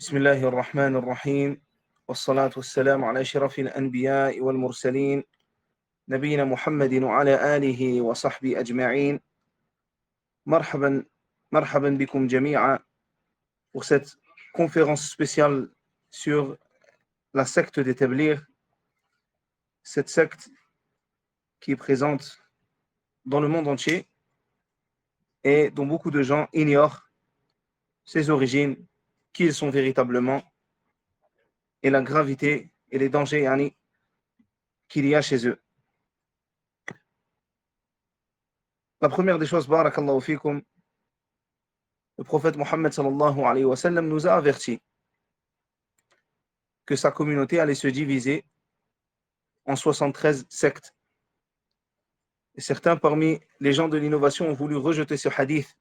بسم الله الرحمن الرحيم والصلاة والسلام على أشرف الأنبياء والمرسلين نبينا محمد وعلى آله وصحبه أجمعين. مرحبا مرحبا بكم جميعا pour cette conférence spéciale sur la secte des Tabligh, cette secte qui est présente dans le monde entier et dont beaucoup de gens ignorent ses origines, qui ils sont véritablement et la gravité et les dangers qu'il y a chez eux. La première des choses, barakallahu fikum, le prophète Mohammed sallallahu alayhi wa sallam nous a averti que sa communauté allait se diviser en 73 sectes. Et certains parmi les gens de l'innovation ont voulu rejeter ce hadith,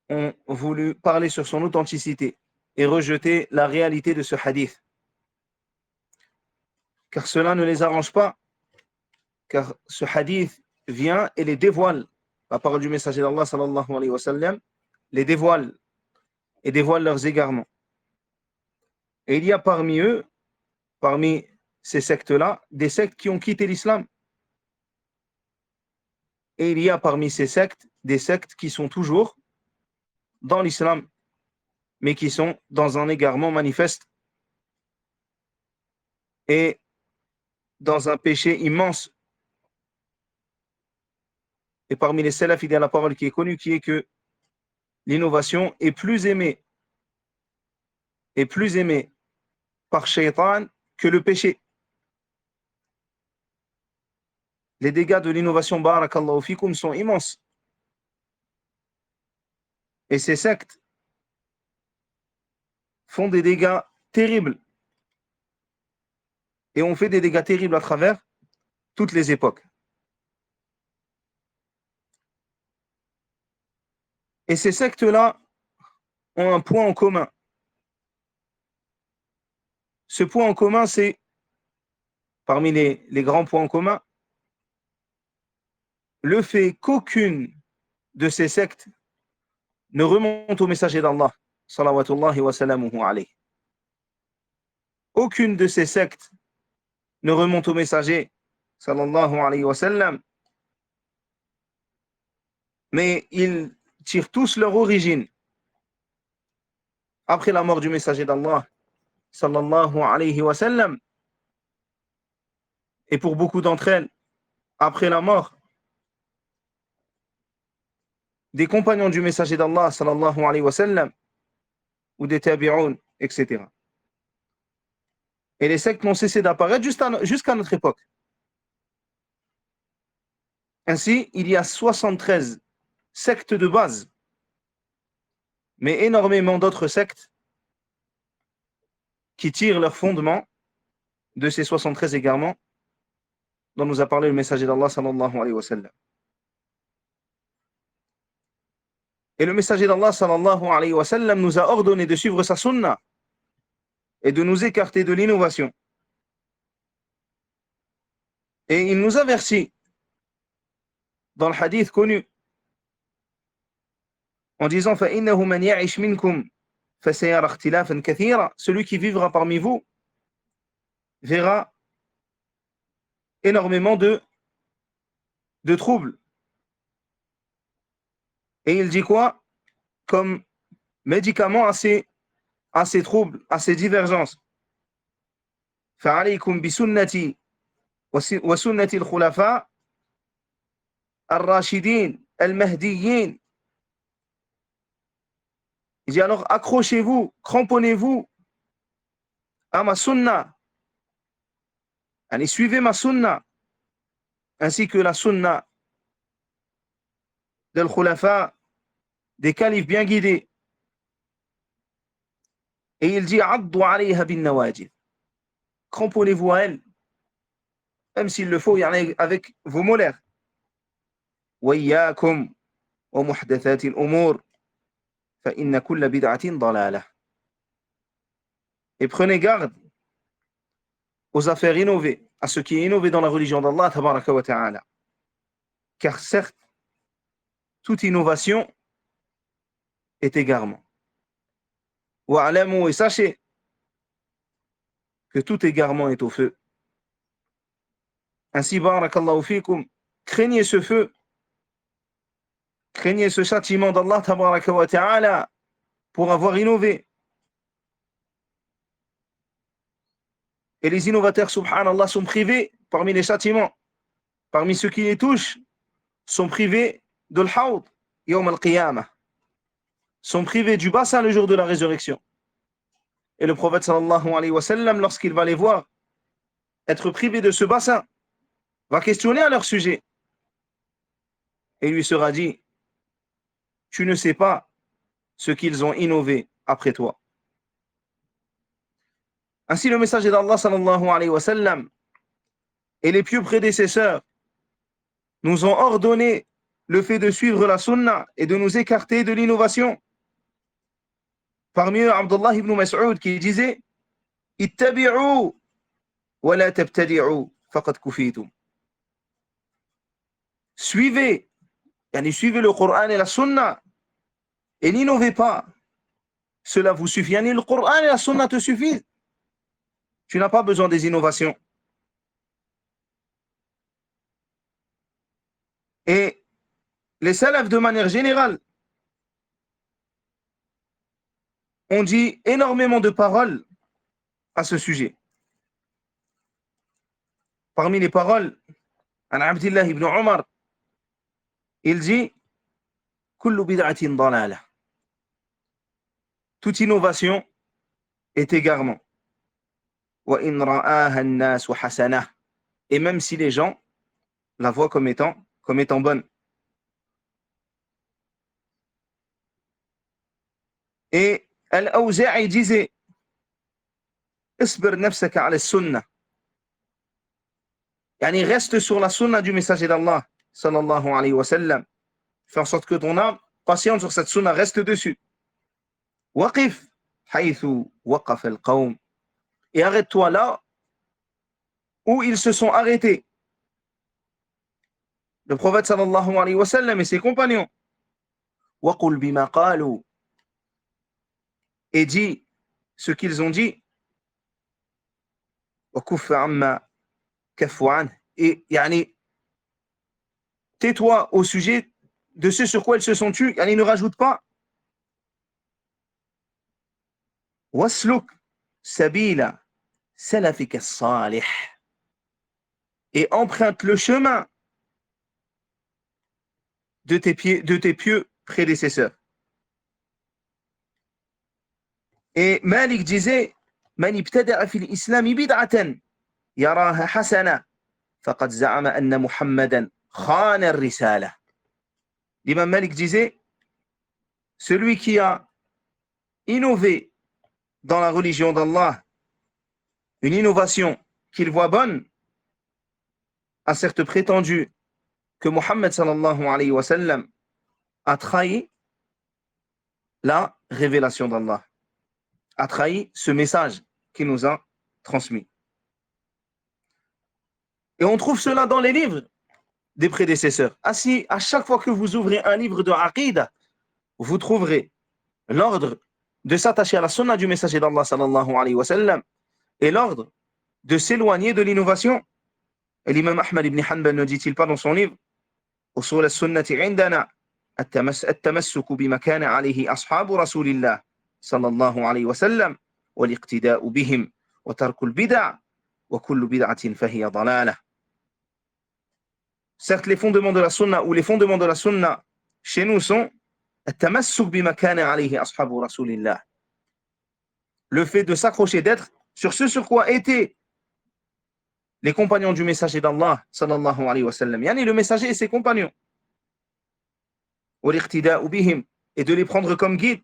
ont voulu parler sur son authenticité et rejeter la réalité de ce hadith. Car cela ne les arrange pas, car ce hadith vient et les dévoile. La parole du messager d'Allah sallallahu alayhi wa sallam les dévoile et dévoile leurs égarements. Et il y a parmi eux, parmi ces sectes-là, des sectes qui ont quitté l'islam. Et il y a parmi ces sectes, des sectes qui sont toujours dans l'islam, mais qui sont dans un égarement manifeste et dans un péché immense. Et parmi les salafs, il y a la parole qui est connue, qui est que l'innovation est plus aimée par Shaitan que le péché. Les dégâts de l'innovation, barakallahu fikum, sont immenses. Et ces sectes font des dégâts terribles. Et ont fait des dégâts terribles à travers toutes les époques. Et ces sectes-là ont un point en commun. Ce point en commun, c'est, parmi les grands points en commun, le fait qu'aucune de ces sectes ne remonte au messager d'Allah, salawatullahi wa salamuhu alayhi. Aucune de ces sectes ne remonte au messager, sallallahu alayhi wa sallam, mais ils tirent tous leur origine après la mort du messager d'Allah, sallallahu alayhi wa sallam, et pour beaucoup d'entre elles, après la mort des compagnons du messager d'Allah, sallallahu alayhi wa sallam, ou des tabi'un, etc. Et les sectes n'ont cessé d'apparaître jusqu'à notre époque. Ainsi, il y a 73 sectes de base, mais énormément d'autres sectes qui tirent leur fondement de ces 73 égarements dont nous a parlé le messager d'Allah, sallallahu alayhi wa sallam. Et le messager d'Allah, sallallahu alayhi wa sallam, nous a ordonné de suivre sa sunna et de nous écarter de l'innovation. Et il nous avertit dans le hadith connu en disant فَإِنَّهُ مَنْ يَعِشْ مِنْكُمْ فَسَيَرَى اخْتِلَافًا كَثِيرًا. Celui qui vivra parmi vous verra énormément de troubles. Et il dit quoi? Comme médicament à ces troubles, à ces divergences. فَعَلَيْكُمْ بِسُنَّتِي وَسُنَّةِ الْخُلَفَاءِ الرَّاشِدِينَ الْمَهْدِيِّينَ. Il dit alors accrochez-vous, cramponnez-vous à ma sunna. Allez, suivez ma sunna, ainsi que la sunna del khulafa, des califes bien guidés. Et il dit addu alayha bin nawajid. Cramponnez-vous à elle, même s'il le faut, avec vos molaires. Wa iyyakum wa muhdathati al-umur fa inna kulla bid'atin dalalah. Et prenez garde aux affaires innovées, à ce qui est innové dans la religion d'Allah, tabaraka wa ta'ala. Car certes, toute innovation est égarement. wa'alamu, et sachez que tout égarement est au feu. Ainsi, barakallahu fikum, craignez ce feu, craignez ce châtiment d'Allah tabaraka wa ta'ala pour avoir innové. Et les innovateurs, subhanallah, sont privés parmi les châtiments, parmi ceux qui les touchent, sont privés de l'haoud, yawm al-qiyamah, sont privés du bassin le jour de la résurrection. Et le prophète sallallahu alayhi wa sallam, lorsqu'il va les voir être privés de ce bassin, va questionner à leur sujet. Et lui sera dit, tu ne sais pas ce qu'ils ont innové après toi. Ainsi, le messager d'Allah sallallahu alayhi wa sallam et les pieux prédécesseurs nous ont ordonné le fait de suivre la sunna et de nous écarter de l'innovation. Parmi eux, Abdullah ibn Mas'ud qui disait ittabi'u wa la tabtadi'u faqad kufitum. Suivez, suivez le Coran et la sunna et n'innovez pas. Cela vous suffit. Le Coran et la sunna te suffisent. Tu n'as pas besoin des innovations. Et les salafs, de manière générale, ont dit énormément de paroles à ce sujet. Parmi les paroles, an Abdullah ibn Umar, il dit kullu bid'atin dalalah. Toute innovation est égarement. Wa in ra'aha an-nas hasanah. Et même si les gens la voient comme étant bonne. Et Al-Awza'i disait isbir nafsaka ala sunnah. Reste sur la sunna du messager d'Allah sallallahu alayhi wa sallam. Fais en sorte que ton âme patiente sur cette sunna, reste dessus. Waqif haythu waqaf al-qawm. Et arrête-toi là où ils se sont arrêtés. Le prophète sallallahu alayhi wa sallam et ses compagnons. Waqul bima qalu. Et dit ce qu'ils ont dit. Wakuf amma kafu an. Et tais-toi au sujet de ce sur quoi ils se sont tus. Ne rajoute pas. Wasluk sabila salafika salih. Et emprunte le chemin de tes pieux prédécesseurs. Et Malik disait Man ibtada'a fil islami bid'atan yaraha hasana faqad za'ama anna Muhammadan khana ar-risala. L'imam Malik disait celui qui a innové dans la religion d'Allah une innovation qu'il voit bonne a certes prétendu que Muhammad sallallahu alayhi wa sallam a trahi la révélation d'Allah, a trahi ce message qu'il nous a transmis. Et on trouve cela dans les livres des prédécesseurs. Ainsi, à chaque fois que vous ouvrez un livre de Aqida, vous trouverez l'ordre de s'attacher à la sunna du messager d'Allah sallallahu alayhi wa sallam et l'ordre de s'éloigner de l'innovation. Et l'imam Ahmad ibn Hanbal ne dit-il pas dans son livre Usul al-sunnati indana التمسك بما كان عليه أصحاب رسول الله صلى الله عليه وسلم والاقتداء بهم وترك البدع وكل بدعة فهي ضلالة. Certes, les fondements de la sunna ou les fondements de la sunna chez nous sont التمسك بما كان عليه أصحاب رسول الله. Le fait de s'accrocher, d'être sur ce sur quoi étaient les compagnons du messager d'Allah sallallahu alayhi wa sallam. Le messager et ses compagnons. Et de les prendre comme guide.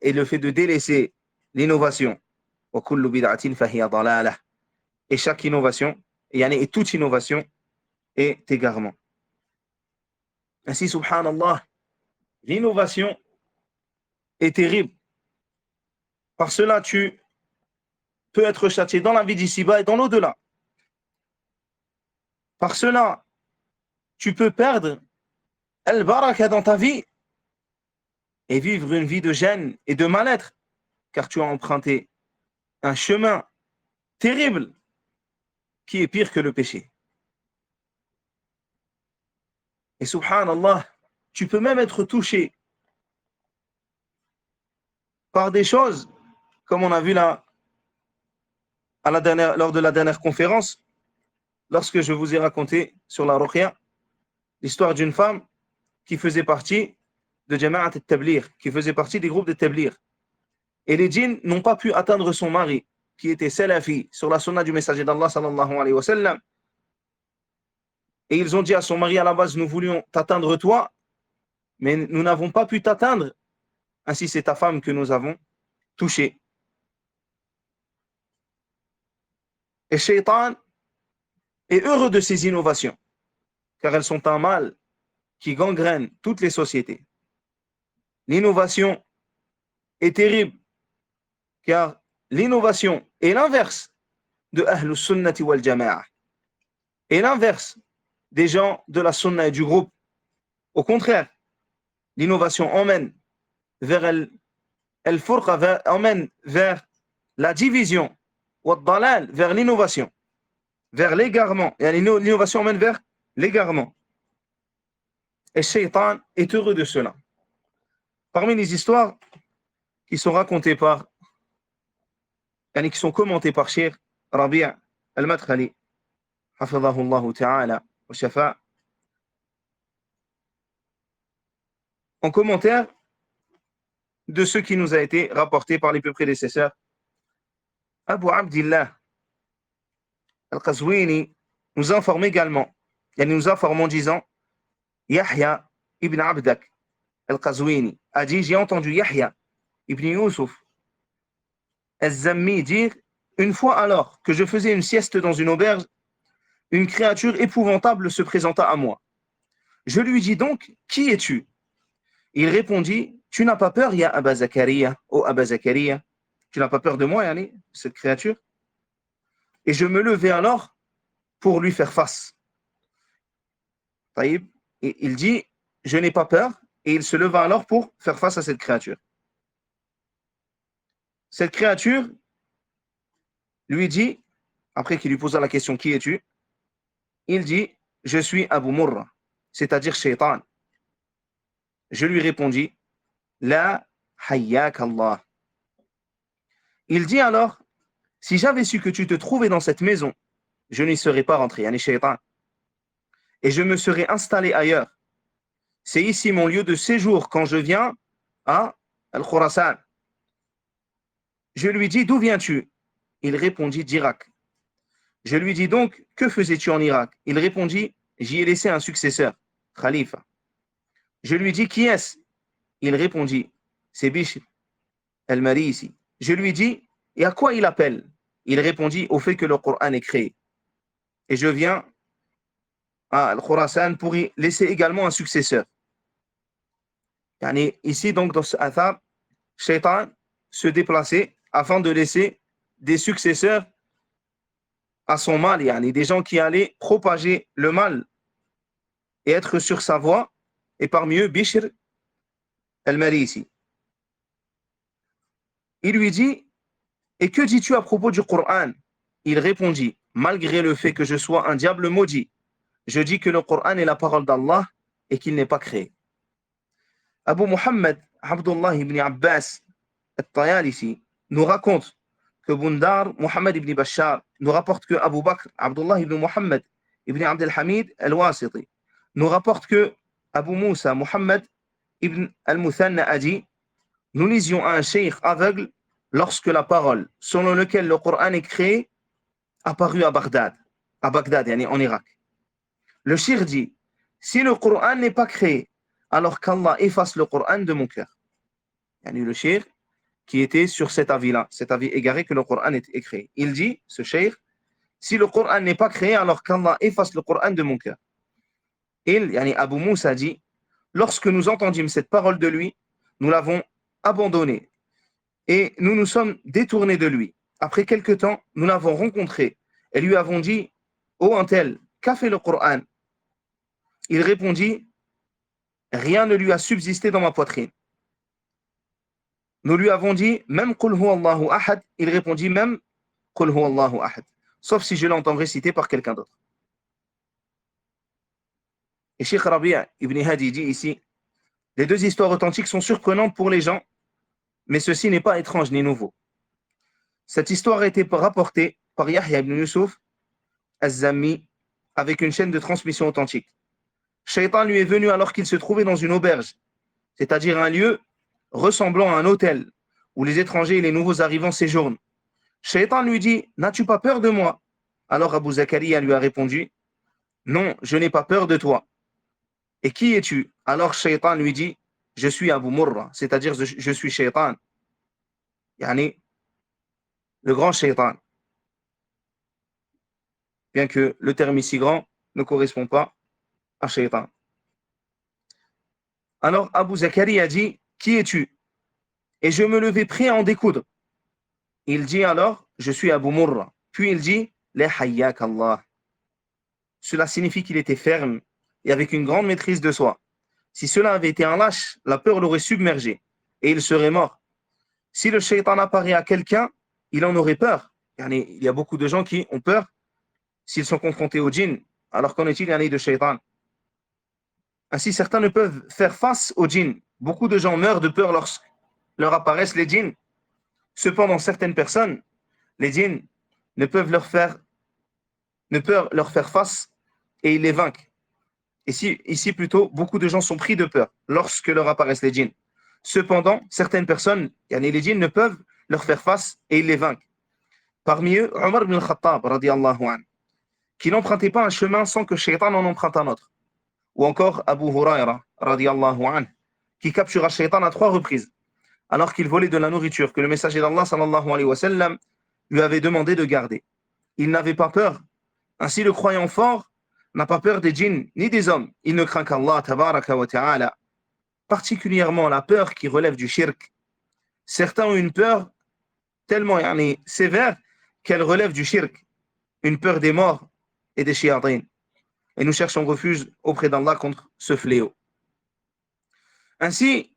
Et le fait de délaisser l'innovation. Et chaque innovation, et toute innovation est égarement. Ainsi, subhanallah, l'innovation est terrible. Par cela, tu peux être châtié dans la vie d'ici-bas et dans l'au-delà. Par cela, tu peux perdre al-baraka dans ta vie et vivre une vie de gêne et de mal-être, car tu as emprunté un chemin terrible qui est pire que le péché. Et subhanallah, tu peux même être touché par des choses, comme on a vu là lors de la dernière conférence, lorsque je vous ai raconté sur la ruqya, l'histoire d'une femme qui faisait partie de Jama'at al-Tabligh, qui faisait partie des groupes de Tabligh. Et les djinns n'ont pas pu atteindre son mari, qui était salafi, sur la sunna du messager d'Allah sallallahu alayhi wa sallam. Et ils ont dit à son mari, à la base, nous voulions t'atteindre toi, mais nous n'avons pas pu t'atteindre. Ainsi, c'est ta femme que nous avons touchée. Et Shaitan est heureux de ces innovations, car elles sont un mal qui gangrène toutes les sociétés. L'innovation est terrible, car l'innovation est l'inverse de Ahlus Sunnati wal Jama'a, et l'inverse des gens de la Sunna et du groupe. Au contraire, l'innovation emmène vers emmène vers la division, vers l'innovation, vers l'égarement. Et l'innovation emmène vers l'égarement. Et Shaitan est heureux de cela. Parmi les histoires qui sont racontées qui sont commentées par Cheikh Rabi' al-Madkhali, حفظه الله تعالى وشفاء, en commentaire de ce qui nous a été rapporté par les plus prédécesseurs, Abu Abdillah al-Qazwini nous informe également, et nous informe en disant, Yahya ibn Abdak al-Qazwini a dit, j'ai entendu Yahya ibn Yusuf al-Zammi dire, une fois alors que je faisais une sieste dans une auberge, une créature épouvantable se présenta à moi. Je lui dis donc, qui es-tu? Il répondit, tu n'as pas peur, ya Aba Zakaria, oh Aba Zakaria, tu n'as pas peur de moi, yani, cette créature? Et je me levai alors pour lui faire face. Et il dit, je n'ai pas peur, et il se leva alors pour faire face à cette créature. Cette créature lui dit, après qu'il lui posa la question, qui es-tu? Il dit, je suis Abu Murra, c'est-à-dire Shaitan. Je lui répondis, La hayyak Allah. Il dit alors, si j'avais su que tu te trouvais dans cette maison, je n'y serais pas rentré, yani Shaitan, et je me serais installé ailleurs. C'est ici mon lieu de séjour quand je viens à Al-Khurasan. Je lui dis, d'où viens-tu? Il répondit, d'Irak. Je lui dis donc, que faisais-tu en Irak? Il répondit, j'y ai laissé un successeur, Khalifa. Je lui dis, qui est-ce? Il répondit, c'est Bishr al-Marisi. Je lui dis, et à quoi il appelle? Il répondit, au fait que le Coran est créé. Et je viens à Al-Khurasan pour y laisser également un successeur. Yani, ici, donc, dans ce athar, Shaitan se déplaçait afin de laisser des successeurs à son mal, yani, des gens qui allaient propager le mal et être sur sa voie, et parmi eux, Bishr al-Marisi. Il lui dit, et que dis-tu à propos du Coran? Il répondit, malgré le fait que je sois un diable maudit, je dis que le Coran est la parole d'Allah et qu'il n'est pas créé. Abu Muhammad Abdullah ibn Abbas al-Tayalisi nous raconte que Bundar Muhammad ibn Bashar nous rapporte que Abu Bakr Abdullah ibn Muhammad ibn Abd al-Hamid al-Wasiti nous rapporte que Abu Musa Muhammad ibn al-Muthanna a dit, nous lisions à un cheikh aveugle lorsque la parole selon laquelle le Coran est créé apparut à Bagdad, yani en Irak. Le cheikh dit, si le Coran n'est pas créé, alors qu'Allah efface le Coran de mon cœur. Yani le cheikh qui était sur cet avis-là, cet avis égaré que le Coran est créé. Il dit, ce cheikh, si le Coran n'est pas créé, alors qu'Allah efface le Coran de mon cœur. Il, yani Abu Moussa dit, lorsque nous entendîmes cette parole de lui, nous l'avons abandonné et nous nous sommes détournés de lui. Après quelque temps, nous l'avons rencontré et lui avons dit, ô un tel, qu'a fait le Coran? Il répondit, rien ne lui a subsisté dans ma poitrine. Nous lui avons dit, même Qul huwa Allahu ahad, il répondit même Qul huwa Allahu ahad. Sauf si je l'entends réciter par quelqu'un d'autre. Et Cheikh Rabi' ibn Hadi dit ici, les deux histoires authentiques sont surprenantes pour les gens, mais ceci n'est pas étrange ni nouveau. Cette histoire a été rapportée par Yahya ibn Yusuf az-Zammi avec une chaîne de transmission authentique. Shaitan lui est venu alors qu'il se trouvait dans une auberge, c'est-à-dire un lieu ressemblant à un hôtel où les étrangers et les nouveaux arrivants séjournent. Shaitan lui dit, n'as-tu pas peur de moi? Alors Abu Zakaria lui a répondu, non, je n'ai pas peur de toi. Et qui es-tu? Alors Shaitan lui dit, je suis Abu Murra, c'est-à-dire je suis Shaitan. Yani, le grand Shaitan. Bien que le terme ici grand ne correspond pas à Shaitan. Alors Abu Zakaria dit, qui es-tu? Et je me levai prêt à en découdre. Il dit alors, je suis Abu Murra. Puis il dit, la hayyak Allah. Cela signifie qu'il était ferme et avec une grande maîtrise de soi. Si cela avait été un lâche, la peur l'aurait submergé et il serait mort. Si le shaitan apparaît à quelqu'un, il en aurait peur. Il y a beaucoup de gens qui ont peur s'ils sont confrontés au djinn. Alors qu'en est-il de shaitan? Ainsi, certains ne peuvent faire face au djinn. Beaucoup de gens meurent de peur lorsque leur apparaissent les djinns. Cependant, certaines personnes, les djinns, ne peuvent leur faire face et ils les vainquent. Ici plutôt, beaucoup de gens sont pris de peur lorsque leur apparaissent les djinns. Cependant, certaines personnes, les djinns ne peuvent leur faire face et ils les vainquent. Parmi eux, Omar ibn al-Khattab, radiallahu anhu, qui n'empruntait pas un chemin sans que Shaitan en emprunte un autre. Ou encore Abu Huraira, radiallahu anhu, qui captura Shaitan à 3 reprises, alors qu'il volait de la nourriture que le messager d'Allah, sallallahu alayhi wa sallam, lui avait demandé de garder. Il n'avait pas peur. Ainsi, le croyant fort n'a pas peur des djinns ni des hommes. Il ne craint qu'Allah, tabaraka wa ta'ala, particulièrement la peur qui relève du shirk. Certains ont une peur tellement sévère qu'elle relève du shirk, une peur des morts et des shayatins. Et nous cherchons refuge auprès d'Allah contre ce fléau. Ainsi,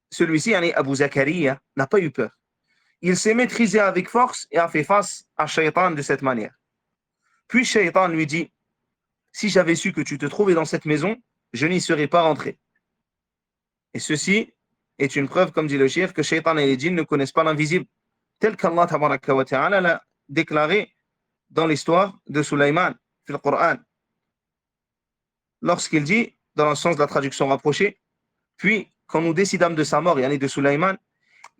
celui-ci, Abu Zakaria, n'a pas eu peur. Il s'est maîtrisé avec force et a fait face à Shaitan de cette manière. Puis Shaitan lui dit, si j'avais su que tu te trouvais dans cette maison, je n'y serais pas rentré. Et ceci est une preuve, comme dit le cheikh, que Shaitan et les djinns ne connaissent pas l'invisible, tel qu'Allah tabaraka wa ta'ala l'a déclaré dans l'histoire de Sulaiman, dans le Coran. Lorsqu'il dit, dans le sens de la traduction rapprochée, puis quand nous décidâmes de sa mort, de Sulaiman,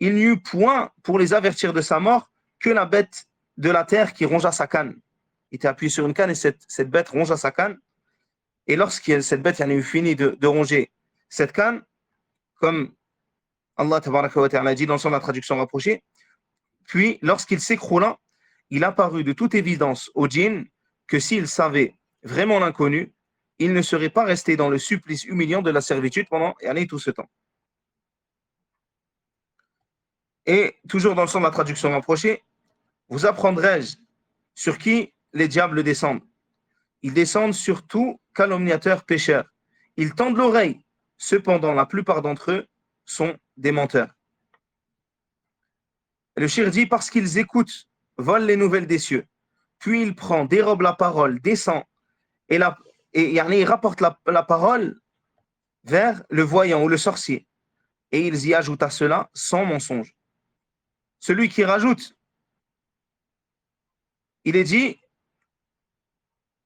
il n'y eut point pour les avertir de sa mort que la bête de la terre qui rongea sa canne. Il était appuyé sur une canne et cette bête rongea sa canne. Et lorsque cette bête eut fini de ronger cette canne, comme Allah tabaraka wa ta'ala dit dans son traduction rapprochée, puis lorsqu'il s'écroula, il apparut de toute évidence aux djinns que s'ils savaient vraiment l'inconnu, ils ne seraient pas restés dans le supplice humiliant de la servitude pendant tout ce temps. Et toujours dans le sens de la traduction rapprochée, vous apprendrai-je sur qui les diables descendent. Ils descendent sur tout calomniateur pécheur. Ils tendent l'oreille. Cependant, la plupart d'entre eux sont des menteurs. Et le shir dit, parce qu'ils écoutent, volent les nouvelles des cieux. Puis il prend, dérobe la parole, descend, et il rapporte la parole vers le voyant ou le sorcier. Et ils y ajoutent à cela sans mensonge. Celui qui rajoute, il est dit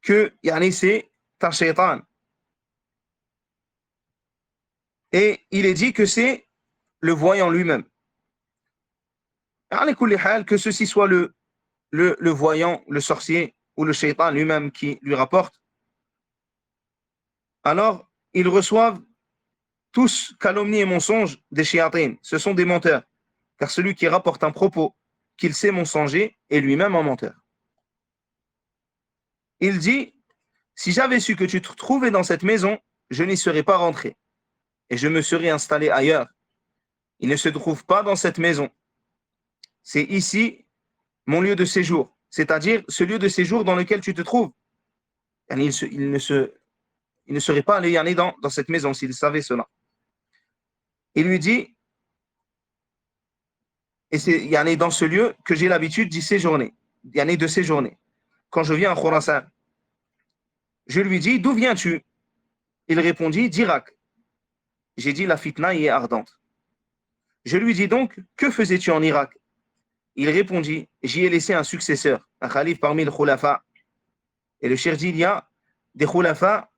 que c'est un shaitan. Et il est dit que c'est le voyant lui-même. Que ceci soit le voyant, le sorcier ou le shaitan lui-même qui lui rapporte, alors ils reçoivent tous calomnie et mensonge des shayatins. Ce sont des menteurs, car celui qui rapporte un propos qu'il sait mensonger est lui-même un menteur. Il dit, si j'avais su que tu te trouvais dans cette maison, je n'y serais pas rentré et je me serais installé ailleurs. Il ne se trouve pas dans cette maison. C'est ici mon lieu de séjour, c'est-à-dire ce lieu de séjour dans lequel tu te trouves. Il ne serait pas allé dans cette maison s'il savait cela. Il lui dit, Et c'est yani, dans ce lieu que j'ai l'habitude d'y séjourner, yani, de séjourner. Quand je viens à Khurasan, je lui dis, d'où viens-tu? Il répondit, d'Irak. J'ai dit, la fitna y est ardente. Je lui dis donc, que faisais-tu en Irak? Il répondit, j'y ai laissé un successeur, un calife parmi les khulafa. Et le cheikh dit, il y a des khulafa,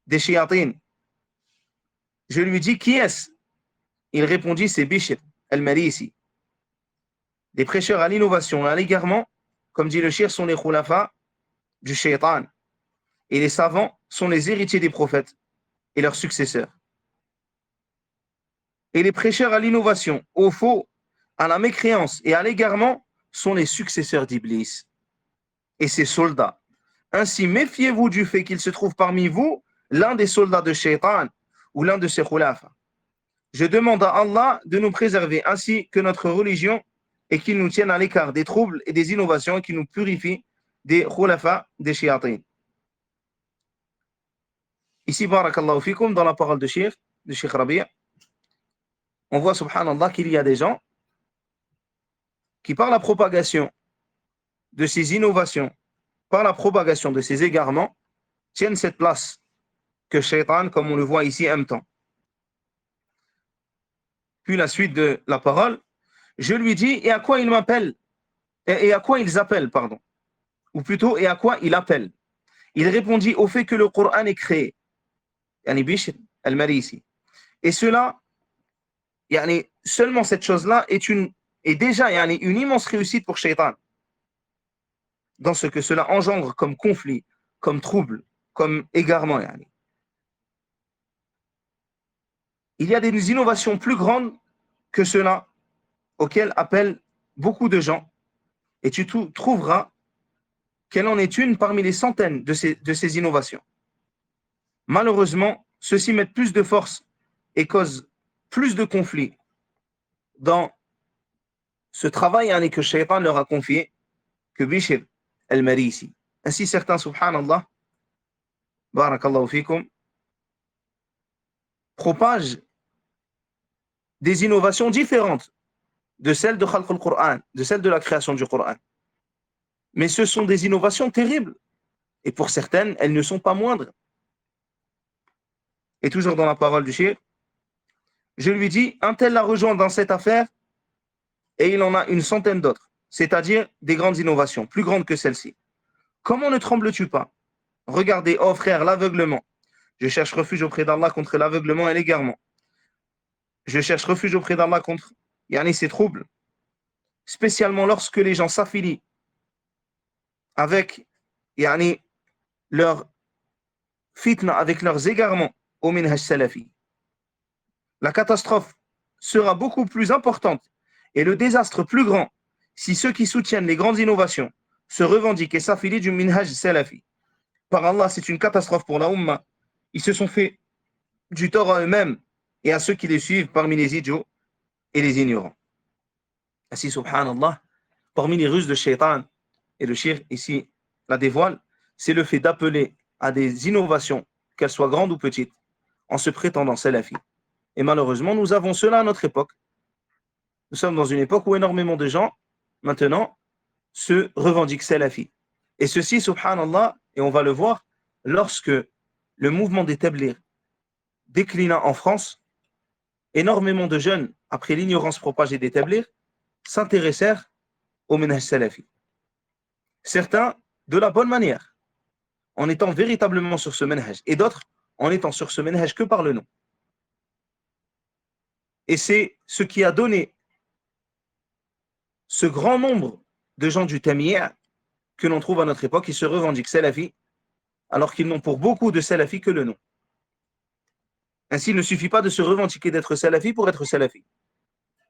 des shiatines. Je lui dis, qui est-ce? Il répondit, c'est Bishr al-Marisi. Les prêcheurs à l'innovation et à l'égarement, comme dit le cheikh, sont les khulafa du shaitan. Et les savants sont les héritiers des prophètes et leurs successeurs. Et les prêcheurs à l'innovation, au faux, à la mécréance et à l'égarement sont les successeurs d'Iblis et ses soldats. Ainsi, méfiez-vous du fait qu'il se trouve parmi vous l'un des soldats de Shaitan ou l'un de ses khulafa. Je demande à Allah de nous préserver ainsi que notre religion et qu'il nous tienne à l'écart des troubles et des innovations et qu'il nous purifie des khulafa, des shiatines. Ici, barakallahu fikum, dans la parole de Cheikh Rabi', on voit, subhanallah, qu'il y a des gens qui, par la propagation de ces innovations, par la propagation de ces égarements, tiennent cette place que Shaitan, comme on le voit ici, aime tant. Puis la suite de la parole, je lui dis, et à quoi il m'appelle, et à quoi ils appellent, pardon, ou plutôt, et à quoi il appelle. Il répondit au fait que le Coran est créé, yani Bishr al-Marisi. Et cela, yani, seulement cette chose-là est déjà yani, une immense réussite pour Shaitan, dans ce que cela engendre comme conflit, comme trouble, comme égarement. Yani. Il y a des innovations plus grandes que cela, auxquelles appellent beaucoup de gens, et tu trouveras qu'elle en est une parmi les centaines de ces innovations. Malheureusement, ceux-ci mettent plus de force et causent plus de conflits dans ce travail que Shaitan leur a confié que Bishr al-Marisi. Ainsi, certains, subhanallah, barakallahu fikum, propagent des innovations différentes de celles de Khalq al-Qur'an, de celles de la création du Qur'an. Mais ce sont des innovations terribles. Et pour certaines, elles ne sont pas moindres. Et toujours dans la parole du Cheikh, je lui dis, un tel l'a rejoint dans cette affaire et il en a une centaine d'autres, c'est-à-dire des grandes innovations, plus grandes que celle-ci. Comment ne trembles-tu pas? Regardez, oh frère, l'aveuglement. Je cherche refuge auprès d'Allah contre l'aveuglement et l'égarement. Je cherche refuge auprès d'Allah contre ces troubles, spécialement lorsque les gens s'affilient avec leur fitna, avec leurs égarements au minhaj salafi. La catastrophe sera beaucoup plus importante et le désastre plus grand si ceux qui soutiennent les grandes innovations se revendiquent et s'affilient du minhaj salafi. Par Allah, c'est une catastrophe pour la Ummah. Ils se sont fait du tort à eux-mêmes et à ceux qui les suivent parmi les idiots et les ignorants. Ainsi, subhanallah, parmi les ruses de Shaitan, et le shirk ici la dévoile, c'est le fait d'appeler à des innovations, qu'elles soient grandes ou petites, en se prétendant salafi. Et malheureusement, nous avons cela à notre époque. Nous sommes dans une époque où énormément de gens, maintenant, se revendiquent salafi. Et ceci, subhanallah, et on va le voir, lorsque le mouvement des tablighs déclina en France, énormément de jeunes, après l'ignorance propagée des tablighs, s'intéressèrent au minhaj salafi. Certains de la bonne manière, en étant véritablement sur ce minhaj, et d'autres en étant sur ce minhaj que par le nom. Et c'est ce qui a donné ce grand nombre de gens du Tamiyya que l'on trouve à notre époque qui se revendiquent salafi, alors qu'ils n'ont pour beaucoup de salafi que le nom. Ainsi, il ne suffit pas de se revendiquer d'être salafi pour être salafi.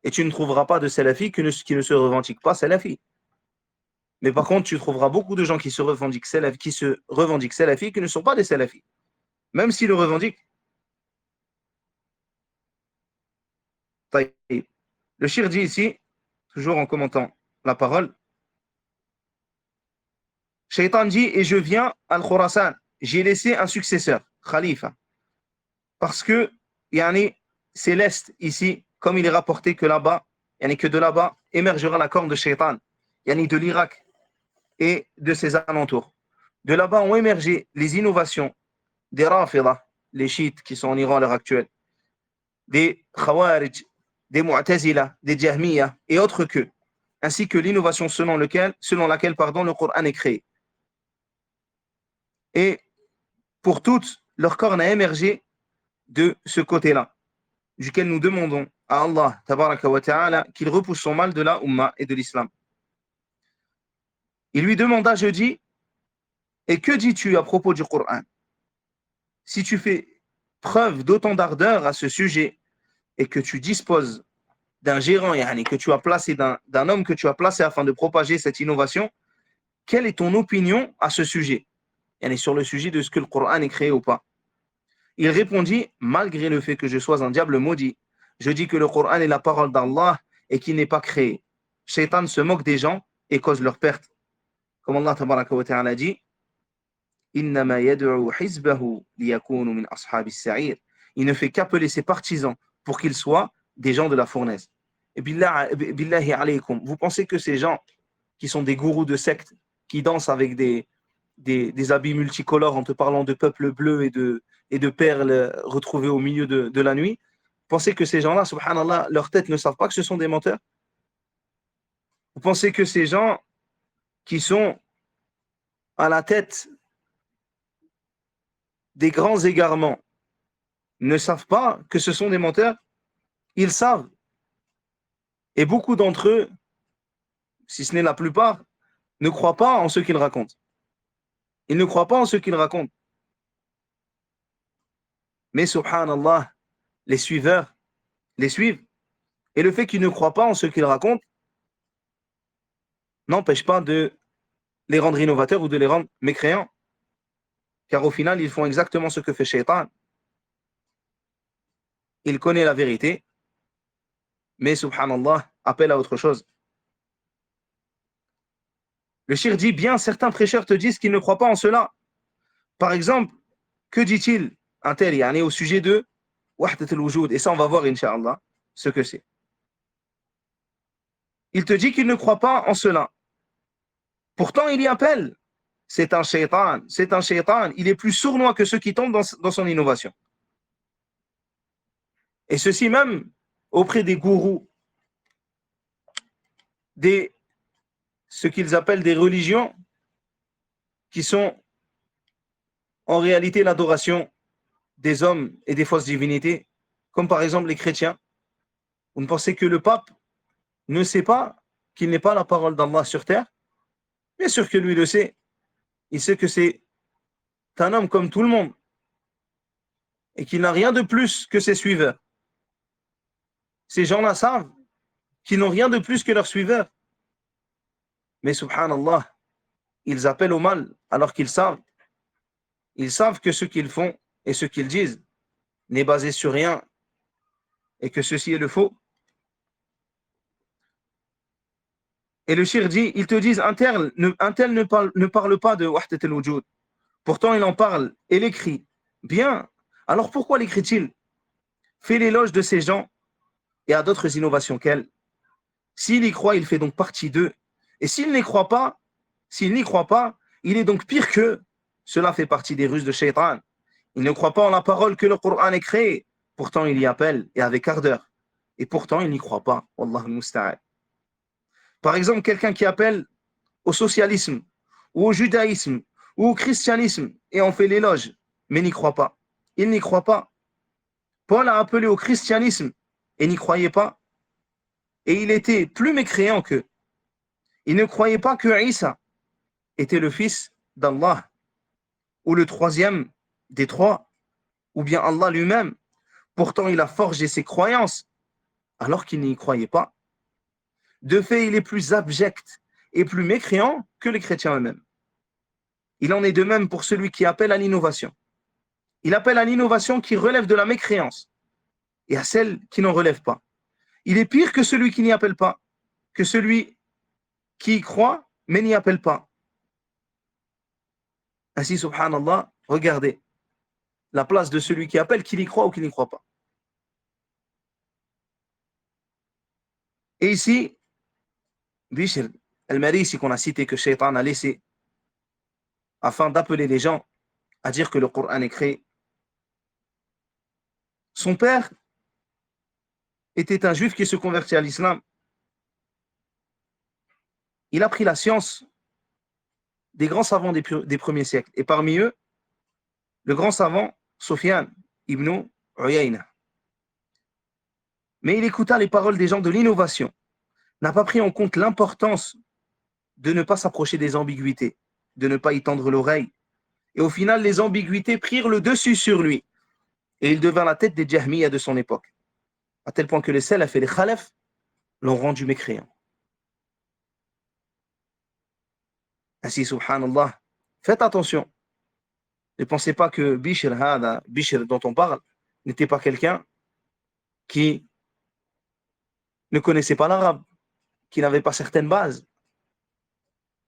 Et tu ne trouveras pas de salafi qui ne se revendique pas salafi. Mais par contre, tu trouveras beaucoup de gens qui se revendiquent salafi, qui ne sont pas des salafis, même s'ils le revendiquent. Le shir dit ici, toujours en commentant la parole, Shaitan dit, et je viens à Khurasan, j'ai laissé un successeur, Khalifa, parce que c'est l'Est ici, comme il est rapporté que là-bas, que de là-bas émergera la corne de Shaitan, de l'Irak et de ses alentours. De là-bas ont émergé les innovations des Rafida, les chiites qui sont en Iran à l'heure actuelle, des Khawarij, des Mu'tazila, des Jahmiya et autres qu'eux, ainsi que l'innovation selon laquelle le Coran est créé. Et pour toutes, leur corne a émergé de ce côté-là, duquel nous demandons à Allah tabaraka wa ta'ala qu'il repousse son mal de la Ummah et de l'islam. Il lui demanda jeudi, et que dis-tu à propos du Coran? Si tu fais preuve d'autant d'ardeur à ce sujet et que tu disposes d'un gérant que tu as placé, d'un homme que tu as placé afin de propager cette innovation, quelle est ton opinion à ce sujet? Sur le sujet de ce que le Coran est créé ou pas. Il répondit, malgré le fait que je sois un diable maudit, je dis que le Coran est la parole d'Allah et qu'il n'est pas créé. Shaitan se moque des gens et cause leur perte. Comme Allah tabaraka wa ta'ala dit, إنما يدعو حزبه ليكونوا من أصحاب السعير. Il ne fait qu'appeler ses partisans pour qu'ils soient des gens de la fournaise. Et billahi alaykum, vous pensez que ces gens qui sont des gourous de sectes, qui dansent avec des habits multicolores en te parlant de peuple bleu et de perles retrouvées au milieu de la nuit, pensez que ces gens-là, subhanallah, leurs têtes ne savent pas que ce sont des menteurs? Vous pensez que ces gens qui sont à la tête des grands égarements ne savent pas que ce sont des menteurs? Ils savent. Et beaucoup d'entre eux, si ce n'est la plupart, ne croient pas en ce qu'ils racontent. Ils ne croient pas en ce qu'ils racontent. Mais subhanallah, les suiveurs les suivent. Et le fait qu'ils ne croient pas en ce qu'ils racontent n'empêche pas de les rendre innovateurs ou de les rendre mécréants. Car au final, ils font exactement ce que fait Shaitan. Il connaît la vérité, mais subhanallah, appelle à autre chose. Le shir dit bien, certains prêcheurs te disent qu'ils ne croient pas en cela. Par exemple, que dit-il un tel au sujet de Wahdat al-Wujud? Et ça, on va voir, Inch'Allah, ce que c'est. Il te dit qu'il ne croit pas en cela. Pourtant, il y appelle. C'est un shaitan, c'est un shaitan. Il est plus sournois que ceux qui tombent dans son innovation. Et ceci même auprès des gourous, ce qu'ils appellent des religions, qui sont en réalité l'adoration des hommes et des fausses divinités, comme par exemple les chrétiens. Vous ne pensez que le pape ne sait pas qu'il n'est pas la parole d'Allah sur terre? Bien sûr que lui le sait. Il sait que c'est un homme comme tout le monde et qu'il n'a rien de plus que ses suiveurs. Ces gens-là savent qu'ils n'ont rien de plus que leurs suiveurs. Mais subhanallah, ils appellent au mal alors qu'ils savent. Ils savent que ce qu'ils font et ce qu'ils disent n'est basé sur rien et que ceci est le faux. Et le shir dit, ils te disent, un tel ne parle pas de Wahdat al-Wujud. Pourtant, il en parle et l'écrit. Bien. Alors pourquoi l'écrit-il? Fais l'éloge de ces gens et à d'autres innovations qu'elles. S'il y croit, il fait donc partie d'eux. Et s'il n'y croit pas, il est donc pire qu'eux. Cela fait partie des ruses de Shaitan. Il ne croit pas en la parole que le Coran est créé. Pourtant, il y appelle et avec ardeur. Et pourtant, il n'y croit pas. Wallah al-musta'an. Par exemple, quelqu'un qui appelle au socialisme, ou au judaïsme, ou au christianisme, et en fait l'éloge, mais n'y croit pas. Il n'y croit pas. Paul a appelé au christianisme et n'y croyait pas. Et il était plus mécréant qu'eux. Il ne croyait pas que Isa était le fils d'Allah, ou le troisième des trois, ou bien Allah lui-même. Pourtant, il a forgé ses croyances, alors qu'il n'y croyait pas. De fait, il est plus abject et plus mécréant que les chrétiens eux-mêmes. Il en est de même pour celui qui appelle à l'innovation. Il appelle à l'innovation qui relève de la mécréance et à celle qui n'en relève pas. Il est pire que celui qui n'y appelle pas, que celui qui y croit mais n'y appelle pas. Ainsi, subhanallah, regardez la place de celui qui appelle, qu'il y croit ou qu'il n'y croit pas. Et ici, Bishr al-Marisi qu'on a cité, que Shaitan a laissé, afin d'appeler les gens à dire que le Coran est créé. Son père était un juif qui se convertit à l'islam. Il a pris la science des grands savants des premiers siècles. Et parmi eux, le grand savant Sufyan ibn Uyayna. Mais il écouta les paroles des gens de l'innovation, n'a pas pris en compte l'importance de ne pas s'approcher des ambiguïtés, de ne pas y tendre l'oreille. Et au final, les ambiguïtés prirent le dessus sur lui. Et il devint la tête des Jahmiyyah de son époque. À tel point que les salaf et les khalaf l'ont rendu mécréant. Ainsi, subhanallah, faites attention. Ne pensez pas que Bishr dont on parle, n'était pas quelqu'un qui ne connaissait pas l'arabe, qui n'avait pas certaines bases.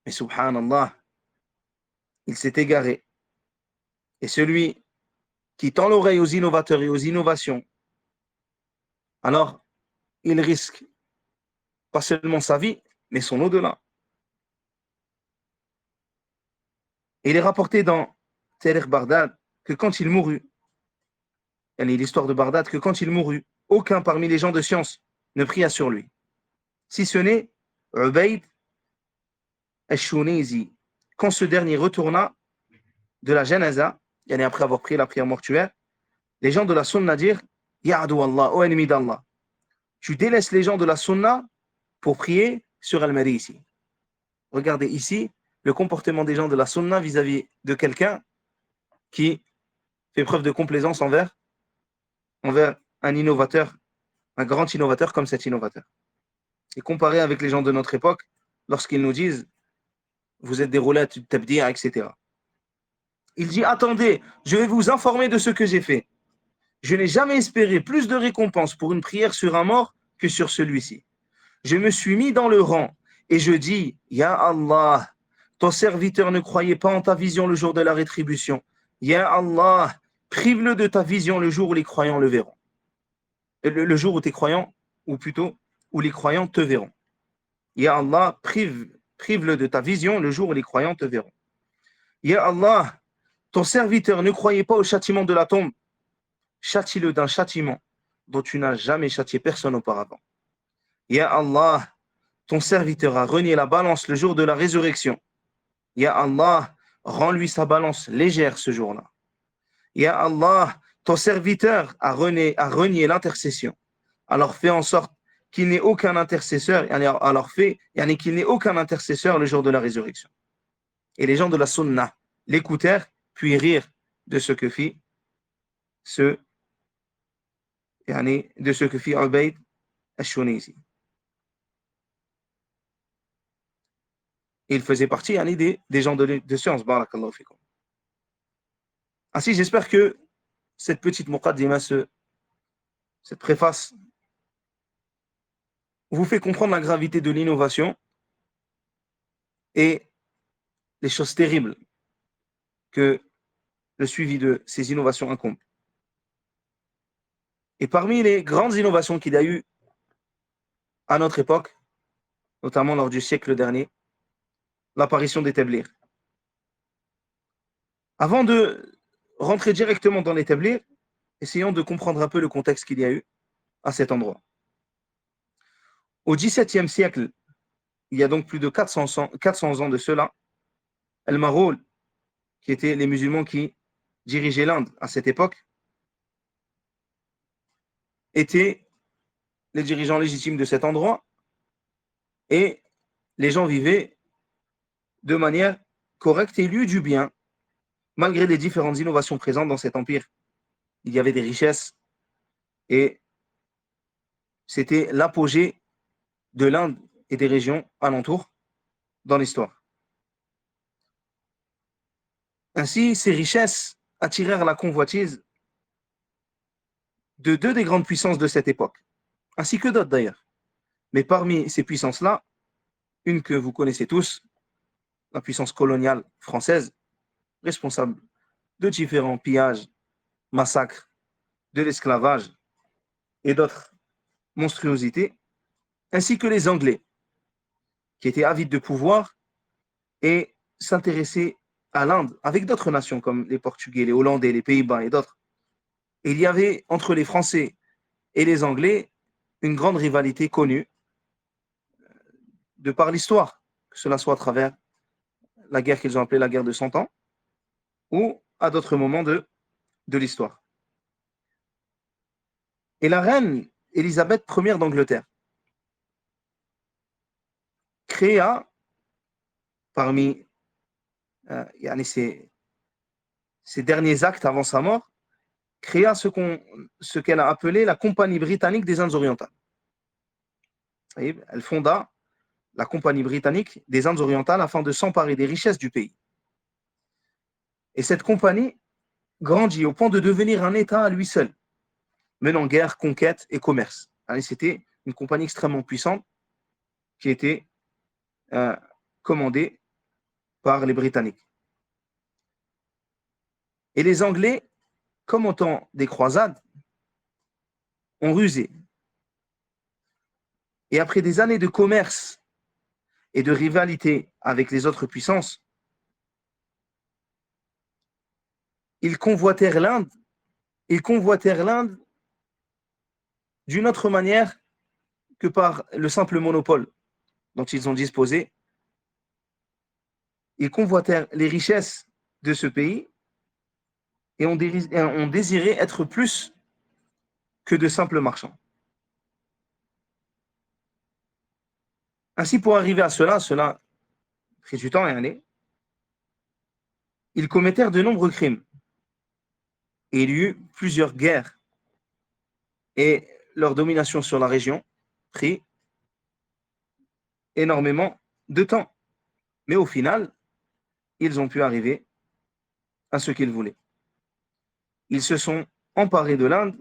Mais subhanallah, il s'est égaré. Et celui qui tend l'oreille aux innovateurs et aux innovations, alors il risque pas seulement sa vie, mais son au-delà. Et il est rapporté dans Tarikh Baghdad que quand il mourut, l'histoire de Baghdad, que quand il mourut, aucun parmi les gens de science ne pria sur lui, si ce n'est Ubayd al-Shunizi. Quand ce dernier retourna de la janaza, après avoir prié la prière mortuaire, les gens de la sunna dirent Ya adu Allah, ô ennemi d'Allah, tu délaisses les gens de la sunna pour prier sur Al-Marisi. Regardez ici le comportement des gens de la sunna vis-à-vis de quelqu'un qui fait preuve de complaisance envers un innovateur, un grand innovateur comme cet innovateur. Et comparé avec les gens de notre époque, lorsqu'ils nous disent vous êtes des roulettes, tabdi'a, etc. Il dit attendez, je vais vous informer de ce que j'ai fait. Je n'ai jamais espéré plus de récompense pour une prière sur un mort que sur celui-ci. Je me suis mis dans le rang et je dis Ya Allah, ton serviteur ne croyait pas en ta vision le jour de la rétribution. Ya Allah, prive-le de ta vision le jour où les croyants le verront. Le jour où tes croyants, ou plutôt où les croyants te verront. Ya Allah, prive-le de ta vision le jour où les croyants te verront. Ya Allah, ton serviteur ne croyait pas au châtiment de la tombe. Châtie-le d'un châtiment dont tu n'as jamais châtié personne auparavant. Ya Allah, ton serviteur a renié la balance le jour de la résurrection. Ya Allah, rends-lui sa balance légère ce jour-là. Ya Allah, ton serviteur a renié l'intercession. Alors fais en sorte qu'il n'ait aucun intercesseur, qu'il n'ait aucun intercesseur le jour de la résurrection. Et les gens de la sunna l'écoutèrent, puis rirent de ce que fit Ubayd al-Shunizi. Il faisait partie des gens de science. Barakallahu fikum. Ainsi, j'espère que cette petite muqaddima, cette préface, vous fait comprendre la gravité de l'innovation et les choses terribles que le suivi de ces innovations incombe. Et parmi les grandes innovations qu'il y a eu à notre époque, notamment lors du siècle dernier, l'apparition des tablirs. Avant de rentrer directement dans les tablirs, essayons de comprendre un peu le contexte qu'il y a eu à cet endroit. Au XVIIe siècle, il y a donc plus de 400 ans de cela, Al-Maghul, qui étaient les musulmans qui dirigeaient l'Inde à cette époque, étaient les dirigeants légitimes de cet endroit et les gens vivaient de manière correcte et lui du bien, malgré les différentes innovations présentes dans cet empire. Il y avait des richesses et c'était l'apogée de l'Inde et des régions alentours dans l'histoire. Ainsi, ces richesses attirèrent la convoitise de deux des grandes puissances de cette époque, ainsi que d'autres d'ailleurs. Mais parmi ces puissances-là, une que vous connaissez tous, la puissance coloniale française, responsable de différents pillages, massacres, de l'esclavage et d'autres monstruosités, ainsi que les Anglais, qui étaient avides de pouvoir et s'intéressaient à l'Inde, avec d'autres nations comme les Portugais, les Hollandais, les Pays-Bas et d'autres. Et il y avait entre les Français et les Anglais une grande rivalité connue de par l'histoire, que cela soit à travers la guerre qu'ils ont appelée la guerre de 100 ans ou à d'autres moments de l'histoire. Et la reine Élisabeth Ier d'Angleterre créa parmi ses derniers actes avant sa mort, créa ce qu'elle a appelé la Compagnie britannique des Indes orientales. Elle fonda la Compagnie britannique des Indes orientales afin de s'emparer des richesses du pays. Et cette compagnie grandit au point de devenir un État à lui seul, menant guerre, conquête et commerce. C'était une compagnie extrêmement puissante qui était commandée par les Britanniques. Et les Anglais, comme au temps des croisades, ont rusé. Et après des années de commerce et de rivalité avec les autres puissances, ils convoitèrent l'Inde d'une autre manière que par le simple monopole dont ils ont disposé. Ils convoitèrent les richesses de ce pays et ont désiré être plus que de simples marchands. Ainsi, pour arriver à cela prit du temps et années, ils commettèrent de nombreux crimes. Et il y eut plusieurs guerres. Et leur domination sur la région prit énormément de temps. Mais au final, ils ont pu arriver à ce qu'ils voulaient. Ils se sont emparés de l'Inde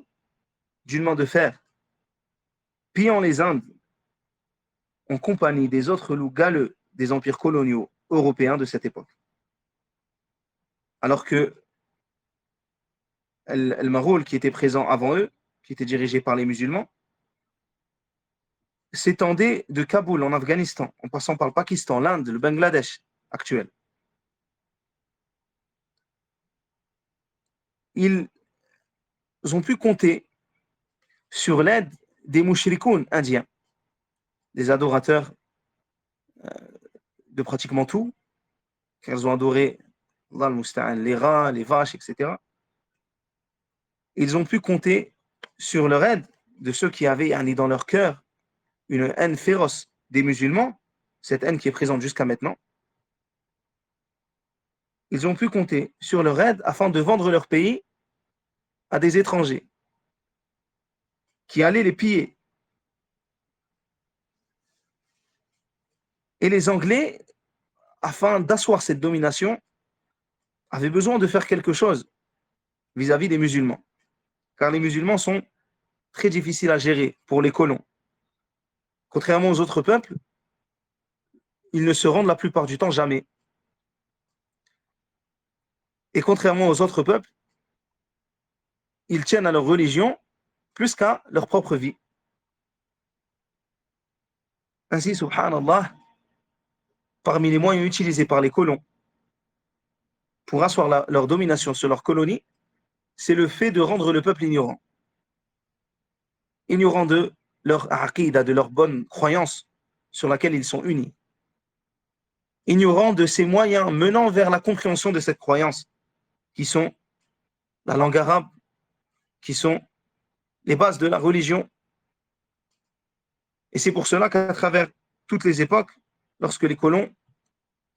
d'une main de fer, pillant les Indes en compagnie des autres loups galeux des empires coloniaux européens de cette époque. Alors que El-Maroul, qui était présent avant eux, qui était dirigé par les musulmans, s'étendait de Kaboul en Afghanistan, en passant par le Pakistan, l'Inde, le Bangladesh actuel. Ils ont pu compter sur l'aide des mouchrikoun indiens, des adorateurs de pratiquement tout, car ils ont adoré les rats, les vaches, etc. Ils ont pu compter sur leur aide de ceux qui avaient dans leur cœur une haine féroce des musulmans, cette haine qui est présente jusqu'à maintenant. Ils ont pu compter sur leur aide afin de vendre leur pays à des étrangers qui allaient les piller. Et les Anglais, afin d'asseoir cette domination, avaient besoin de faire quelque chose vis-à-vis des musulmans. Car les musulmans sont très difficiles à gérer pour les colons. Contrairement aux autres peuples, ils ne se rendent la plupart du temps jamais. Et contrairement aux autres peuples, ils tiennent à leur religion plus qu'à leur propre vie. Ainsi, subhanallah, parmi les moyens utilisés par les colons pour asseoir leur domination sur leur colonie, c'est le fait de rendre le peuple ignorant. Ignorant de leur aqidah, de leur bonne croyance sur laquelle ils sont unis. Ignorant de ces moyens menant vers la compréhension de cette croyance, qui sont la langue arabe, qui sont les bases de la religion. Et c'est pour cela qu'à travers toutes les époques, lorsque les colons,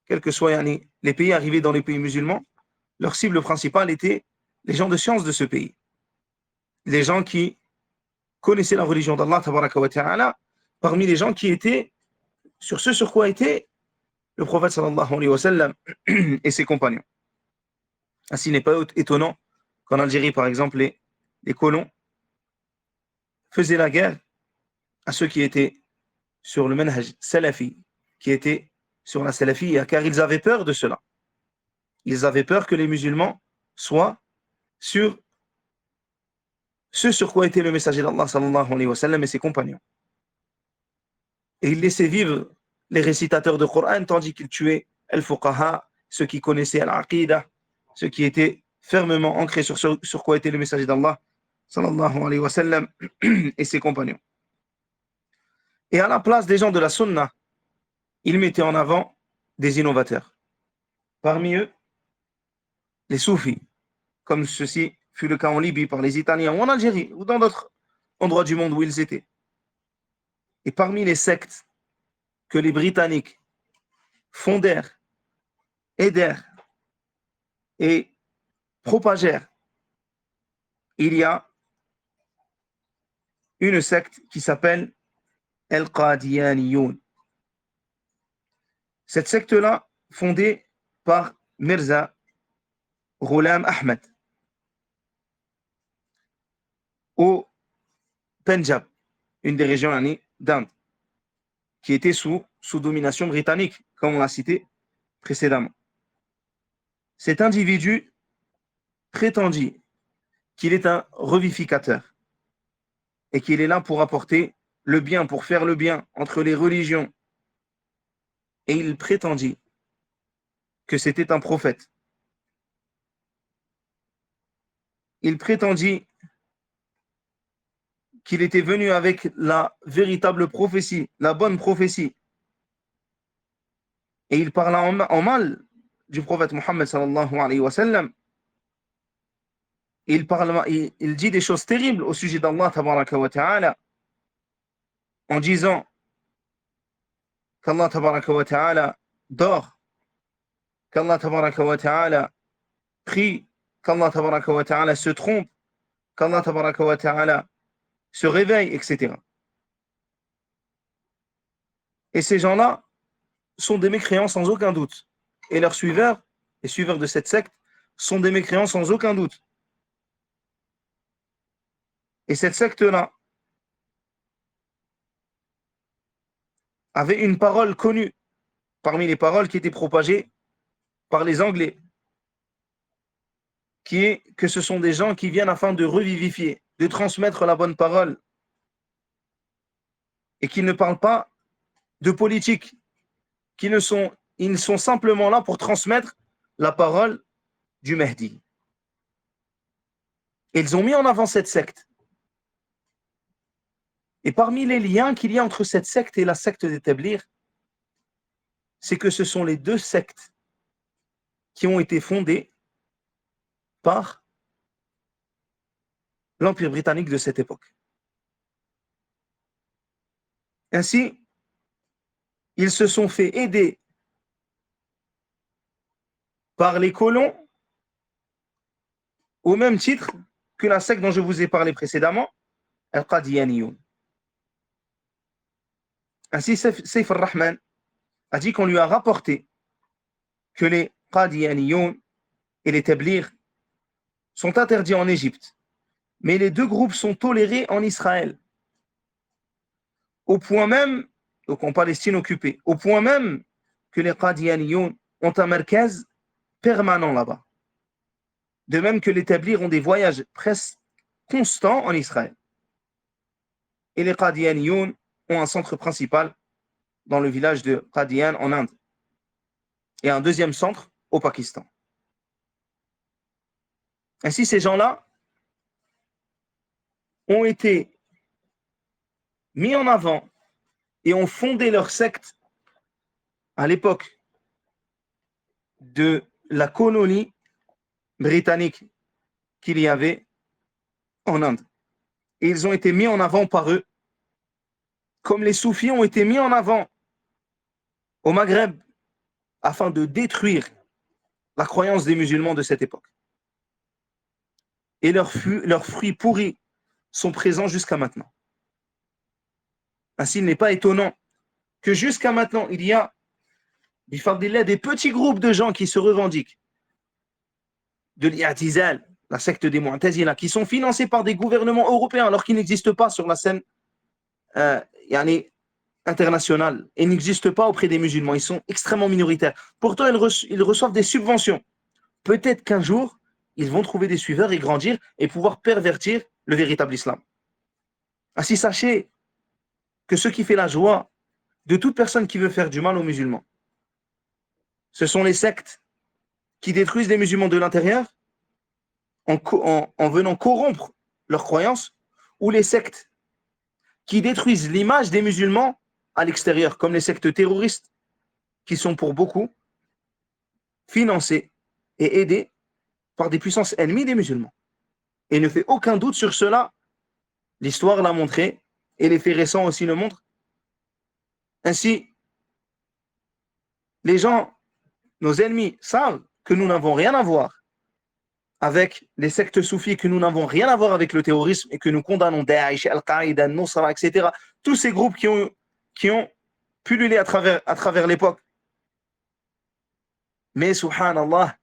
quels que soient les pays arrivés dans les pays musulmans, leur cible principale était les gens de science de ce pays. Les gens qui connaissaient la religion d'Allah, tabaraka wa ta'ala, parmi les gens qui étaient sur ce sur quoi était le prophète sallallahu alayhi wa sallam et ses compagnons. Ainsi, il n'est pas étonnant qu'en Algérie, par exemple, les colons faisaient la guerre à ceux qui étaient sur le manhaj salafi, qui étaient sur la salafiyya, car ils avaient peur de cela. Ils avaient peur que les musulmans soient sur ce sur quoi était le messager d'Allah sallallahu alayhi wa sallam et ses compagnons. Et il laissait vivre les récitateurs de Coran, tandis qu'il tuait al-fuqaha, ceux qui connaissaient al-aqidah, ceux qui étaient fermement ancrés sur quoi était le messager d'Allah, sallallahu alayhi wa sallam, et ses compagnons. Et à la place des gens de la sunna, il mettait en avant des innovateurs. Parmi eux, les soufis, comme ceci fut le cas en Libye par les Italiens, ou en Algérie, ou dans d'autres endroits du monde où ils étaient. Et parmi les sectes que les Britanniques fondèrent, aidèrent et propagèrent, il y a une secte qui s'appelle Al-Qadiyaniyun. Cette secte-là, fondée par Mirza Ghulam Ahmed au Pendjab, une des régions d'Inde, qui était sous domination britannique, comme on l'a cité précédemment. Cet individu prétendit qu'il est un revivificateur et qu'il est là pour apporter le bien, pour faire le bien entre les religions. Et il prétendit que c'était un prophète. Il prétendit qu'il était venu avec la véritable prophétie, la bonne prophétie. Et il parla en mal du prophète Mohammed sallallahu alayhi wa sallam. Il dit des choses terribles au sujet d'Allah tabaraka wa ta'ala, en disant qu'Allah tabaraka wa ta'ala dort, qu'Allah tabaraka wa ta'ala prie, qu'Allah tabaraka wa ta'ala se trompe, qu'Allah tabaraka wa ta'ala se réveille, etc. Et ces gens-là sont des mécréants sans aucun doute. Et leurs suiveurs, les suiveurs de cette secte, sont des mécréants sans aucun doute. Et cette secte-là avait une parole connue parmi les paroles qui étaient propagées par les Anglais, qui est que ce sont des gens qui viennent afin de revivifier, de transmettre la bonne parole, et qui ne parlent pas de politique, ils sont simplement là pour transmettre la parole du Mahdi. Et ils ont mis en avant cette secte. Et parmi les liens qu'il y a entre cette secte et la secte des Tablighs, c'est que ce sont les deux sectes qui ont été fondées par l'Empire britannique de cette époque. Ainsi, ils se sont fait aider par les colons au même titre que la secte dont je vous ai parlé précédemment, Al-Qadiyaniyun. Ainsi, Saif al-Rahman a dit qu'on lui a rapporté que les Qadiyaniyun et les Tablighs sont interdits en Égypte, mais les deux groupes sont tolérés en Israël, au point même, donc en Palestine occupée, au point même que les Qadiyaniyun ont un markaz permanent là-bas. De même que les Tablighs ont des voyages presque constants en Israël. Et les Qadiyaniyun ont un centre principal dans le village de Qadian en Inde et un deuxième centre au Pakistan. Ainsi, ces gens-là ont été mis en avant et ont fondé leur secte à l'époque de la colonie britannique qu'il y avait en Inde. Et ils ont été mis en avant par eux, comme les soufis ont été mis en avant au Maghreb afin de détruire la croyance des musulmans de cette époque. Et leurs fruits pourris sont présents jusqu'à maintenant. Ainsi, il n'est pas étonnant que jusqu'à maintenant, il y a des petits groupes de gens qui se revendiquent de l'I'tizal, la secte des Mu'tazila, qui sont financés par des gouvernements européens alors qu'ils n'existent pas sur la scène internationale et n'existent pas auprès des musulmans. Ils sont extrêmement minoritaires. Pourtant, ils reçoivent des subventions. Peut-être qu'un jour, ils vont trouver des suiveurs et grandir et pouvoir pervertir le véritable islam. Ainsi, sachez que ce qui fait la joie de toute personne qui veut faire du mal aux musulmans. Ce sont les sectes qui détruisent les musulmans de l'intérieur en venant corrompre leurs croyances, ou les sectes qui détruisent l'image des musulmans à l'extérieur, comme les sectes terroristes qui sont pour beaucoup financées et aidées par des puissances ennemies des musulmans. Et il ne fait aucun doute sur cela. L'histoire l'a montré et les faits récents aussi le montrent. Ainsi, les gens, nos ennemis, savent que nous n'avons rien à voir avec les sectes soufis, que nous n'avons rien à voir avec le terrorisme et que nous condamnons Daesh, Al-Qaïda, Nusra, etc. Tous ces groupes qui ont pullulé à travers l'époque. Mais, subhanallah,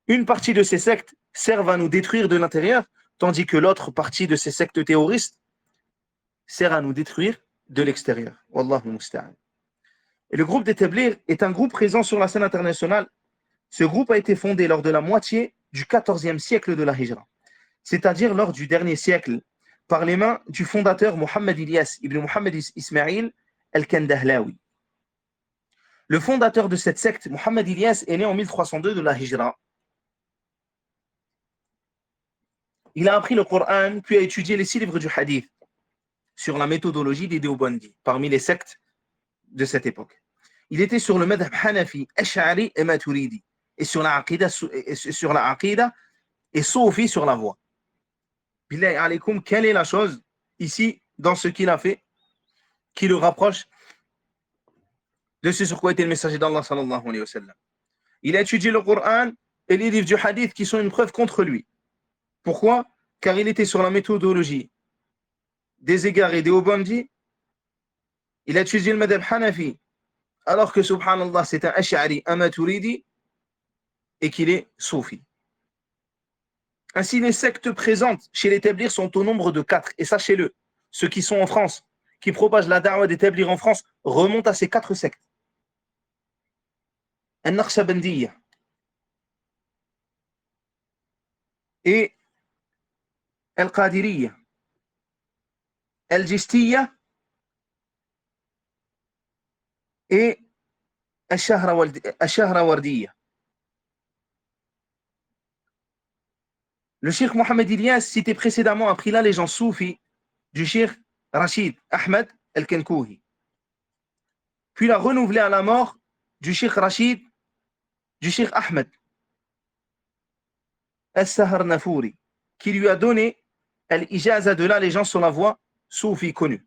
une partie de ces sectes servent à nous détruire de l'intérieur, tandis que l'autre partie de ces sectes terroristes sert à nous détruire de l'extérieur. Wallahu musta'an. Et le groupe des Tabligh est un groupe présent sur la scène internationale. Ce groupe a été fondé lors de la moitié du XIVe siècle de la Hijra, c'est-à-dire lors du dernier siècle, par les mains du fondateur Mohammed Ilyas ibn Mohammed Ismail al-Kandahlawi. Le fondateur de cette secte, Mohammed Ilyas, est né en 1302 de la Hijra. Il a appris le Coran, puis a étudié les 6 livres du Hadith sur la méthodologie des Deobandi, parmi les sectes de cette époque. Il était sur le madhab Hanafi, Ash'ari et Maturidi, et sur la Aqida et Soufi sur la voie. Billahi alaykoum, quelle est la chose ici, dans ce qu'il a fait, qui le rapproche de ce sur quoi était le messager d'Allah sallallahu alayhi wa sallam. Il a étudié le Coran et les livres du Hadith qui sont une preuve contre lui. Pourquoi? Car il était sur la méthodologie des égarés, des Deobandi. Il a étudié le madhab Hanafi, alors que subhanallah c'est un Ash'ari, un Maturidi, et qu'il est Soufi. Ainsi, les sectes présentes chez les Tablighs sont au nombre de 4. Et sachez-le, ceux qui sont en France, qui propagent la da'wah des Tablighs en France, remontent à ces 4 sectes. Al-Naqshbandiyya et Al-Qadiriyya, Al-Jistiyya et Al-Shahrawardiyya. Le Cheikh Mohammed Ilyas, cité précédemment, a pris l'allégeance soufie du Cheikh Rachid Ahmed al-Kankouhi. Puis l'a renouvelé à la mort du Cheikh Rachid, du Cheikh Ahmed al-Sahar Nafouri, qui lui a donné l'ijaza de l'allégeance sur la voie soufi connue.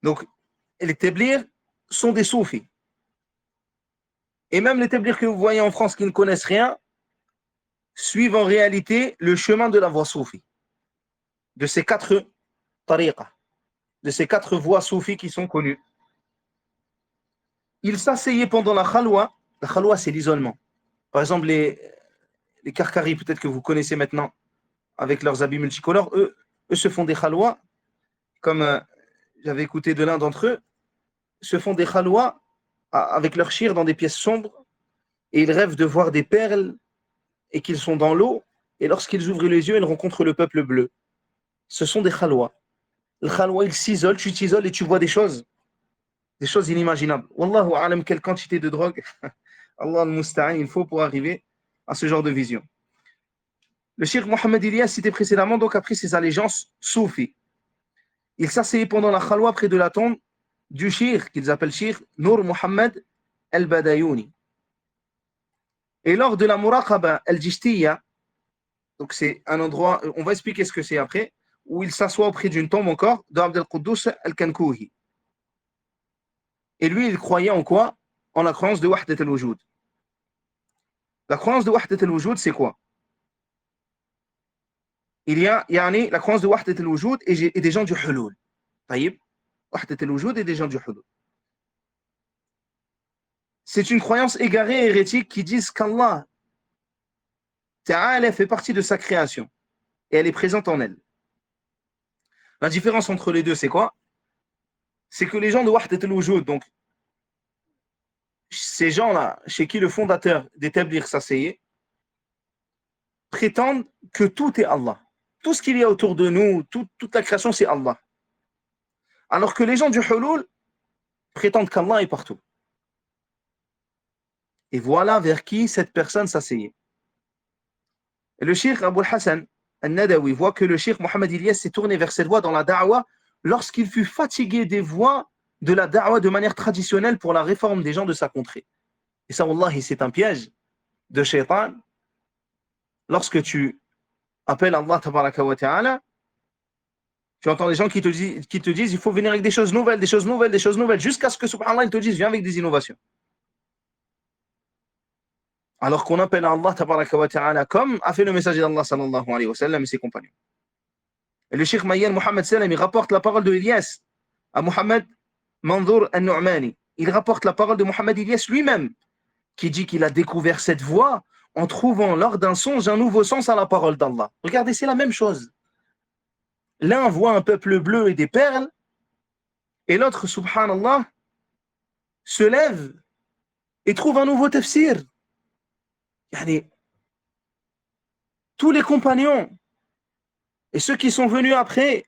Donc, les Tablighs sont des soufis. Et même les Tablighs que vous voyez en France qui ne connaissent rien, suivent en réalité le chemin de la voie soufi, de ces 4 tariqas, de ces 4 voies soufis qui sont connues. Ils s'asseyaient pendant la khalwa. La khalwa, c'est l'isolement. Par exemple, les Karkaris, peut-être que vous connaissez maintenant, avec leurs habits multicolores, eux se font des khalwa, comme j'avais écouté de l'un d'entre eux, se font des khalwa avec leurs chirs dans des pièces sombres, et ils rêvent de voir des perles, et qu'ils sont dans l'eau, et lorsqu'ils ouvrent les yeux, ils rencontrent le peuple bleu. Ce sont des khalwa. Le khalwa, il s'isole, tu t'isoles et tu vois des choses inimaginables. Wallahu alam, quelle quantité de drogue, Allah al-Musta'an, il faut pour arriver à ce genre de vision. Le Cheikh Mohammed Ilyas, cité précédemment, donc a pris ses allégeances soufis. Il s'asseyait pendant la khalwa près de la tombe du Cheikh, qu'ils appellent Cheikh Nour Mohammed al-Badayouni. Et lors de la Muraqaba al-Jistiyya, donc c'est un endroit, on va expliquer ce que c'est après, où il s'assoit auprès d'une tombe encore d'Abd al-Quddus al-Kankouhi. Et lui, il croyait en quoi? En la croyance de Wahdat al-Wujud. La croyance de Wahdat al-Wujud, c'est quoi? Il y a la croyance de Wahdat al-Wujud et des gens du Hulul. Taïb, Wahdat al-Wujud et des gens du Hulul. C'est une croyance égarée et hérétique qui disent qu'Allah Ta'ala fait partie de sa création et elle est présente en elle. La différence entre les deux, c'est quoi? C'est que les gens de Wahdat al-Wujud, donc ces gens-là, chez qui le fondateur des Tablighs s'asseyait, prétendent que tout est Allah. Tout ce qu'il y a autour de nous, toute la création, c'est Allah. Alors que les gens du hulul prétendent qu'Allah est partout. Et voilà vers qui cette personne s'asseyait. Et le cheikh Abu Hassan al-Nadawi voit que le cheikh Mohammed Ilyas s'est tourné vers cette voie dans la da'wah lorsqu'il fut fatigué des voies de la da'wah de manière traditionnelle pour la réforme des gens de sa contrée. Et ça, wallahi, c'est un piège de shaitan. Lorsque tu appelles Allah tabaraka wa ta'ala, tu entends des gens qui te disent il faut venir avec des choses nouvelles, des choses nouvelles, des choses nouvelles, jusqu'à ce que, subhanallah, ils te disent viens avec des innovations. Alors qu'on appelle Allah tabaraka wa ta'ala comme a fait le messager d'Allah sallallahu alayhi wa sallam et ses compagnons. Et le cheikh Mayyan Mohammed Salam, il rapporte la parole de Ilyas à Mohammed Manzour al-Nu'mani. Il rapporte la parole de Mohammed Ilyas lui-même, qui dit qu'il a découvert cette voie en trouvant lors d'un songe un nouveau sens à la parole d'Allah. Regardez, c'est la même chose. L'un voit un peuple bleu et des perles, et l'autre, subhanallah, se lève et trouve un nouveau tafsir. Yani, tous les compagnons et ceux qui sont venus après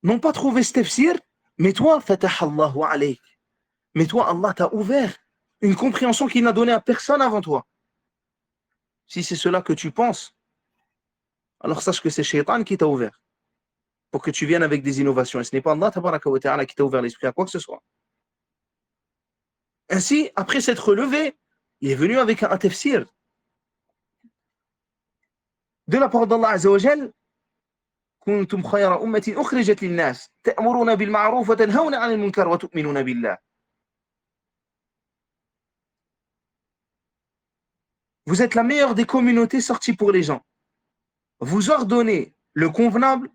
n'ont pas trouvé ce tafsir, mais toi, fatahallahu alayk. Mais toi, Allah t'a ouvert une compréhension qu'il n'a donnée à personne avant toi. Si c'est cela que tu penses, alors sache que c'est Shaitan qui t'a ouvert pour que tu viennes avec des innovations. Et ce n'est pas Allah tabaraka wa ta'ala qui t'a ouvert l'esprit à quoi que ce soit. Ainsi, après s'être levé, il est venu avec un tafsir de la parole d'Allah Azza wa Jal. كنتم خير أمة أخرجت للناس تأمرون بالمعروف وتنهون عن المنكر وتؤمنون بالله. Vous êtes la meilleure des communautés sorties pour les gens. Vous ordonnez le convenable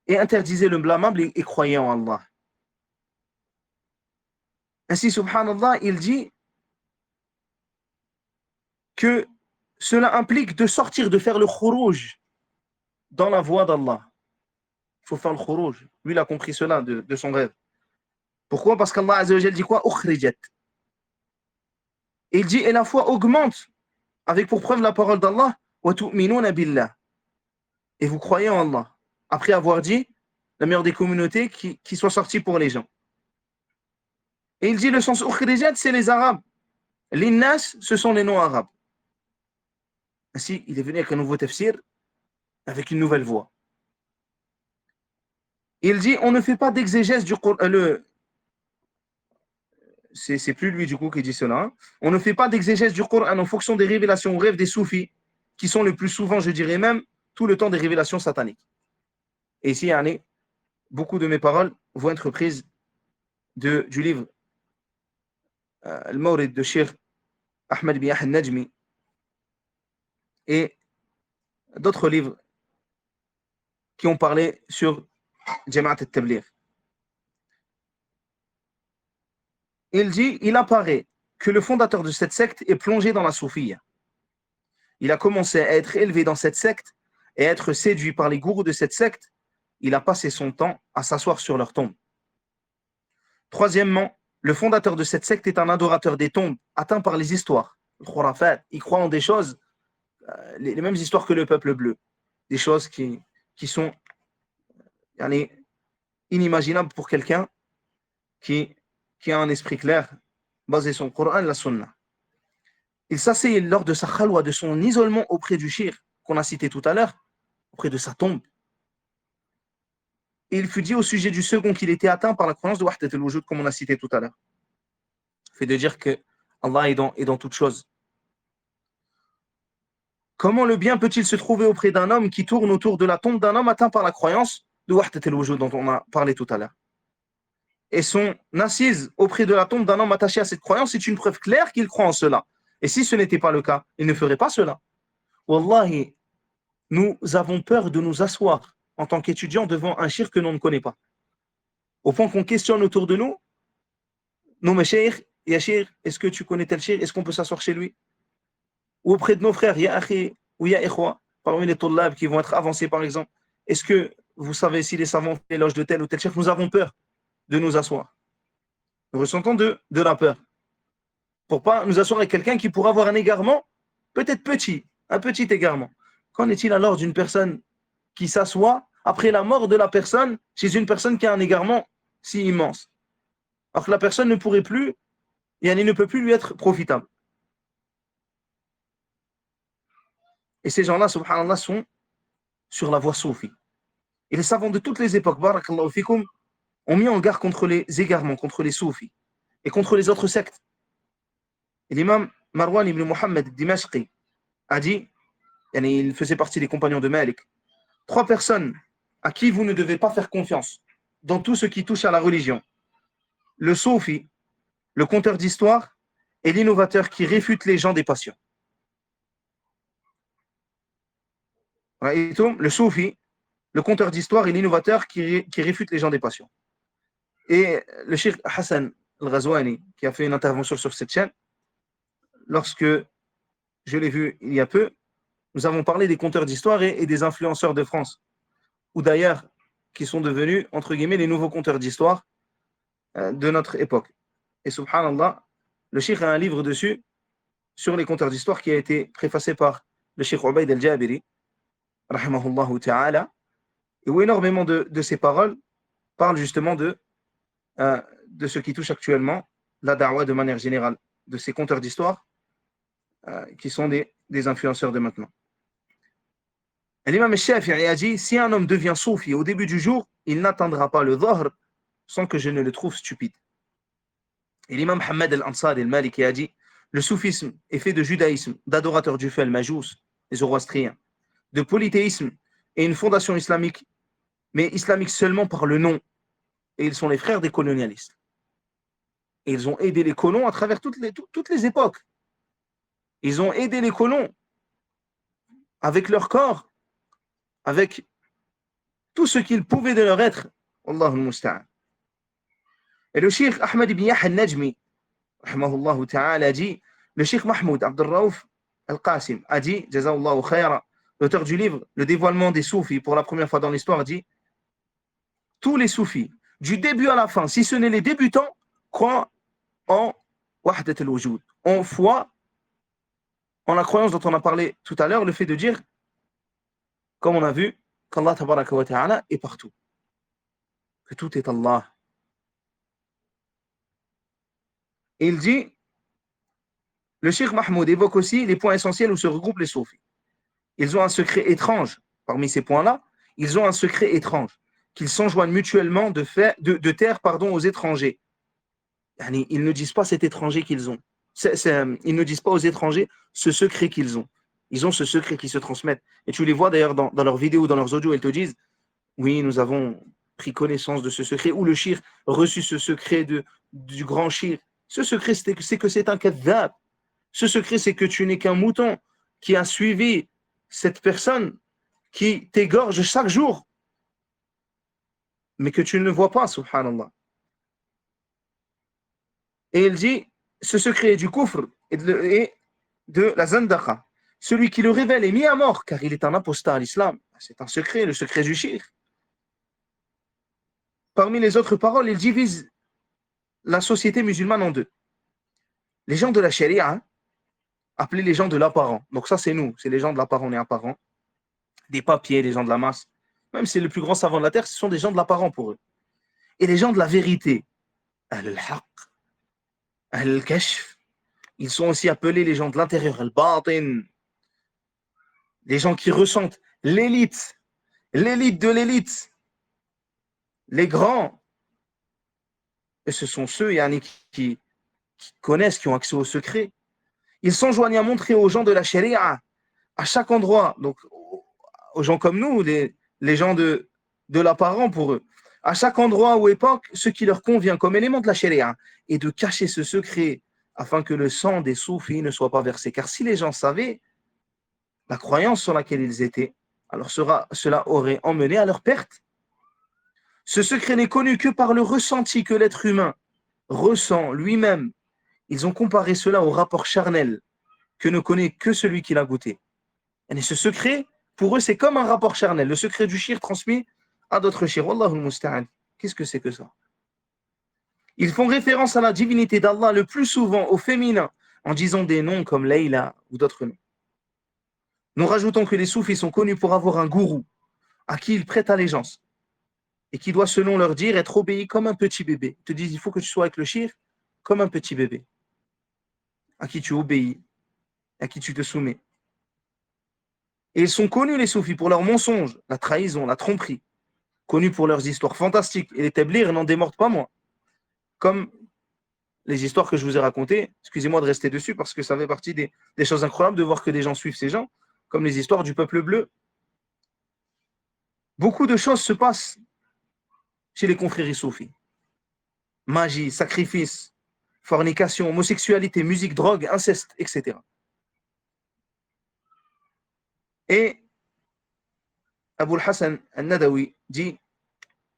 et interdisez le blâmable et croyez en Allah. Ainsi, subhanallah, il dit que cela implique de sortir, de faire le khurouj dans la voie d'Allah. Il faut faire le khurouj. Lui, il a compris cela de son rêve. Pourquoi? Parce qu'Allah Azza wa Jal dit quoi? Ukhrijat. Et il dit, et la foi augmente avec pour preuve la parole d'Allah, wa tu'minuna billah. Et vous croyez en Allah. Après avoir dit, la meilleure des communautés qui soit sortie pour les gens. Et il dit, le sens ukhrijat, c'est les Arabes. L'innas, ce sont les non-arabes. Ainsi, il est venu avec un nouveau tafsir, avec une nouvelle voix. Il dit, on ne fait pas d'exégèse du Coran. C'est plus lui du coup qui dit cela. Hein. On ne fait pas d'exégèse du Coran en fonction des révélations ou rêves des soufis, qui sont le plus souvent, je dirais même, tout le temps des révélations sataniques. Et ici, beaucoup de mes paroles vont être prises du livre Al-Mawrid de Cheikh Ahmed bin Yahya al-Najmi et d'autres livres qui ont parlé sur Jama'at al-Tabligh. Il dit, il apparaît que le fondateur de cette secte est plongé dans la soufia. Il a commencé à être élevé dans cette secte et à être séduit par les gourous de cette secte. Il a passé son temps à s'asseoir sur leur tombe. Troisièmement, le fondateur de cette secte est un adorateur des tombes, atteint par les histoires. Le khurafat, il croit en des choses, les mêmes histoires que le peuple bleu. Des choses qui sont inimaginables pour quelqu'un qui a un esprit clair, basé sur le Coran et la Sunna. Il s'asseyait lors de sa khalwa, de son isolement auprès du shir qu'on a cité tout à l'heure, auprès de sa tombe. Et il fut dit au sujet du second qu'il était atteint par la croyance de Wahdat al-Wujud, comme on a cité tout à l'heure. Le fait de dire que Allah est dans toute chose. Comment le bien peut-il se trouver auprès d'un homme qui tourne autour de la tombe d'un homme atteint par la croyance de Wahdat al-Wujud dont on a parlé tout à l'heure? Et son assise auprès de la tombe d'un homme attaché à cette croyance est une preuve claire qu'il croit en cela. Et si ce n'était pas le cas, il ne ferait pas cela. Wallahi, nous avons peur de nous asseoir en tant qu'étudiants devant un shir que l'on ne connaît pas. Au point qu'on questionne autour de nous, nos meshayikh, ya shir, est-ce que tu connais tel shir? Est-ce qu'on peut s'asseoir chez lui? Ou auprès de nos frères, ya akhi ou ya ikhwa, parmi les tollab qui vont être avancés par exemple, est-ce que vous savez si les savants font l'éloge de tel ou tel shir? Nous avons peur de nous asseoir. Nous ressentons de la peur. Pour pas nous asseoir avec quelqu'un qui pourra avoir un égarement, peut-être petit, un petit égarement. Qu'en est-il alors d'une personne qui s'assoit après la mort de la personne chez une personne qui a un égarement si immense. Alors que la personne ne pourrait plus, et elle ne peut plus lui être profitable. Et ces gens-là, subhanallah, sont sur la voie soufi. Et les savants de toutes les époques, barakallahu fikum, ont mis en garde contre les égarements, contre les soufis et contre les autres sectes. Et l'imam Marwan ibn Muhammad Dimashqi a dit, il faisait partie des compagnons de Malik, 3 personnes à qui vous ne devez pas faire confiance dans tout ce qui touche à la religion. Le soufi, le conteur d'histoire et l'innovateur qui réfute les gens des passions. Le soufi, le conteur d'histoire et l'innovateur qui réfute les gens des passions. Et le cheikh Hassan al-Ghazouani, qui a fait une intervention sur cette chaîne, lorsque je l'ai vu il y a peu, nous avons parlé des conteurs d'histoire et des influenceurs de France, ou d'ailleurs, qui sont devenus, entre guillemets, les nouveaux conteurs d'histoire de notre époque. Et subhanallah, le cheikh a un livre dessus, sur les conteurs d'histoire, qui a été préfacé par le cheikh Ubayd al-Jabiri, rahimahullahu ta'ala, et où énormément de ses paroles parlent justement de ce qui touche actuellement la da'wah de manière générale, de ces conteurs d'histoire qui sont des influenceurs de maintenant. Et l'imam Shafi'i a dit, si un homme devient soufi au début du jour, il n'atteindra pas le dhahr sans que je ne le trouve stupide. Et l'imam Hamad al-Ansari al-Maliki a dit, le soufisme est fait de judaïsme, d'adorateurs du feu, majous, les zoroastriens, de polythéisme et une fondation islamique, mais islamique seulement par le nom. Et ils sont les frères des colonialistes. Et ils ont aidé les colons à travers toutes les époques. Ils ont aidé les colons avec leur corps, avec tout ce qu'ils pouvaient de leur être. Allahu musta'an. Et le cheikh Ahmed ibn Yahya al-Najmi, rahimahullah ta'ala, a dit, le cheikh Mahmoud Abdel Raouf al-Qasim a dit, jazahullahu khayra, l'auteur du livre Le dévoilement des soufis, pour la première fois dans l'histoire, a dit, tous les soufis, du début à la fin, si ce n'est les débutants, croient en wahdat al-wujud, en foi, en la croyance dont on a parlé tout à l'heure, le fait de dire, comme on a vu, qu'Allah tabaraka wa ta'ala est partout. Que tout est Allah. Et il dit, le cheikh Mahmoud évoque aussi les points essentiels où se regroupent les soufis. Ils ont un secret étrange. Parmi ces points-là, ils ont un secret étrange, qu'ils s'enjoignent mutuellement de taire aux étrangers. Ils ne disent pas cet étranger qu'ils ont. Ils ne disent pas aux étrangers ce secret qu'ils ont. Ils ont ce secret qui se transmettent. Et tu les vois d'ailleurs dans leurs vidéos, dans leurs audios, ils te disent, oui, nous avons pris connaissance de ce secret, ou le shir reçu ce secret du grand shir. Ce secret, c'est que c'est un kadhab. Ce secret, c'est que tu n'es qu'un mouton qui a suivi cette personne qui t'égorge chaque jour, mais que tu ne le vois pas, subhanallah. Et il dit, ce secret est du kufr et de la zandaqa. Celui qui le révèle est mis à mort, car il est un apostat à l'islam. C'est un secret, le secret du shirk. Parmi les autres paroles, il divise la société musulmane en deux. Les gens de la sharia, appelés les gens de l'apparent. Donc ça, c'est nous, c'est les gens de l'apparent, on est apparent. Des papiers, les gens de la masse. Même si c'est le plus grand savant de la terre, ce sont des gens de l'apparent pour eux. Et les gens de la vérité, al-haq, al-kashf, ils sont aussi appelés les gens de l'intérieur, al-batin. Les gens qui ressentent l'élite de l'élite, les grands. Et ce sont ceux qui connaissent, qui ont accès au secret. Ils s'enjoignent à montrer aux gens de la sharia, à chaque endroit, donc aux gens comme nous, les gens de l'apparent pour eux, à chaque endroit ou époque, ce qui leur convient comme élément de la sharia, et de cacher ce secret afin que le sang des soufis ne soit pas versé. Car si les gens savaient la croyance sur laquelle ils étaient, alors cela aurait emmené à leur perte. Ce secret n'est connu que par le ressenti que l'être humain ressent lui-même. Ils ont comparé cela au rapport charnel que ne connaît que celui qui l'a goûté. Et ce secret, pour eux, c'est comme un rapport charnel. Le secret du shir transmis à d'autres shirs. Wallahu musta'an. Qu'est-ce que c'est que ça? Ils font référence à la divinité d'Allah le plus souvent au féminin en disant des noms comme Layla ou d'autres noms. Nous rajoutons que les soufis sont connus pour avoir un gourou à qui ils prêtent allégeance, et qui doit, selon leur dire, être obéi comme un petit bébé. Ils te disent, il faut que tu sois avec le shir comme un petit bébé, à qui tu obéis, à qui tu te soumets. Et ils sont connus, les soufis, pour leurs mensonges, la trahison, la tromperie, connus pour leurs histoires fantastiques. Et les tablirs n'en démordent pas moins. Comme les histoires que je vous ai racontées, excusez-moi de rester dessus parce que ça fait partie des choses incroyables de voir que des gens suivent ces gens, comme les histoires du peuple bleu. Beaucoup de choses se passent chez les confréries soufis. Magie, sacrifice, fornication, homosexualité, musique, drogue, inceste, etc. Et Abu al-Hassan al-Nadawi dit,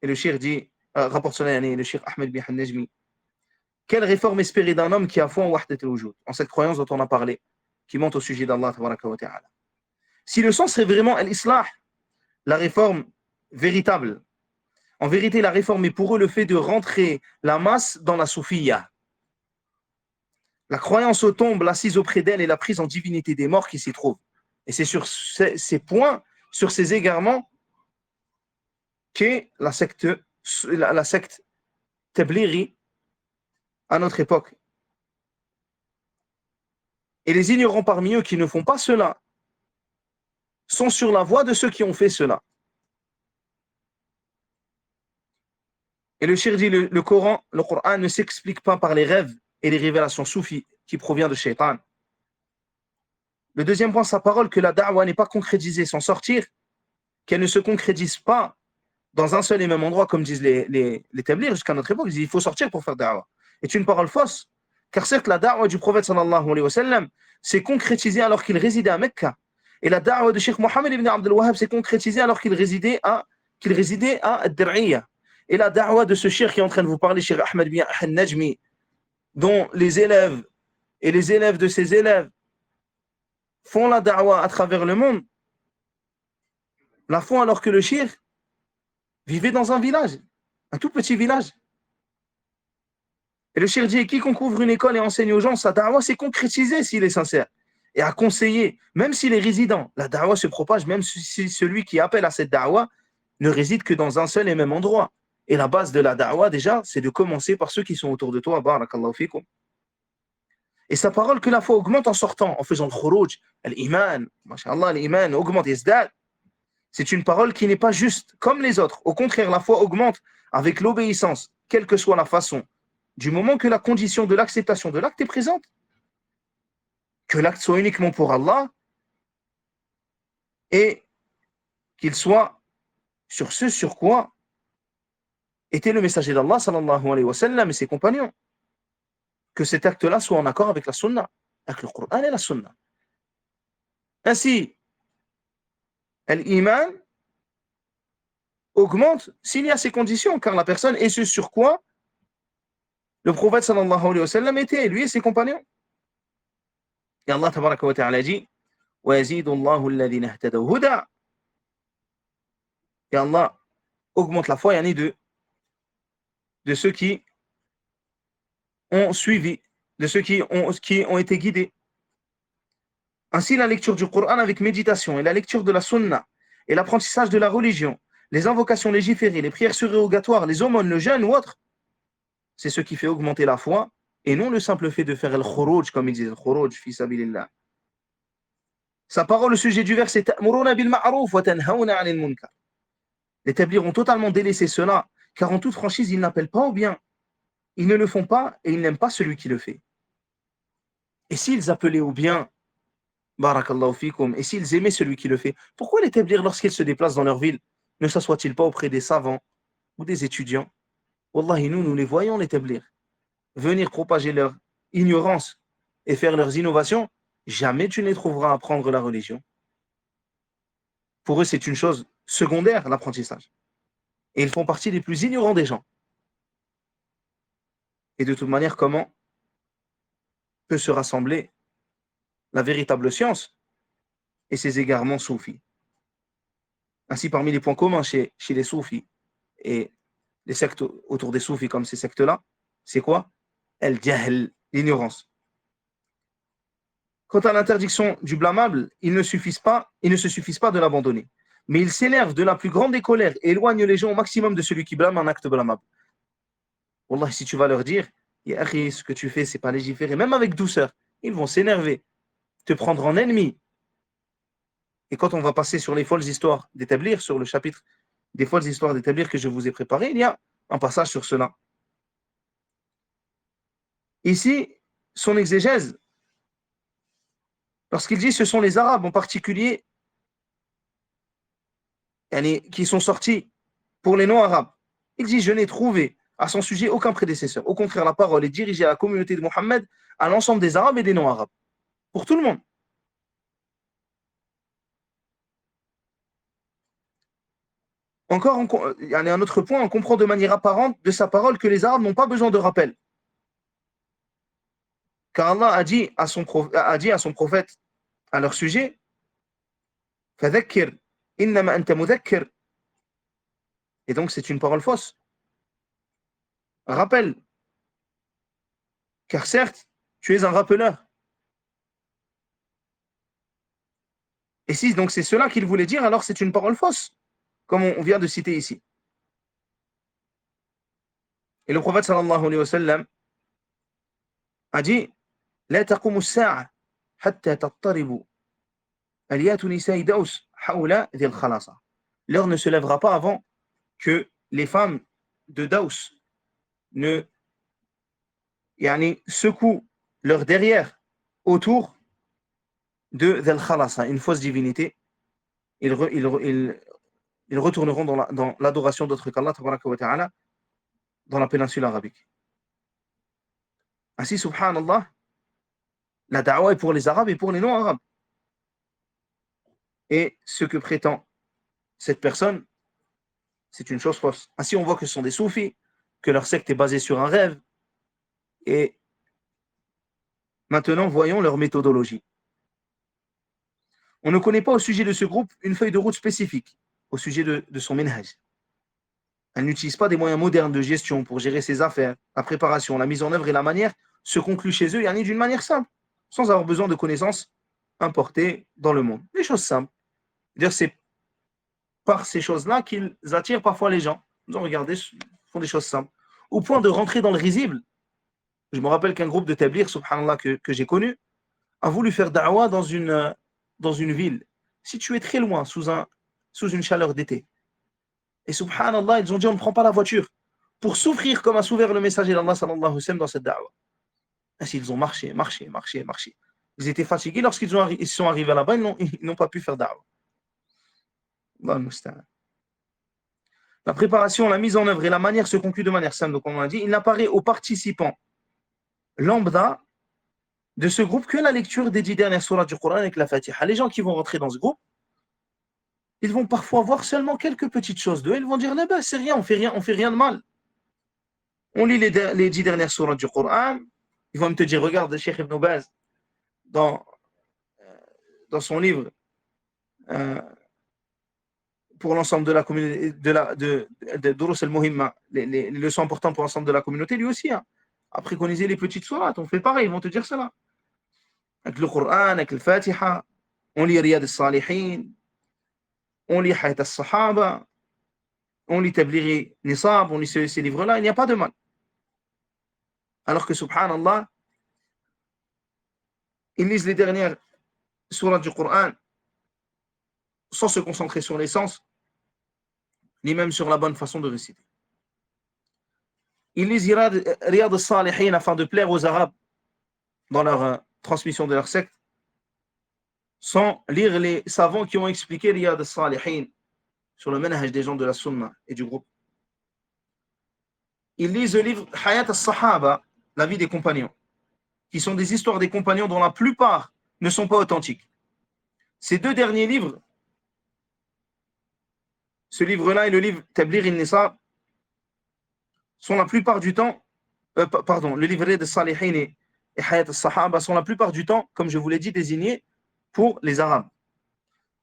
et le shir dit, rapporte le shir Ahmed bin al-Najmi, quelle réforme espérée d'un homme qui a foi en Wahdat al-Wujud, en cette croyance dont on a parlé, qui monte au sujet d'Allah tabaraka wa ta'ala. Si le sens serait vraiment al-Islah, la réforme véritable, en vérité, la réforme est pour eux le fait de rentrer la masse dans la soufiyya. La croyance aux tombes, l'assise auprès d'elle et la prise en divinité des morts qui s'y trouvent. Et c'est sur ces points, sur ces égarements, qu'est la secte Tabliri à notre époque. Et les ignorants parmi eux qui ne font pas cela sont sur la voie de ceux qui ont fait cela. Et le shir dit, le Coran ne s'explique pas par les rêves et les révélations soufis qui proviennent de Shaitan. Le deuxième point, sa parole, que la da'wa n'est pas concrétisée sans sortir, qu'elle ne se concrétise pas dans un seul et même endroit, comme disent les tablirs jusqu'à notre époque. Ils disent il faut sortir pour faire da'wa. C'est une parole fausse. Car certes, la da'wa du prophète sallallahu alayhi wa sallam s'est concrétisée alors qu'il résidait à Mecca. Et la da'wa de Cheikh Mohammed ibn Abdel Wahhab s'est concrétisée alors qu'il résidait à Ad-Dir'iyya. Et la da'wa de ce cheikh qui est en train de vous parler, Cheikh Ahmed bin al-Najmi, dont les élèves et les élèves de ses élèves font la da'wa à travers le monde, la font alors que le cheikh vivait dans un village, un tout petit village. Et le cheikh dit, quiconque ouvre une école et enseigne aux gens, sa da'wa s'est concrétisée s'il est sincère. Et à conseiller, même s'il est résident, la da'wa se propage, même si celui qui appelle à cette da'wa ne réside que dans un seul et même endroit. Et la base de la da'wa, déjà, c'est de commencer par ceux qui sont autour de toi. Barakallahu fikum. Et sa parole que la foi augmente en sortant, en faisant le khuruj, l'iman, masha'Allah, l'iman augmente, yazdad. C'est une parole qui n'est pas juste comme les autres. Au contraire, la foi augmente avec l'obéissance, quelle que soit la façon. Du moment que la condition de l'acceptation de l'acte est présente, que l'acte soit uniquement pour Allah et qu'il soit sur ce sur quoi était le messager d'Allah sallallahu alayhi wa sallam et ses compagnons. Que cet acte-là soit en accord avec la sunna, avec le Coran et la sunna. Ainsi, l'iman augmente s'il y a ces conditions, car la personne est ce sur quoi le prophète sallallahu alayhi wa sallam était, lui et ses compagnons. Et Allah tabaraka wa ta'ala dit, وَيَزِيدُ اللَّهُ الَّذِينَ اهْتَدَوْا هُدًى. Et Allah augmente la foi, yani de ceux qui ont suivi, de ceux qui ont été guidés. Ainsi, la lecture du Coran avec méditation et la lecture de la sunna et l'apprentissage de la religion, les invocations légiférées, les prières surrogatoires, les aumônes, le jeûne ou autre, c'est ce qui fait augmenter la foi et non le simple fait de faire el khuruj, comme ils disent, el khuruj fi sabilillah. Sa parole au sujet du verset ta'muruna bil ma'ruf wa tanhauna 'anil munkar. Les tablirs ont totalement délaissé cela, car en toute franchise, ils n'appellent pas au bien. Ils ne le font pas et ils n'aiment pas celui qui le fait. Et s'ils appelaient au bien, barakallahu fikum, et s'ils aimaient celui qui le fait, pourquoi les tablirs, lorsqu'ils se déplacent dans leur ville, ne s'assoient-ils pas auprès des savants ou des étudiants? Wallahi, nous les voyons, les tablirs, venir propager leur ignorance et faire leurs innovations. Jamais tu ne les trouveras apprendre la religion. Pour eux, c'est une chose secondaire, l'apprentissage. Et ils font partie des plus ignorants des gens. Et de toute manière, comment peut se rassembler la véritable science et ses égarements soufis? Ainsi, parmi les points communs chez les soufis et les sectes autour des soufis comme ces sectes-là, c'est quoi? El-jahl, l'ignorance. Quant à l'interdiction du blâmable, il ne se suffise pas de l'abandonner. mais il s'énerve de la plus grande des colères et éloigne les gens au maximum de celui qui blâme un acte blâmable. Wallah, si tu vas leur dire, Ya akhi, ce que tu fais, c'est pas légiférer, même avec douceur, ils vont s'énerver, te prendre en ennemi. Et quand on va passer sur les folles histoires d'établir, sur le chapitre des folles histoires d'établir que je vous ai préparé, il y a un passage sur cela. Ici, son exégèse, lorsqu'il dit ce sont les Arabes en particulier qui sont sortis pour les non-arabes, il dit je n'ai trouvé à son sujet aucun prédécesseur. Au contraire, la parole est dirigée à la communauté de Mohammed, à l'ensemble des Arabes et des non-arabes, pour tout le monde. Encore, il y a un autre point, on comprend de manière apparente de sa parole que les Arabes n'ont pas besoin de rappel. Car Allah a dit à son prophète à leur sujet, فَذَكِّرْ إِنَّمَا أَنْتَ مُذَكِّرْ. Et donc c'est une parole fausse. Rappel. Car certes, tu es un rappeleur. Et si donc c'est cela qu'il voulait dire, alors c'est une parole fausse, comme on vient de citer ici. Et le prophète sallallahu alayhi wa sallam a dit لا تقوم الساعة حتى تضطرب أليات نساء دوس حول ذي الخلاصة. L'heure ne se lèvera pas avant que les femmes de Daous ne secouent leur derrière autour de Dhal Khalasa, une fausse divinité. Ils retourneront dans l'adoration d'autre qu'Allah tabaraka wa ta'ala dans la péninsule arabique. Ainsi, subhanallah, la da'wa est pour les Arabes et pour les non-Arabes. Et ce que prétend cette personne, c'est une chose fausse. Ainsi, on voit que ce sont des soufis, que leur secte est basée sur un rêve. Et maintenant, voyons leur méthodologie. On ne connaît pas au sujet de ce groupe une feuille de route spécifique au sujet de son minhaj. Elle n'utilise pas des moyens modernes de gestion pour gérer ses affaires. La préparation, la mise en œuvre et la manière se concluent chez eux d'une manière simple, sans avoir besoin de connaissances importées dans le monde. Des choses simples. C'est-à-dire, c'est par ces choses-là qu'ils attirent parfois les gens. Ils ont regardé, ils font des choses simples. Au point de rentrer dans le risible. Je me rappelle qu'un groupe de tablir, subhanallah, que j'ai connu, a voulu faire da'wah dans une ville, située très loin, sous une chaleur d'été. Et subhanallah, ils ont dit on ne prend pas la voiture pour souffrir comme a souffert le messager d'Allah sallallahu alayhi wa sallam dans cette da'wah. Ainsi, ils ont marché. Ils étaient fatigués. Lorsqu'ils sont arrivés là-bas, ils n'ont pas pu faire da'wah. La préparation, la mise en œuvre et la manière se concluent de manière simple. Donc, on a dit, il n'apparaît aux participants lambda de ce groupe que la lecture des 10 dernières sourates du Coran avec la Fatiha. Les gens qui vont rentrer dans ce groupe, ils vont parfois voir seulement quelques petites choses d'eux. Ils vont dire, bah, c'est rien, on fait rien de mal. On lit les 10 dernières sourates du Coran. Ils vont me te dire, regarde, le Cheikh Ibn Baz, dans son livre, pour l'ensemble de la communauté, de Durus al-Muhimma, les leçons importantes pour l'ensemble de la communauté, lui aussi, a préconisé les petites sourates. On fait pareil, ils vont te dire cela. Avec le Coran, avec le Fatiha, on lit Riyad al-Salihin, on lit Hayat al-Sahaba, on lit Tablighi Nisab, on lit ces livres-là, il n'y a pas de mal. Alors que, subhanallah, ils lisent les dernières sourates du Coran sans se concentrer sur l'essence, ni même sur la bonne façon de réciter. Ils lisent Riyad al-Salihin afin de plaire aux Arabes dans leur transmission de leur secte, sans lire les savants qui ont expliqué Riyad al-Salihin sur le manhaj des gens de la Sunna et du groupe. Ils lisent le livre Hayat al-Sahaba, la vie des compagnons, qui sont des histoires des compagnons dont la plupart ne sont pas authentiques. Ces deux derniers livres, ce livre-là et le livre Tabligh al-Nisab, sont la plupart du temps, le livret de Salihin et Hayat al-Sahaba sont la plupart du temps, comme je vous l'ai dit, désignés pour les Arabes.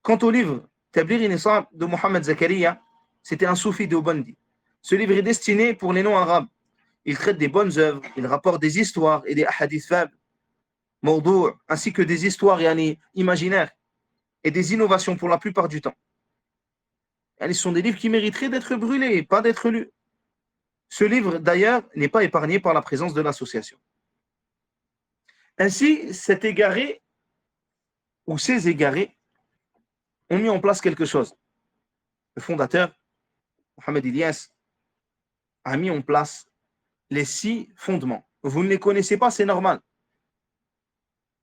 Quant au livre Tabligh al-Nisab de Mohammed Zakaria, c'était un soufi de Ubandi. Ce livre est destiné pour les non-arabes. Il traite des bonnes œuvres, il rapporte des histoires et des hadiths faibles, mawdou', ainsi que des histoires imaginaires et des innovations pour la plupart du temps. Ce sont des livres qui mériteraient d'être brûlés et pas d'être lus. Ce livre, d'ailleurs, n'est pas épargné par la présence de l'association. Ainsi, cet égaré ou ces égarés ont mis en place quelque chose. Le fondateur, Mohamed Ilyas, a mis en place les 6 fondements. Vous ne les connaissez pas, c'est normal.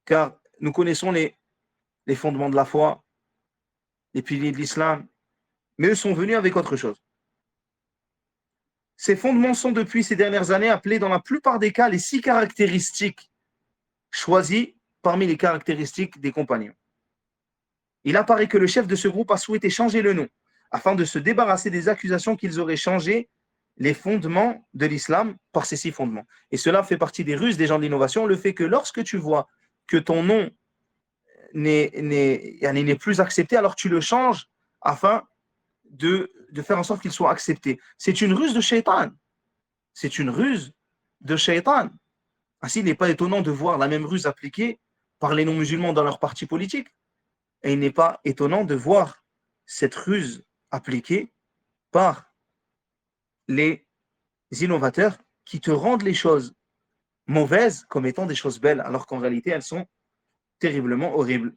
Car nous connaissons les fondements de la foi, les piliers de l'islam, mais eux sont venus avec autre chose. Ces fondements sont depuis ces dernières années appelés dans la plupart des cas les 6 caractéristiques choisies parmi les caractéristiques des compagnons. Il apparaît que le chef de ce groupe a souhaité changer le nom afin de se débarrasser des accusations qu'ils auraient changé les fondements de l'islam par ces 6 fondements. Et cela fait partie des ruses des gens de l'innovation, le fait que lorsque tu vois que ton nom n'est plus accepté, alors tu le changes afin de faire en sorte qu'il soit accepté. C'est une ruse de shaitan. C'est une ruse de shaitan. Ainsi, il n'est pas étonnant de voir la même ruse appliquée par les non-musulmans dans leur parti politique. Et il n'est pas étonnant de voir cette ruse appliquée par les innovateurs qui te rendent les choses mauvaises comme étant des choses belles, alors qu'en réalité, elles sont terriblement horribles.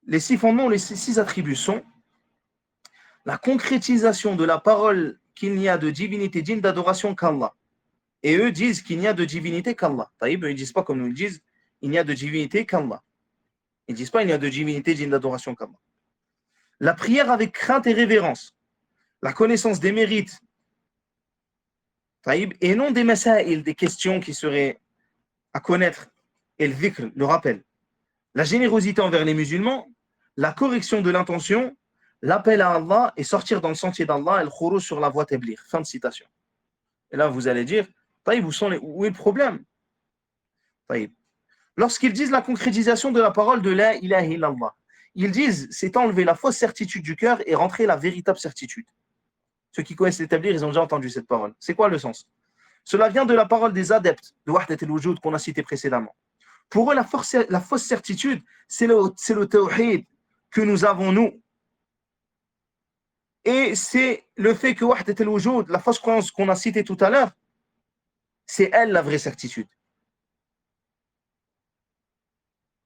Les 6 fondements, les 6 attributs sont la concrétisation de la parole qu'il n'y a de divinité digne d'adoration qu'Allah. Et eux disent qu'il n'y a de divinité qu'Allah. Taïb, ils ne disent pas comme nous le disent, il n'y a de divinité qu'Allah. Ils ne disent pas il n'y a de divinité digne d'adoration qu'Allah. La prière avec crainte et révérence. La connaissance des mérites. Taïb, et non des masaïl, des questions qui seraient à connaître. Et le dhikr, le rappel. La générosité envers les musulmans. La correction de l'intention. L'appel à Allah et sortir dans le sentier d'Allah, el khourouj sur la voie tablir. Fin de citation. Et là, vous allez dire, Taïb, où est le problème? Taïb. Lorsqu'ils disent la concrétisation de la parole de la ilaha illallah, ils disent, c'est enlever la fausse certitude du cœur et rentrer la véritable certitude. Ceux qui connaissent l'établir, ils ont déjà entendu cette parole. C'est quoi le sens? Cela vient de la parole des adeptes de Wahdat al-Wujud qu'on a cité précédemment. Pour eux, la fausse certitude, c'est le tawhid que nous avons nous. Et c'est le fait que Wahdat al-Wujud, la fausse croyance qu'on a citée tout à l'heure, c'est elle la vraie certitude.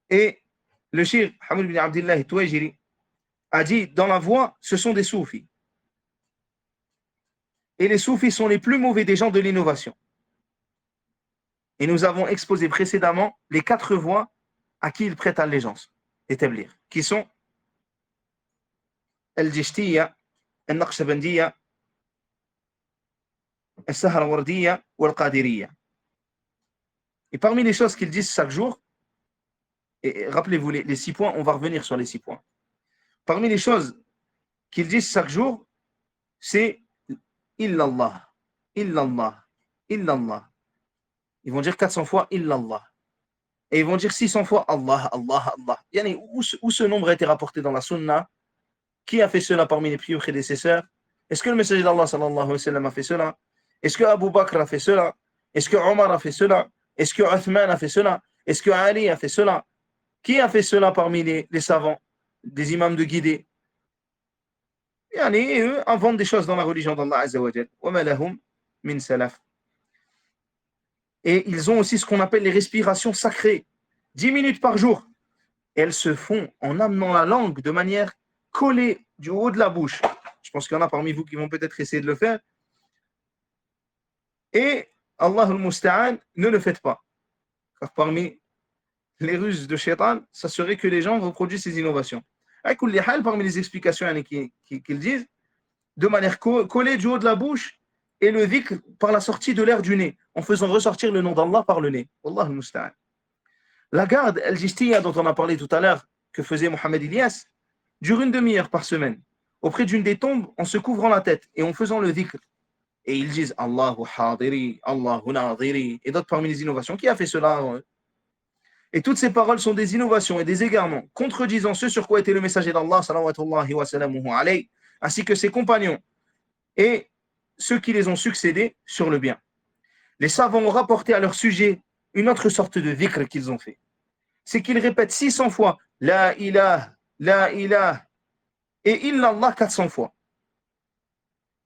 Et le shir Hamid bin Abdullah Tuwajiri a dit, dans la voie, ce sont des soufis. Et les soufis sont les plus mauvais des gens de l'innovation. Et nous avons exposé précédemment les 4 voies à qui ils prêtent allégeance, établir, qui sont Al-Jishtiya, Al-Naqshbandiyya, Al-Sahrawardiyya ou Al-Qadiriyya. Et parmi les choses qu'ils disent chaque jour, et rappelez-vous les 6 points, on va revenir sur les 6 points. Parmi les choses qu'ils disent chaque jour, c'est Illallah, Illallah, Illallah. Ils vont dire 400 fois Illallah. Et ils vont dire 600 fois Allah, Allah, Allah. Yani, où ce nombre a été rapporté dans la sunna? Qui a fait cela parmi les pieux prédécesseurs? Est-ce que le messager d'Allah sallallahu alayhi wa sallam a fait cela? Est-ce que Abu Bakr a fait cela? Est-ce que Omar a fait cela? Est-ce que Uthman a fait cela? Est-ce que Ali a fait cela? Qui a fait cela parmi les savants, des imams de guidés? Et eux inventent des choses dans la religion d'Allah Azza wa Jal. Wa ma lahum min salaf. Et ils ont aussi ce qu'on appelle les respirations sacrées. 10 minutes par jour. Et elles se font en amenant la langue de manière collée du haut de la bouche. Je pense qu'il y en a parmi vous qui vont peut-être essayer de le faire. Et Allah al-Musta'an, ne le faites pas. Car parmi les ruses de Shaitan, ça serait que les gens reproduisent ces innovations. Parmi les explications qu'ils disent, de manière collée du haut de la bouche et le dhikr par la sortie de l'air du nez, en faisant ressortir le nom d'Allah par le nez. Wallah al-Musta'an. La garde al-Jistiyya dont on a parlé tout à l'heure, que faisait Mohamed Ilyas, dure 1 demi-heure par semaine, auprès d'une des tombes, en se couvrant la tête et en faisant le dhikr. Et ils disent Allahu hadiri, Allahu nadiri, et d'autres parmi les innovations. Qui a fait cela? Et toutes ces paroles sont des innovations et des égarements, contredisant ce sur quoi était le messager d'Allah, salawatullahi wa salamuhu alayhi, ainsi que ses compagnons et ceux qui les ont succédés sur le bien. Les savants ont rapporté à leur sujet une autre sorte de dhikr qu'ils ont fait. C'est qu'ils répètent 600 fois La ilaha, La ilaha. et illallah 400 fois.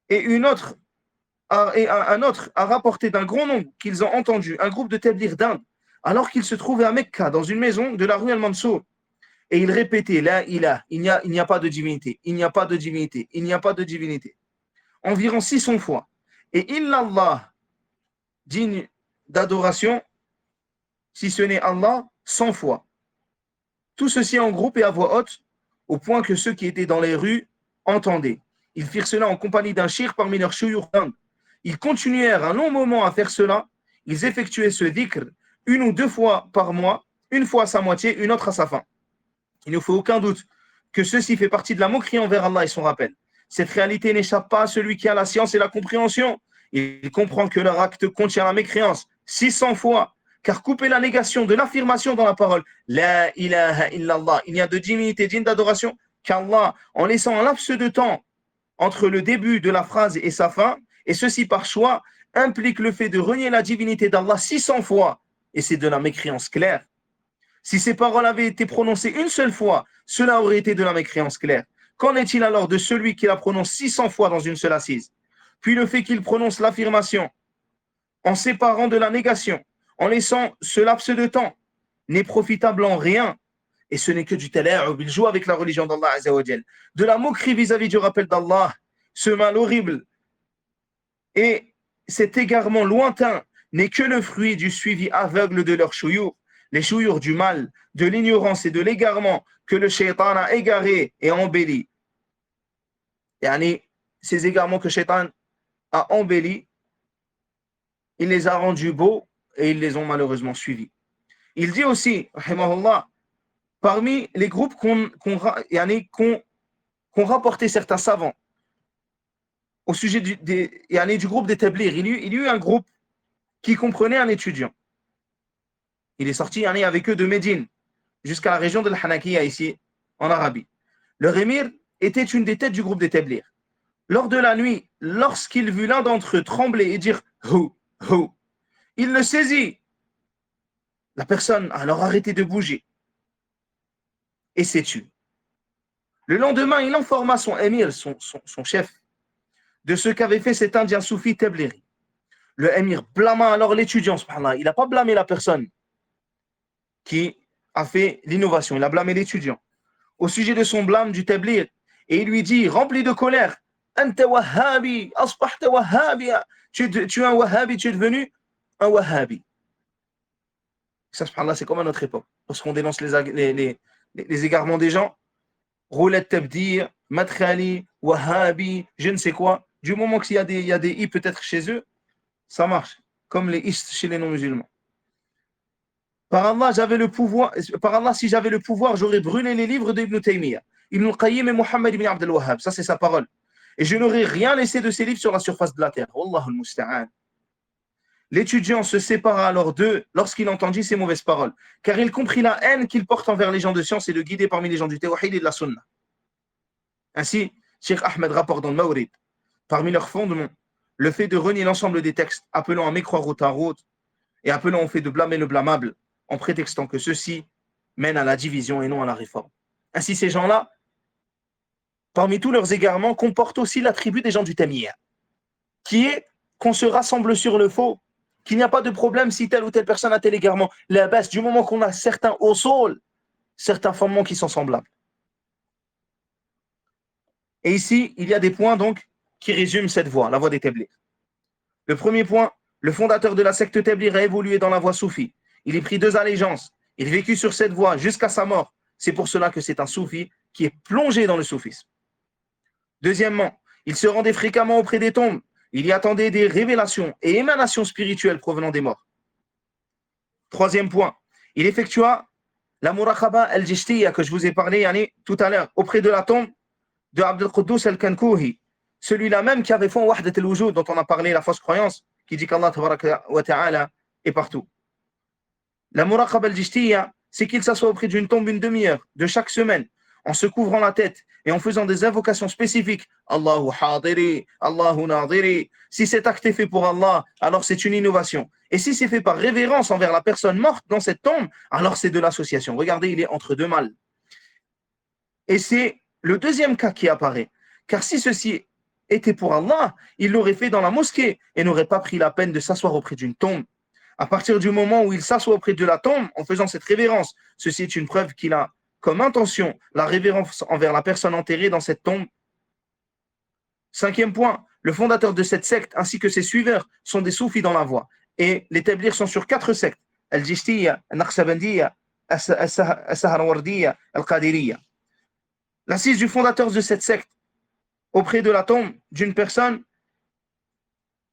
Et un autre a rapporté d'un grand nombre qu'ils ont entendu un groupe de Tabligh d'Inde, alors qu'ils se trouvaient à Mecca, dans une maison de la rue Al-Mansour. Et ils répétaient, la ilaha, il n'y a pas de divinité, il n'y a pas de divinité, il n'y a pas de divinité. Environ 600 fois. Et illallah, digne d'adoration, si ce n'est Allah, 100 fois. Tout ceci en groupe et à voix haute, au point que ceux qui étaient dans les rues entendaient. Ils firent cela en compagnie d'un shir parmi leurs chouyours d'Inde. Ils continuèrent un long moment à faire cela. Ils effectuaient ce dhikr une ou deux fois par mois, une fois à sa moitié, une autre à sa fin. Il ne faut aucun doute que ceci fait partie de la moquerie envers Allah et son rappel. Cette réalité n'échappe pas à celui qui a la science et la compréhension. Il comprend que leur acte contient la mécréance 600 fois, car couper la négation de l'affirmation dans la parole, la ilaha illallah, il n'y a de divinité digne d'adoration qu'Allah, en laissant un laps de temps entre le début de la phrase et sa fin, et ceci par choix, implique le fait de renier la divinité d'Allah 600 fois, et c'est de la mécréance claire. Si ces paroles avaient été prononcées une seule fois, cela aurait été de la mécréance claire. Qu'en est-il alors de celui qui la prononce 600 fois dans une seule assise? Puis le fait qu'il prononce l'affirmation en séparant de la négation, en laissant ce laps de temps, n'est profitable en rien. Et ce n'est que du tala'ub, il joue avec la religion d'Allah Azzawajal. De la moquerie vis-à-vis du rappel d'Allah, ce mal horrible. Et cet égarement lointain n'est que le fruit du suivi aveugle de leurs chouyours, les chouyours du mal, de l'ignorance et de l'égarement que le shaitan a égaré et embelli. Yani, ces égarements que le shaitan a embellis, il les a rendus beaux et ils les ont malheureusement suivis. Il dit aussi, rahimahullah, parmi les groupes qu'ont rapporté certains savants au sujet du groupe des Tabligh, il y a eu un groupe qui comprenait un étudiant. Il est sorti avec eux de Médine jusqu'à la région de l'Hanakiya ici en Arabie. Le émir était une des têtes du groupe des Tabligh. Lors de la nuit, lorsqu'il vit l'un d'entre eux trembler et dire « Hou, hou », il le saisit. La personne a alors arrêté de bouger et s'est tue. Le lendemain, il informa son émir, son chef, de ce qu'avait fait cet Indien soufi Tablighi. Le émir blâma alors l'étudiant, subhanallah. Il n'a pas blâmé la personne qui a fait l'innovation, il a blâmé l'étudiant au sujet de son blâme du Tabligh. Et il lui dit, rempli de colère, Anta wahhabi, asbahta wahhabia. Tu es un wahhabi, tu es devenu un wahhabi. Ça, subhanallah, c'est comme à notre époque. Lorsqu'on dénonce les égarements des gens, roulette tabdir, matrali, wahhabi, je ne sais quoi. Du moment qu'il y a des i peut-être chez eux, ça marche. Comme les ist chez les non-musulmans. Par Allah, si j'avais le pouvoir, j'aurais brûlé les livres d'Ibn Taymiyyah, Ibn Qayyim et Muhammad ibn Abdel Wahhab. Ça, c'est sa parole. Et je n'aurais rien laissé de ces livres sur la surface de la terre. Wallahu al-musta'an. L'étudiant se sépara alors d'eux lorsqu'il entendit ces mauvaises paroles, car il comprit la haine qu'il porte envers les gens de science et de guider parmi les gens du tawhid et de la sunna. Ainsi, Cheikh Ahmed rapporte dans le Mawrid, parmi leurs fondements, le fait de renier l'ensemble des textes, appelant à mécroire au tarot et appelant au fait de blâmer le blâmable, en prétextant que ceci mène à la division et non à la réforme. Ainsi, ces gens-là, parmi tous leurs égarements, comportent aussi l'attribut des gens du Tamiyya, qui est qu'on se rassemble sur le faux, qu'il n'y a pas de problème si telle ou telle personne a tel égarement. La baisse, du moment qu'on a certains au sol, certains fondements qui sont semblables. Et ici, il y a des points donc qui résument cette voie, la voie des Tabligh. Le premier point, le fondateur de la secte Tabligh a évolué dans la voie soufie. Il y prit 2 allégeances. Il vécut sur cette voie jusqu'à sa mort. C'est pour cela que c'est un soufi qui est plongé dans le soufisme. Deuxièmement, il se rendait fréquemment auprès des tombes. Il y attendait des révélations et émanations spirituelles provenant des morts. Troisième point, il effectua la muraqaba al-jishtiya que je vous ai parlé tout à l'heure auprès de la tombe de Abdel Quddus al-Kankouhi, celui-là même qui avait fait Wahdat al-Wujud dont on a parlé, la fausse croyance, qui dit qu'Allah tabaraka wa ta'ala est partout. La muraqaba al-jishtiya, c'est qu'il s'assoit auprès d'une tombe une demi-heure de chaque semaine, en se couvrant la tête et en faisant des invocations spécifiques. Allahu hadiri, Allahu nadiri. Si cet acte est fait pour Allah, alors c'est une innovation. Et si c'est fait par révérence envers la personne morte dans cette tombe, alors c'est de l'association. Regardez, il est entre deux mâles. Et c'est le deuxième cas qui apparaît. Car si ceci était pour Allah, il l'aurait fait dans la mosquée et n'aurait pas pris la peine de s'asseoir auprès d'une tombe. À partir du moment où il s'assoit auprès de la tombe en faisant cette révérence, ceci est une preuve qu'il a comme intention la révérence envers la personne enterrée dans cette tombe. Cinquième point, le fondateur de cette secte ainsi que ses suiveurs sont des soufis dans la voie. Et les tablirs sont sur 4 sectes: Al-Jishtiya, Al-Naqshbandiyya, Al-Sahrawardiya, Al-Qadiriyya. L'assise du fondateur de cette secte auprès de la tombe d'une personne,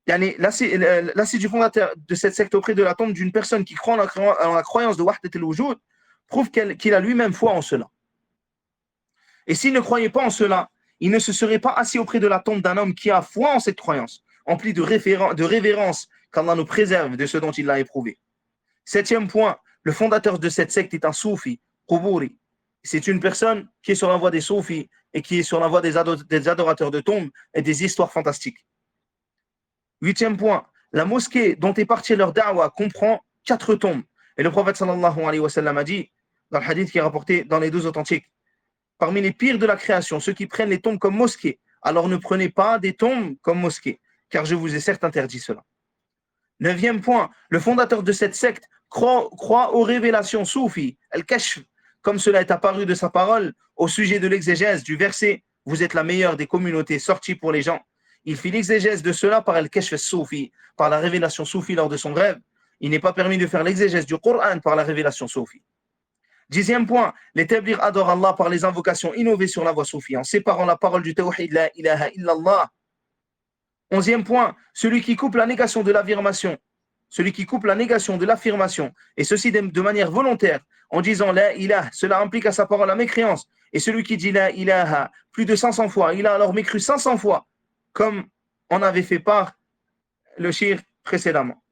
l'assise du fondateur de cette secte auprès de la tombe d'une personne qui croit en la croyance de Wahdat al-Wujud prouve qu'il a lui-même foi en cela. Et s'il ne croyait pas en cela, il ne se serait pas assis auprès de la tombe d'un homme qui a foi en cette croyance, empli de révérence, qu'Allah nous préserve de ce dont il l'a éprouvé. Septième point, le fondateur de cette secte est un soufi, Quburi. C'est une personne qui est sur la voie des soufis et qui est sur la voie des adorateurs de tombes et des histoires fantastiques. Huitième point, la mosquée dont est partie leur da'wa comprend 4 tombes. Et le prophète sallallahu alayhi wa sallam a dit, dans le hadith qui est rapporté dans les 2 authentiques, parmi les pires de la création, ceux qui prennent les tombes comme mosquées, alors ne prenez pas des tombes comme mosquées, car je vous ai certes interdit cela. Neuvième point, le fondateur de cette secte croit aux révélations soufis, al-kashf, comme cela est apparu de sa parole au sujet de l'exégèse du verset « Vous êtes la meilleure des communautés sorties pour les gens ». Il fit l'exégèse de cela par al-kashf soufi, par la révélation soufi lors de son rêve. Il n'est pas permis de faire l'exégèse du Coran par la révélation soufi. 10e point, les tablirs adorent Allah par les invocations innovées sur la voie soufi, en séparant la parole du tawhid la ilaha illallah. 11e point, celui qui coupe la négation de l'affirmation, et ceci de manière volontaire, en disant la ilaha, cela implique à sa parole la mécréance. Et celui qui dit la ilaha plus de 500 fois, il a alors mécru 500 fois, comme on avait fait part le shirk précédemment.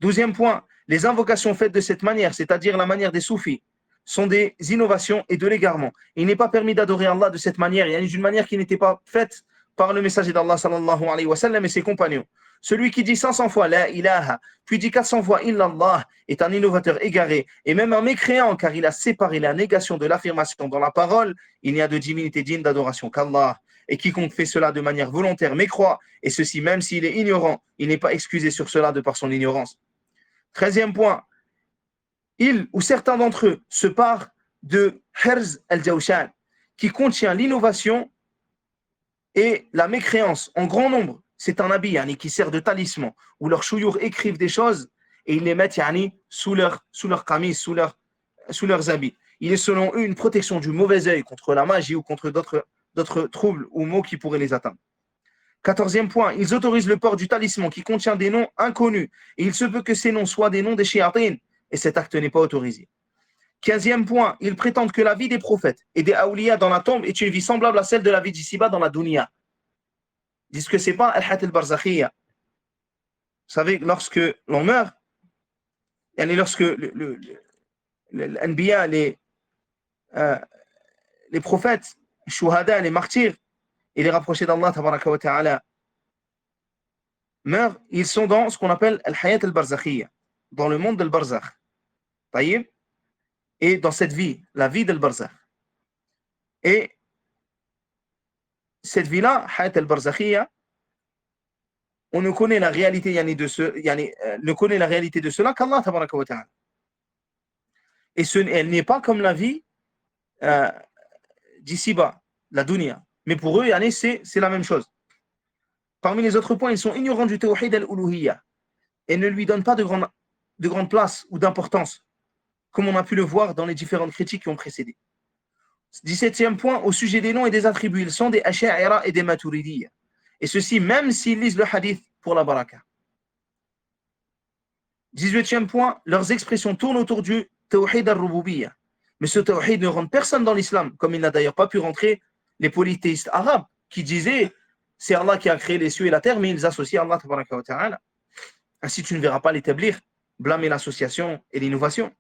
12e point, les invocations faites de cette manière, c'est-à-dire la manière des soufis, sont des innovations et de l'égarement. Il n'est pas permis d'adorer Allah de cette manière, il y a une manière qui n'était pas faite par le messager d'Allah sallallahu alayhi wa sallam et ses compagnons. Celui qui dit 500 fois la ilaha, puis dit 400 fois illallah, est un innovateur égaré et même un mécréant, car il a séparé la négation de l'affirmation dans la parole. Il n'y a de divinité digne d'adoration qu'Allah. Et quiconque fait cela de manière volontaire mécroit, et ceci même s'il est ignorant, il n'est pas excusé sur cela de par son ignorance. 13e point, il ou certains d'entre eux se parent de Herz al-Jawshan, qui contient l'innovation et la mécréance en grand nombre. C'est un habit qui sert de talisman, où leurs chouyours écrivent des choses et ils les mettent sous leur camis, sous leurs habits. Il est selon eux une protection du mauvais œil contre la magie ou contre d'autres troubles ou maux qui pourraient les atteindre. 14e point, ils autorisent le port du talisman qui contient des noms inconnus et il se peut que ces noms soient des noms des shayatines et cet acte n'est pas autorisé. 15e point, ils prétendent que la vie des prophètes et des awliya dans la tombe est une vie semblable à celle de la vie d'ici-bas dans la dunya. Ils disent que ce n'est pas al-hayat al-barzakhiyya. Vous savez, lorsque l'on meurt, lorsque l'anbiya, les prophètes, les shuhada, les martyrs, et les rapprochés d'Allah tabaraka wa ta'ala meurent, ils sont dans ce qu'on appelle al-hayat al-barzakhiyya, dans le monde del-barzakh. Et dans cette vie, la vie del-barzakh. Et cette vie-là, hayat al-barzakhiyya, on ne connaît la réalité ne connaît la réalité de cela qu'Allah tabaraka wa ta'ala. Et elle n'est pas comme la vie d'ici-bas, la dunya. Mais pour eux, c'est la même chose. Parmi les autres points, ils sont ignorants du tawhid al-uluhiyya et ne lui donnent pas de grande place ou d'importance, comme on a pu le voir dans les différentes critiques qui ont précédé. 17e point, au sujet des noms et des attributs, ils sont des asha'ira et des maturidiyya. Et ceci, même s'ils lisent le hadith pour la baraka. 18e point, leurs expressions tournent autour du tawhid al-rububiyya. Mais ce tawhid ne rentre personne dans l'islam, comme il n'a d'ailleurs pas pu rentrer les polythéistes arabes qui disaient c'est Allah qui a créé les cieux et la terre, mais ils associent Allah tabaraka wa ta'ala. Ainsi, tu ne verras pas l'établir, blâmer l'association et l'innovation.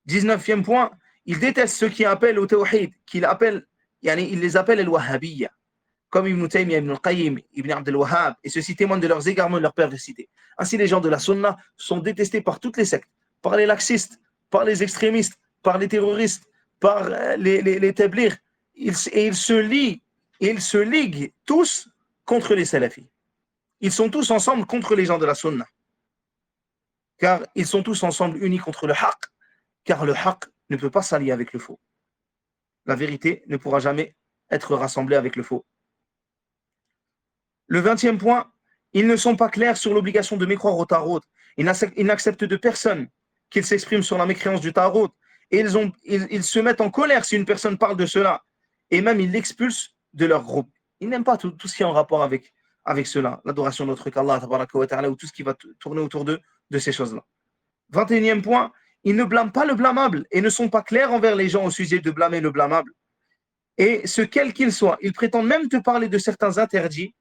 19e point, ils détestent ceux qui appellent au tawhid, ils les appellent al-wahhabiyya, comme Ibn Taymiyyah, Ibn al-Qayyim, Ibn Abd al-Wahhab, et ceci témoigne de leurs égarements et de leur perversité. Ainsi, les gens de la sunna sont détestés par toutes les sectes, par les laxistes, par les extrémistes, par les terroristes, par les tablirs. ils se liguent tous contre les salafis. Ils sont tous ensemble contre les gens de la sunna. Car ils sont tous ensemble unis contre le haqq, car le haqq ne peut pas s'allier avec le faux. La vérité ne pourra jamais être rassemblée avec le faux. Le 20e point, ils ne sont pas clairs sur l'obligation de mécroire au tarot. Ils n'acceptent de personne qu'ils s'expriment sur la mécréance du tarot. Et ils se mettent en colère si une personne parle de cela. Et même ils l'expulsent de leur groupe. Ils n'aiment pas tout ce qui est en rapport avec cela, l'adoration de notre qu'Allah, ou tout ce qui va tourner autour de ces choses-là. 21e point, ils ne blâment pas le blâmable et ne sont pas clairs envers les gens au sujet de blâmer le blâmable. Et ce quel qu'il soit, ils prétendent même te parler de certains interdits.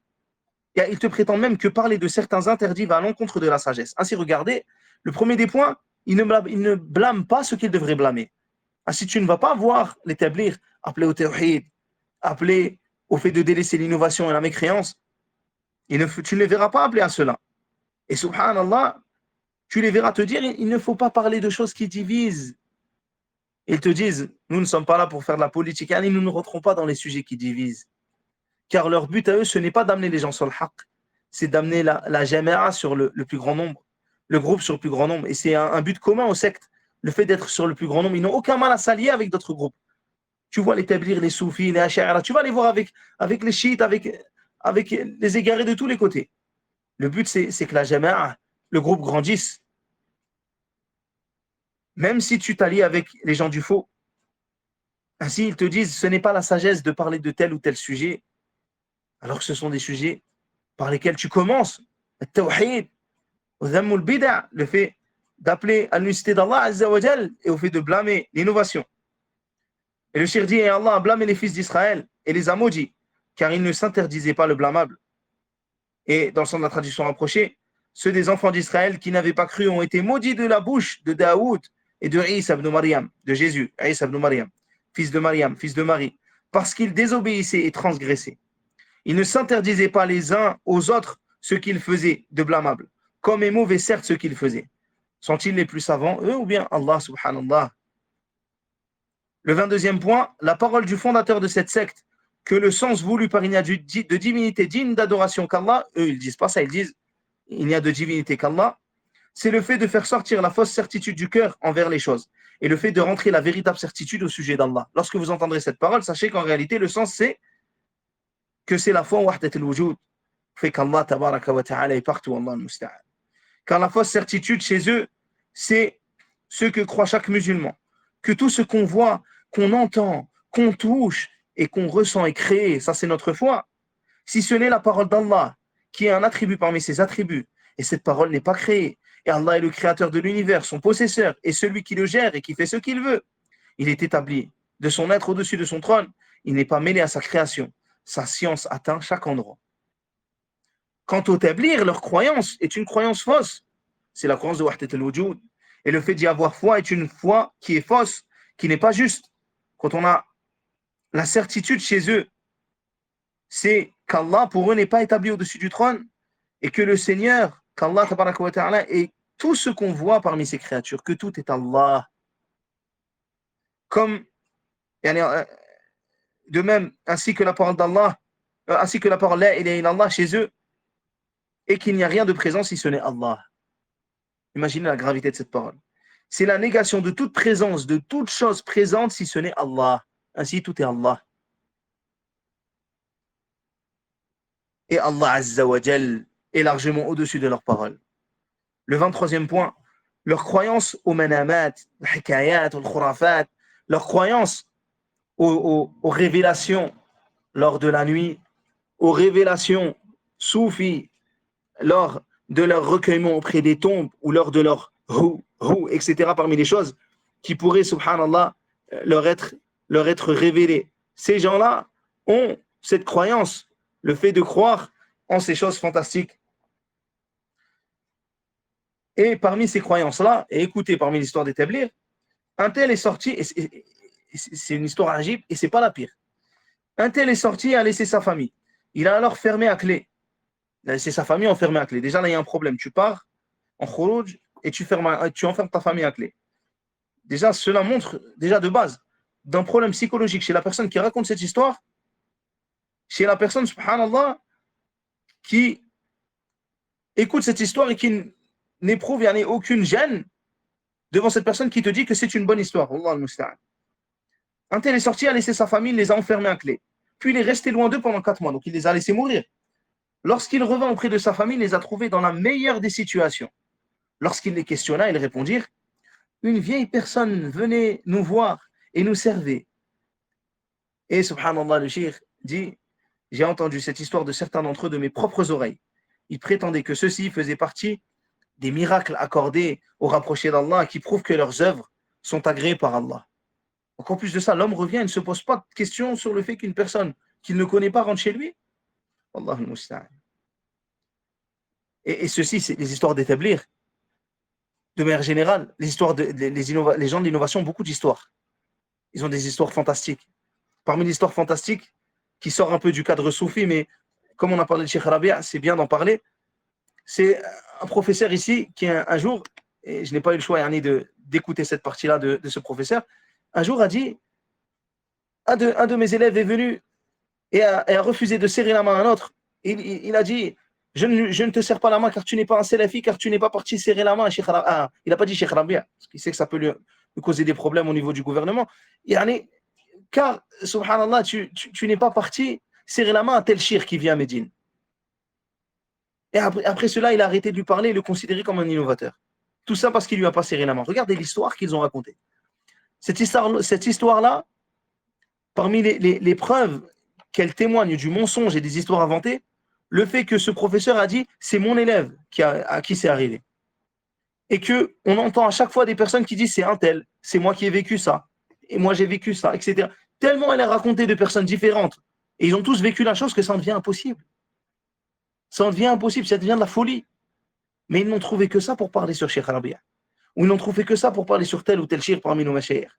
Ils te prétendent même que parler de certains interdits va à l'encontre de la sagesse. Ainsi, regardez, le premier des points, ils ne blâment pas ce qu'ils devraient blâmer. Ainsi, tu ne vas pas voir l'établir, appeler au tawhid, appeler au fait de délaisser l'innovation et la mécréance. Tu ne les verras pas appeler à cela. Et subhanallah, tu les verras te dire, il ne faut pas parler de choses qui divisent. Ils te disent, nous ne sommes pas là pour faire de la politique, et nous ne rentrons pas dans les sujets qui divisent. Car leur but à eux, ce n'est pas d'amener les gens sur le haqq, c'est d'amener la jama'a sur le plus grand nombre, le groupe sur le plus grand nombre. Et c'est un but commun aux sectes, le fait d'être sur le plus grand nombre. Ils n'ont aucun mal à s'allier avec d'autres groupes. Tu vois l'établir, les soufis, les ash'ara, tu vas les voir avec les chiites, avec les égarés de tous les côtés. Le but, c'est que la jama'a, le groupe grandisse. Même si tu t'allies avec les gens du faux. Ainsi, ils te disent, ce n'est pas la sagesse de parler de tel ou tel sujet, alors que ce sont des sujets par lesquels tu commences. Le tawhid, le fait d'appeler à l'unicité d'Allah Azza wa Jal et au fait de blâmer l'innovation. Et le shir dit, et Allah a blâmé les fils d'Israël et les a maudits, car ils ne s'interdisaient pas le blâmable. Et dans le sens de la tradition rapprochée, ceux des enfants d'Israël qui n'avaient pas cru ont été maudits de la bouche de Daoud et de Isa ibn Maryam, de Jésus, Isa ibn Maryam, fils de Maryam, fils de Marie, parce qu'ils désobéissaient et transgressaient. Ils ne s'interdisaient pas les uns aux autres ce qu'ils faisaient de blâmable, comme est mauvais certes ce qu'ils faisaient. Sont-ils les plus savants, eux, ou bien Allah subhanallah? Le 22e point, la parole du fondateur de cette secte, que le sens voulu par il n'y a de divinité digne d'adoration qu'Allah, eux ils disent pas ça, ils disent il n'y a de divinité qu'Allah, c'est le fait de faire sortir la fausse certitude du cœur envers les choses et le fait de rentrer la véritable certitude au sujet d'Allah. Lorsque vous entendrez cette parole, sachez qu'en réalité le sens c'est que c'est la foi en wahdat al-wujud, fait qu'Allah tabaraka wa ta'ala est partout, Allah al-musta'an. Car la fausse certitude chez eux, c'est ce que croit chaque musulman, que tout ce qu'on voit, qu'on entend, qu'on touche et qu'on ressent est créé, ça c'est notre foi. Si ce n'est la parole d'Allah, qui est un attribut parmi ses attributs, et cette parole n'est pas créée, et Allah est le créateur de l'univers, son possesseur, et celui qui le gère et qui fait ce qu'il veut. Il est établi de son être au-dessus de son trône, il n'est pas mêlé à sa création. Sa science atteint chaque endroit. Quant au tablir, leur croyance est une croyance fausse. C'est la croyance de wahdat al-wujud. Et le fait d'y avoir foi est une foi qui est fausse, qui n'est pas juste. Quand on a la certitude chez eux, c'est qu'Allah pour eux n'est pas établi au-dessus du trône et que le Seigneur, qu'Allah tabaraka wa ta'ala est tout ce qu'on voit parmi ses créatures, que tout est Allah. Comme de même, ainsi que la parole d'Allah, ainsi que la parole la ilaha illallah chez eux, et qu'il n'y a rien de présent si ce n'est Allah. Imaginez la gravité de cette parole. C'est la négation de toute présence, de toute chose présente si ce n'est Allah. Ainsi, tout est Allah. Et Allah Azza wa Jal est largement au-dessus de leurs paroles. Le 23e point, leur croyance aux manamat, aux hikayat, aux khurafat, leur croyance aux révélations lors de la nuit, aux révélations soufis, lors de leur recueillement auprès des tombes ou lors de leur etc. parmi les choses qui pourraient, subhanallah, leur être révélées. Ces gens-là ont cette croyance, le fait de croire en ces choses fantastiques. Et parmi ces croyances-là, et écoutez, parmi l'histoire d'établir, un tel est sorti, et c'est une histoire agible, et c'est pas la pire. Un tel est sorti et a laissé sa famille. Il a alors fermé à clé. Il a laissé sa famille enfermée à clé. Déjà, là, il y a un problème. Tu pars en khuruj et tu enfermes ta famille à clé. Déjà, cela montre, déjà de base, d'un problème psychologique chez la personne qui raconte cette histoire, chez la personne, subhanallah, qui écoute cette histoire et qui n'éprouve aucune gêne devant cette personne qui te dit que c'est une bonne histoire. Allah al-Musta'an. Un tel est sorti, a laissé sa famille, il les a enfermés à clé. Puis il est resté loin d'eux pendant 4 mois, donc il les a laissés mourir. Lorsqu'il revint auprès de sa famille, il les a trouvés dans la meilleure des situations. Lorsqu'il les questionna, ils répondirent: une vieille personne venait nous voir et nous servait. Et subhanallah, le cheikh dit: j'ai entendu cette histoire de certains d'entre eux de mes propres oreilles. Ils prétendaient que ceux-ci faisaient partie des miracles accordés aux rapprochés d'Allah qui prouvent que leurs œuvres sont agréées par Allah. Donc en plus de ça, l'homme revient et ne se pose pas de questions sur le fait qu'une personne qu'il ne connaît pas rentre chez lui. Allah al-Musta'an. Et ceci, c'est les histoires d'établir. De manière générale, les gens de l'innovation ont beaucoup d'histoires. Ils ont des histoires fantastiques. Parmi les histoires fantastiques, qui sortent un peu du cadre soufi, mais comme on a parlé de Cheikh Rabia, c'est bien d'en parler. C'est un professeur ici qui un jour, et je n'ai pas eu le choix d'écouter cette partie-là de ce professeur, un jour a dit, un de mes élèves est venu et a refusé de serrer la main à un autre. Il a dit: je ne te serre pas la main car tu n'es pas un salafi, car tu n'es pas parti serrer la main à Cheikh Rabia. Il n'a pas dit Cheikh Rabia, parce qu'il sait que ça peut lui causer des problèmes au niveau du gouvernement. Car, subhanallah, tu n'es pas parti serrer la main à tel shir qui vient à Médine. Et après cela, il a arrêté de lui parler et le considérer comme un innovateur. Tout ça parce qu'il ne lui a pas serré la main. Regardez l'histoire qu'ils ont racontée. Cette histoire-là, parmi les preuves qu'elle témoigne du mensonge et des histoires inventées, le fait que ce professeur a dit: c'est mon élève à qui c'est arrivé. Et qu'on entend à chaque fois des personnes qui disent: c'est un tel, c'est moi qui ai vécu ça, et moi j'ai vécu ça, etc. Tellement elle a raconté de personnes différentes, et ils ont tous vécu la chose, que ça en devient impossible. Ça en devient impossible, ça devient de la folie. Mais ils n'ont trouvé que ça pour parler sur Cheikh Rabia. Ou ils n'ont trouvé que ça pour parler sur tel ou tel shir parmi nos mashayikh.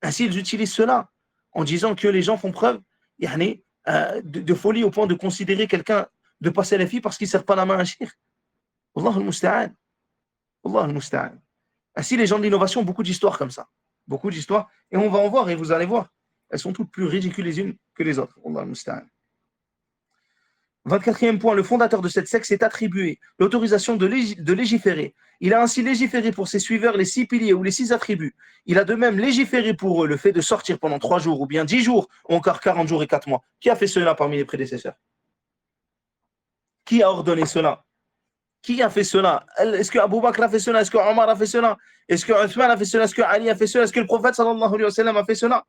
Ainsi, ils utilisent cela en disant que les gens font preuve de folie au point de considérer quelqu'un de pas salafi parce qu'il ne serre pas la main à un shir. Allah al-Musta'an. Allah al-Musta'an. Ainsi, les gens de l'innovation ont beaucoup d'histoires comme ça. Beaucoup d'histoires. Et on va en voir, et vous allez voir. Elles sont toutes plus ridicules les unes que les autres. Allah al-Musta'an. 24e point, le fondateur de cette secte s'est attribué l'autorisation de légiférer. Il a ainsi légiféré pour ses suiveurs les 6 piliers ou les 6 attributs. Il a de même légiféré pour eux le fait de sortir pendant 3 jours ou bien 10 jours ou encore 40 jours et 4 mois. Qui a fait cela parmi les prédécesseurs? Qui a ordonné cela? Qui a fait cela? Est-ce que Abu Bakr a fait cela? Est-ce que Omar a fait cela? Est-ce que Uthman a fait cela? Est-ce que Ali a fait cela? Est-ce que le prophète sallallahu alayhi wa sallam a fait cela?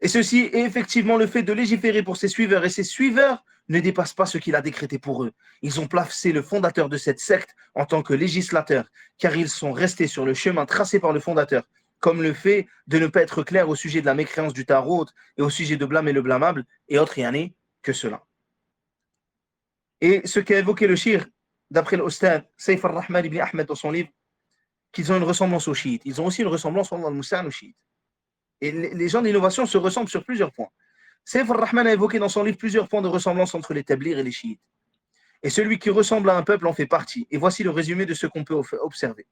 Et ceci est effectivement le fait de légiférer pour ses suiveurs. Et ses suiveurs ne dépassent pas ce qu'il a décrété pour eux. Ils ont placé le fondateur de cette secte en tant que législateur, car ils sont restés sur le chemin tracé par le fondateur, comme le fait de ne pas être clair au sujet de la mécréance du tarot et au sujet de blâmer le blâmable, et autres rien que cela. Et ce qu'a évoqué le shir, d'après l'Ustad Saif al-Rahman ibn Ahmed dans son livre, qu'ils ont une ressemblance aux chiites. Ils ont aussi une ressemblance aux chiites. Et les gens d'innovation se ressemblent sur plusieurs points. Saif al-Rahman a évoqué dans son livre plusieurs points de ressemblance entre les tablighs et les chiites. Et celui qui ressemble à un peuple en fait partie. Et voici le résumé de ce qu'on peut observer.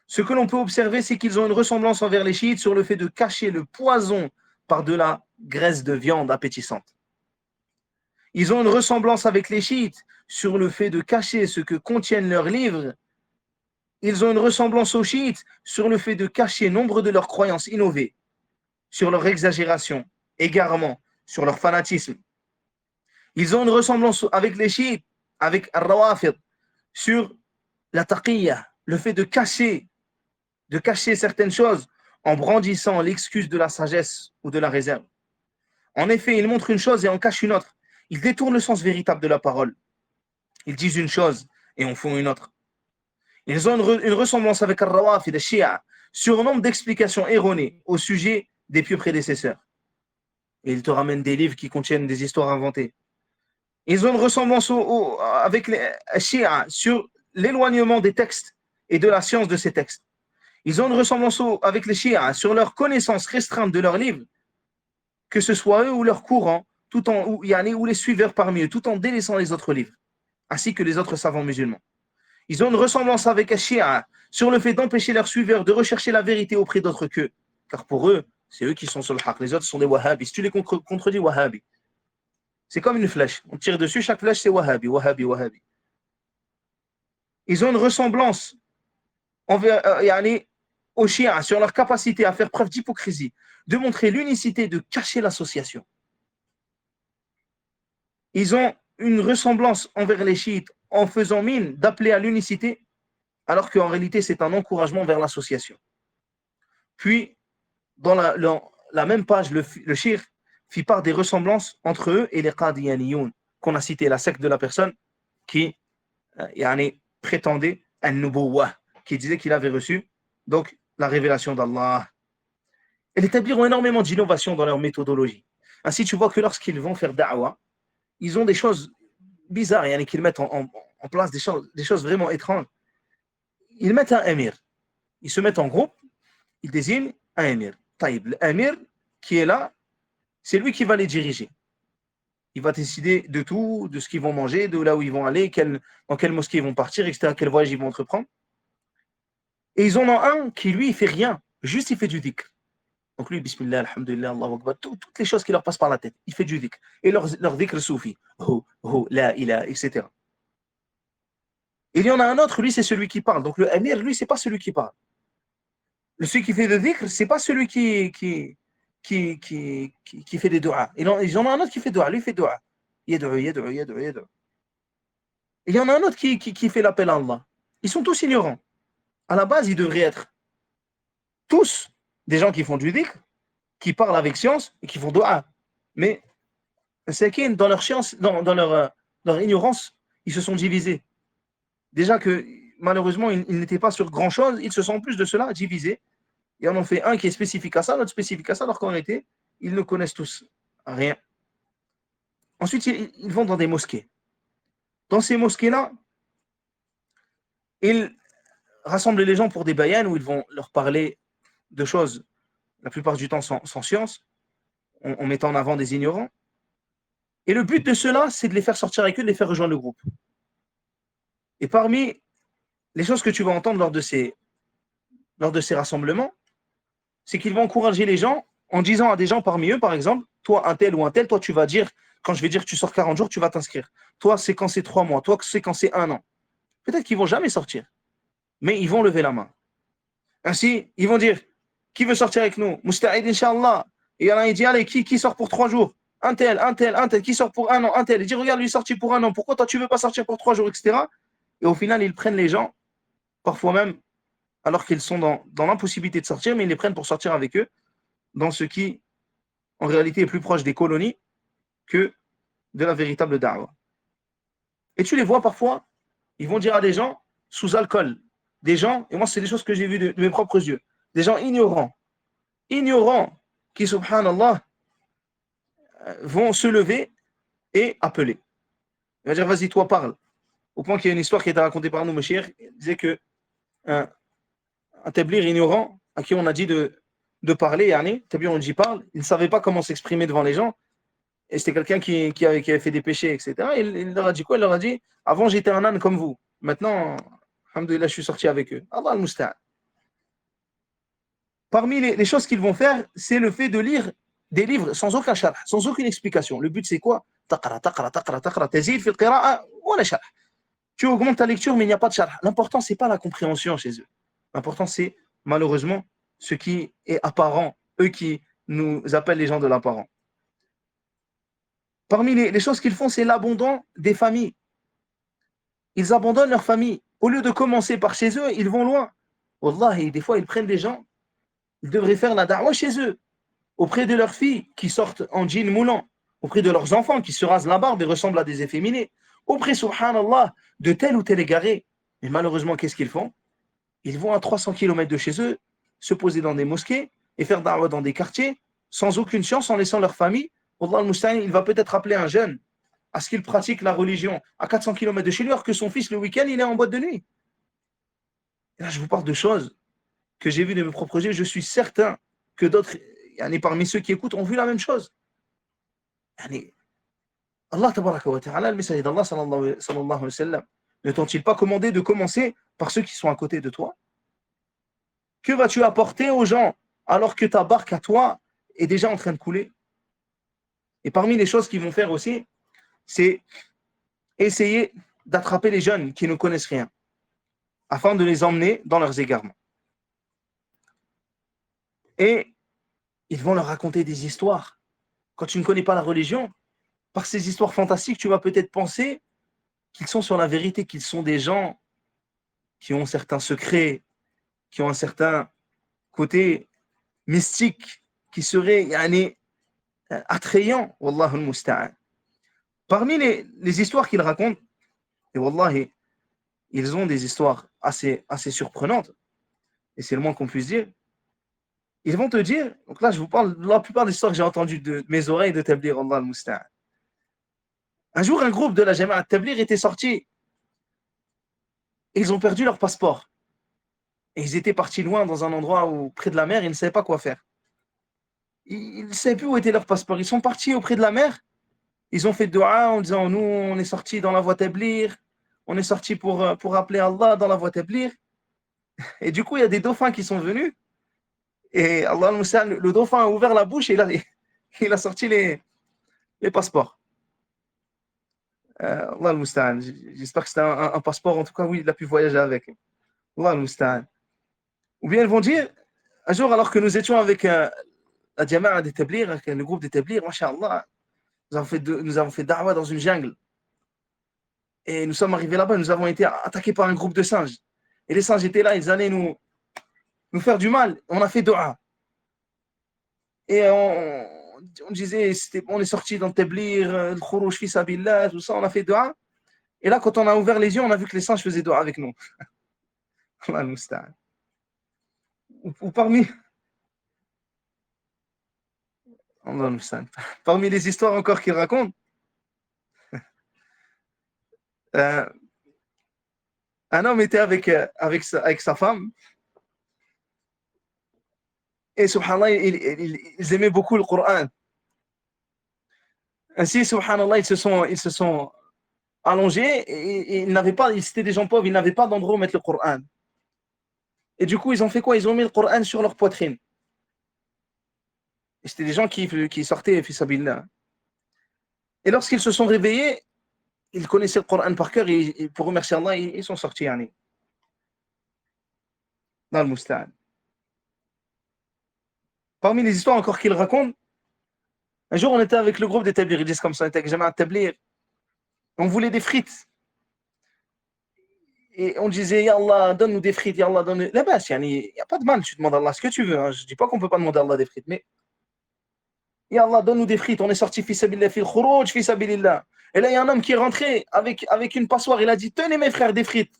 Ce que l'on peut observer, c'est qu'ils ont une ressemblance envers les chiites sur le fait de cacher le poison par de la graisse de viande appétissante. Ils ont une ressemblance avec les chiites sur le fait de cacher ce que contiennent leurs livres. Ils ont une ressemblance aux chiites sur le fait de cacher nombre de leurs croyances innovées, sur leur exagération, égarement, sur leur fanatisme. Ils ont une ressemblance avec les chiites, avec Ar-Rawafid, sur la taqiyya, le fait de cacher certaines choses en brandissant l'excuse de la sagesse ou de la réserve. En effet, ils montrent une chose et en cachent une autre. Ils détournent le sens véritable de la parole. Ils disent une chose et en font une autre. Ils ont une ressemblance avec Ar-Rawafid, Shia, sur un nombre d'explications erronées au sujet des pieux prédécesseurs. Et ils te ramènent des livres qui contiennent des histoires inventées. Ils ont une ressemblance avec les Shia sur l'éloignement des textes et de la science de ces textes. Ils ont une ressemblance avec les Shia sur leur connaissance restreinte de leurs livres, que ce soit eux ou leurs courants, ou les suiveurs parmi eux, tout en délaissant les autres livres, ainsi que les autres savants musulmans. Ils ont une ressemblance avec les Shia sur le fait d'empêcher leurs suiveurs de rechercher la vérité auprès d'autres qu'eux, car pour eux, c'est eux qui sont sur le haq. Les autres sont des wahhabis. Si tu les contredis, wahhabi. C'est comme une flèche. On tire dessus, chaque flèche, c'est wahhabi, wahhabi, wahhabi. Ils ont une ressemblance envers, aux chiites sur leur capacité à faire preuve d'hypocrisie, de montrer l'unicité, de cacher l'association. Ils ont une ressemblance envers les chiites en faisant mine d'appeler à l'unicité, alors qu'en réalité, c'est un encouragement vers l'association. Puis, dans la même page, le shir fit part des ressemblances entre eux et les Qadiyaniyoun, qu'on a cité, la secte de la personne qui prétendait an-nubuwah, qui disait qu'il avait reçu donc la révélation d'Allah. Ils établiront énormément d'innovations dans leur méthodologie. Ainsi, tu vois que lorsqu'ils vont faire da'wah, ils ont des choses bizarres, qu'ils mettent en place des choses vraiment étranges. Ils mettent un émir. Ils se mettent en groupe, ils désignent un émir. Taïb, l'émir qui est là, c'est lui qui va les diriger. Il va décider de tout, de ce qu'ils vont manger, de là où ils vont aller, dans quelle mosquée ils vont partir, etc., quel voyage ils vont entreprendre. Et ils en ont un qui, lui, il fait rien. Juste, il fait du dhikr. Donc lui, bismillah, alhamdulillah, Allahu akbar, toutes les choses qui leur passent par la tête, il fait du dhikr. Et leur dhikr soufi, la ilaha, etc. Il y en a un autre, lui, c'est celui qui parle. Donc le émir, lui, c'est pas celui qui parle. Celui qui fait le dhikr, c'est pas celui qui fait des doigts. Il y en a un autre qui fait doigts. Lui, il fait doigts. Yad'u. Il y en a un autre qui fait l'appel à Allah. Ils sont tous ignorants. À la base, ils devraient être tous des gens qui font du dhikr, qui parlent avec science et qui font doigts. Mais c'est qu'ils, dans leur science, dans leur ignorance, ils se sont divisés. Déjà que, malheureusement, ils n'étaient pas sur grand-chose. Ils se sont en plus de cela divisés. Et on en fait un qui est spécifique à ça, l'autre spécifique à ça, alors qu'en réalité, ils ne connaissent tous rien. Ensuite, ils vont dans des mosquées. Dans ces mosquées-là, ils rassemblent les gens pour des bayans où ils vont leur parler de choses, la plupart du temps sans science, en mettant en avant des ignorants. Et le but de cela, c'est de les faire sortir avec eux, de les faire rejoindre le groupe. Et parmi les choses que tu vas entendre lors de ces rassemblements, c'est qu'ils vont encourager les gens en disant à des gens parmi eux, par exemple, toi, un tel ou un tel, toi, tu vas dire, quand je vais dire que tu sors 40 jours, tu vas t'inscrire. Toi, c'est quand c'est 3 mois. Toi, c'est quand c'est 1 an. Peut-être qu'ils ne vont jamais sortir, mais ils vont lever la main. Ainsi, ils vont dire, qui veut sortir avec nous? Musta'id, Inch'Allah. Et il y en a un qui dit, allez, qui sort pour 3 jours? Un tel, qui sort pour 1 an, un tel. Il dit, regarde, lui est sorti pour 1 an. Pourquoi toi, tu ne veux pas sortir pour 3 jours, etc. Et au final, ils prennent les gens, parfois même, alors qu'ils sont dans l'impossibilité de sortir, mais ils les prennent pour sortir avec eux, dans ce qui, en réalité, est plus proche des colonies que de la véritable da'wah. Et tu les vois parfois, ils vont dire à des gens, sous alcool, des gens, et moi c'est des choses que j'ai vues de mes propres yeux, des gens ignorants, qui, subhanallah, vont se lever et appeler. Il va dire, vas-y, toi, parle. Au point qu'il y a une histoire qui a été racontée par nous, mes chers, il disait que un tablir ignorant, à qui on a dit de parler, tablir on dit parle, il ne savait pas comment s'exprimer devant les gens, et c'était quelqu'un qui avait fait des péchés, etc. Et il leur a dit quoi? Il leur a dit, avant j'étais un âne comme vous, maintenant, alhamdoulilah, je suis sorti avec eux. Allah al-Musta'an. Parmi les choses qu'ils vont faire, c'est le fait de lire des livres sans aucun sharh, sans aucune explication. Le but c'est quoi? Taqra, tazid fil qira'a wa la sharh. Tu augmentes ta lecture, mais il n'y a pas de sharh. L'important, c'est pas la compréhension chez eux. L'important, c'est malheureusement ce qui est apparent, eux qui nous appellent les gens de l'apparent. Parmi les choses qu'ils font, c'est l'abandon des familles. Ils abandonnent leur famille. Au lieu de commencer par chez eux, ils vont loin. Wallahi, des fois, ils prennent des gens, ils devraient faire la da'wah chez eux, auprès de leurs filles qui sortent en jean moulant, auprès de leurs enfants qui se rasent la barbe et ressemblent à des efféminés, auprès, subhanallah, de tel ou tel égaré. Mais malheureusement, qu'est-ce qu'ils font? Ils vont à 300 km de chez eux, se poser dans des mosquées et faire da'wah dans des quartiers, sans aucune science, en laissant leur famille. Allah al-Musta'an, il va peut-être appeler un jeune à ce qu'il pratique la religion à 400 km de chez lui, alors que son fils, le week-end, il est en boîte de nuit. Et là, je vous parle de choses que j'ai vues de mes propres yeux. Je suis certain que d'autres, parmi ceux qui écoutent, ont vu la même chose. Allah tabaraka wa ta'ala, le messager d'Allah sallallahu alayhi wa sallam, ne t'ont-ils pas commandé de commencer par ceux qui sont à côté de toi? Que vas-tu apporter aux gens alors que ta barque à toi est déjà en train de couler. Et parmi les choses qu'ils vont faire aussi, c'est essayer d'attraper les jeunes qui ne connaissent rien, afin de les emmener dans leurs égarements. Et ils vont leur raconter des histoires. Quand tu ne connais pas la religion, par ces histoires fantastiques, tu vas peut-être penser qu'ils sont sur la vérité, qu'ils sont des gens qui ont certains secrets, qui ont un certain côté mystique, qui serait attrayant. Wallahu al-musta'an. Parmi les histoires qu'ils racontent, et wallahi, ils ont des histoires assez surprenantes, et c'est le moins qu'on puisse dire. Ils vont te dire, donc là je vous parle de la plupart des histoires que j'ai entendues de mes oreilles de Tablir, Allah al-Musta'an. Un jour, un groupe de la Jama'a Tablir était sorti, et ils ont perdu leur passeport. Et ils étaient partis loin dans un endroit où, près de la mer, ils ne savaient pas quoi faire. Ils ne savaient plus où était leur passeport. Ils sont partis auprès de la mer, ils ont fait dua en disant, nous on est sortis dans la voie Tablir, on est sortis pour appeler Allah dans la voie Tablir. Et du coup, il y a des dauphins qui sont venus, et Allah al-Musta'an, le dauphin a ouvert la bouche et il a sorti les passeports. Allah al-Musta'an. J'espère que c'était un passeport, en tout cas, oui, il a pu voyager avec. Allah al-Musta'an. Ou bien ils vont dire, un jour, alors que nous étions avec la Jama'a d'établir, avec le groupe d'établir, Masha'Allah, nous avons fait da'wah dans une jungle. Et nous sommes arrivés là-bas, nous avons été attaqués par un groupe de singes. Et les singes étaient là, ils allaient nous faire du mal. On a fait dua. Et on disait, on est sorti dans Tablir, le Khuruj fi Sabilillah, tout ça, on a fait dua. Et là, quand on a ouvert les yeux, on a vu que les singes faisaient dua avec nous. Allah al-Musta'an. Ou parmi, Allah al-Musta'an. Parmi les histoires encore qu'il raconte, euh, un homme était avec sa femme, et subhanallah, ils aimaient beaucoup le Coran. Ainsi, subhanallah, ils se sont allongés, et ils n'avaient pas, c'était des gens pauvres, ils n'avaient pas d'endroit où mettre le Coran. Et du coup, ils ont fait quoi? Ils ont mis le Coran sur leur poitrine. Et c'était des gens qui sortaient, fils Abillah. Et lorsqu'ils se sont réveillés, ils connaissaient le Coran par cœur, et pour remercier Allah, ils sont sortis dans le Musta'an. Parmi les histoires encore qu'ils racontent, un jour on était avec le groupe des Tablir, ils disent comme ça, on était avec Jama'a Tablir, on voulait des frites. Et on disait, Ya Allah, donne-nous des frites, Ya Allah, donne-nous. Là-bas, il n'y a pas de mal, tu demandes à Allah ce que tu veux. Hein. Je ne dis pas qu'on ne peut pas demander à Allah des frites, mais Ya Allah, donne-nous des frites. On est sorti, fi sabilillah, fi khuruj, fi sabilillah. Et là, il y a un homme qui est rentré avec une passoire. Il a dit, tenez mes frères, des frites.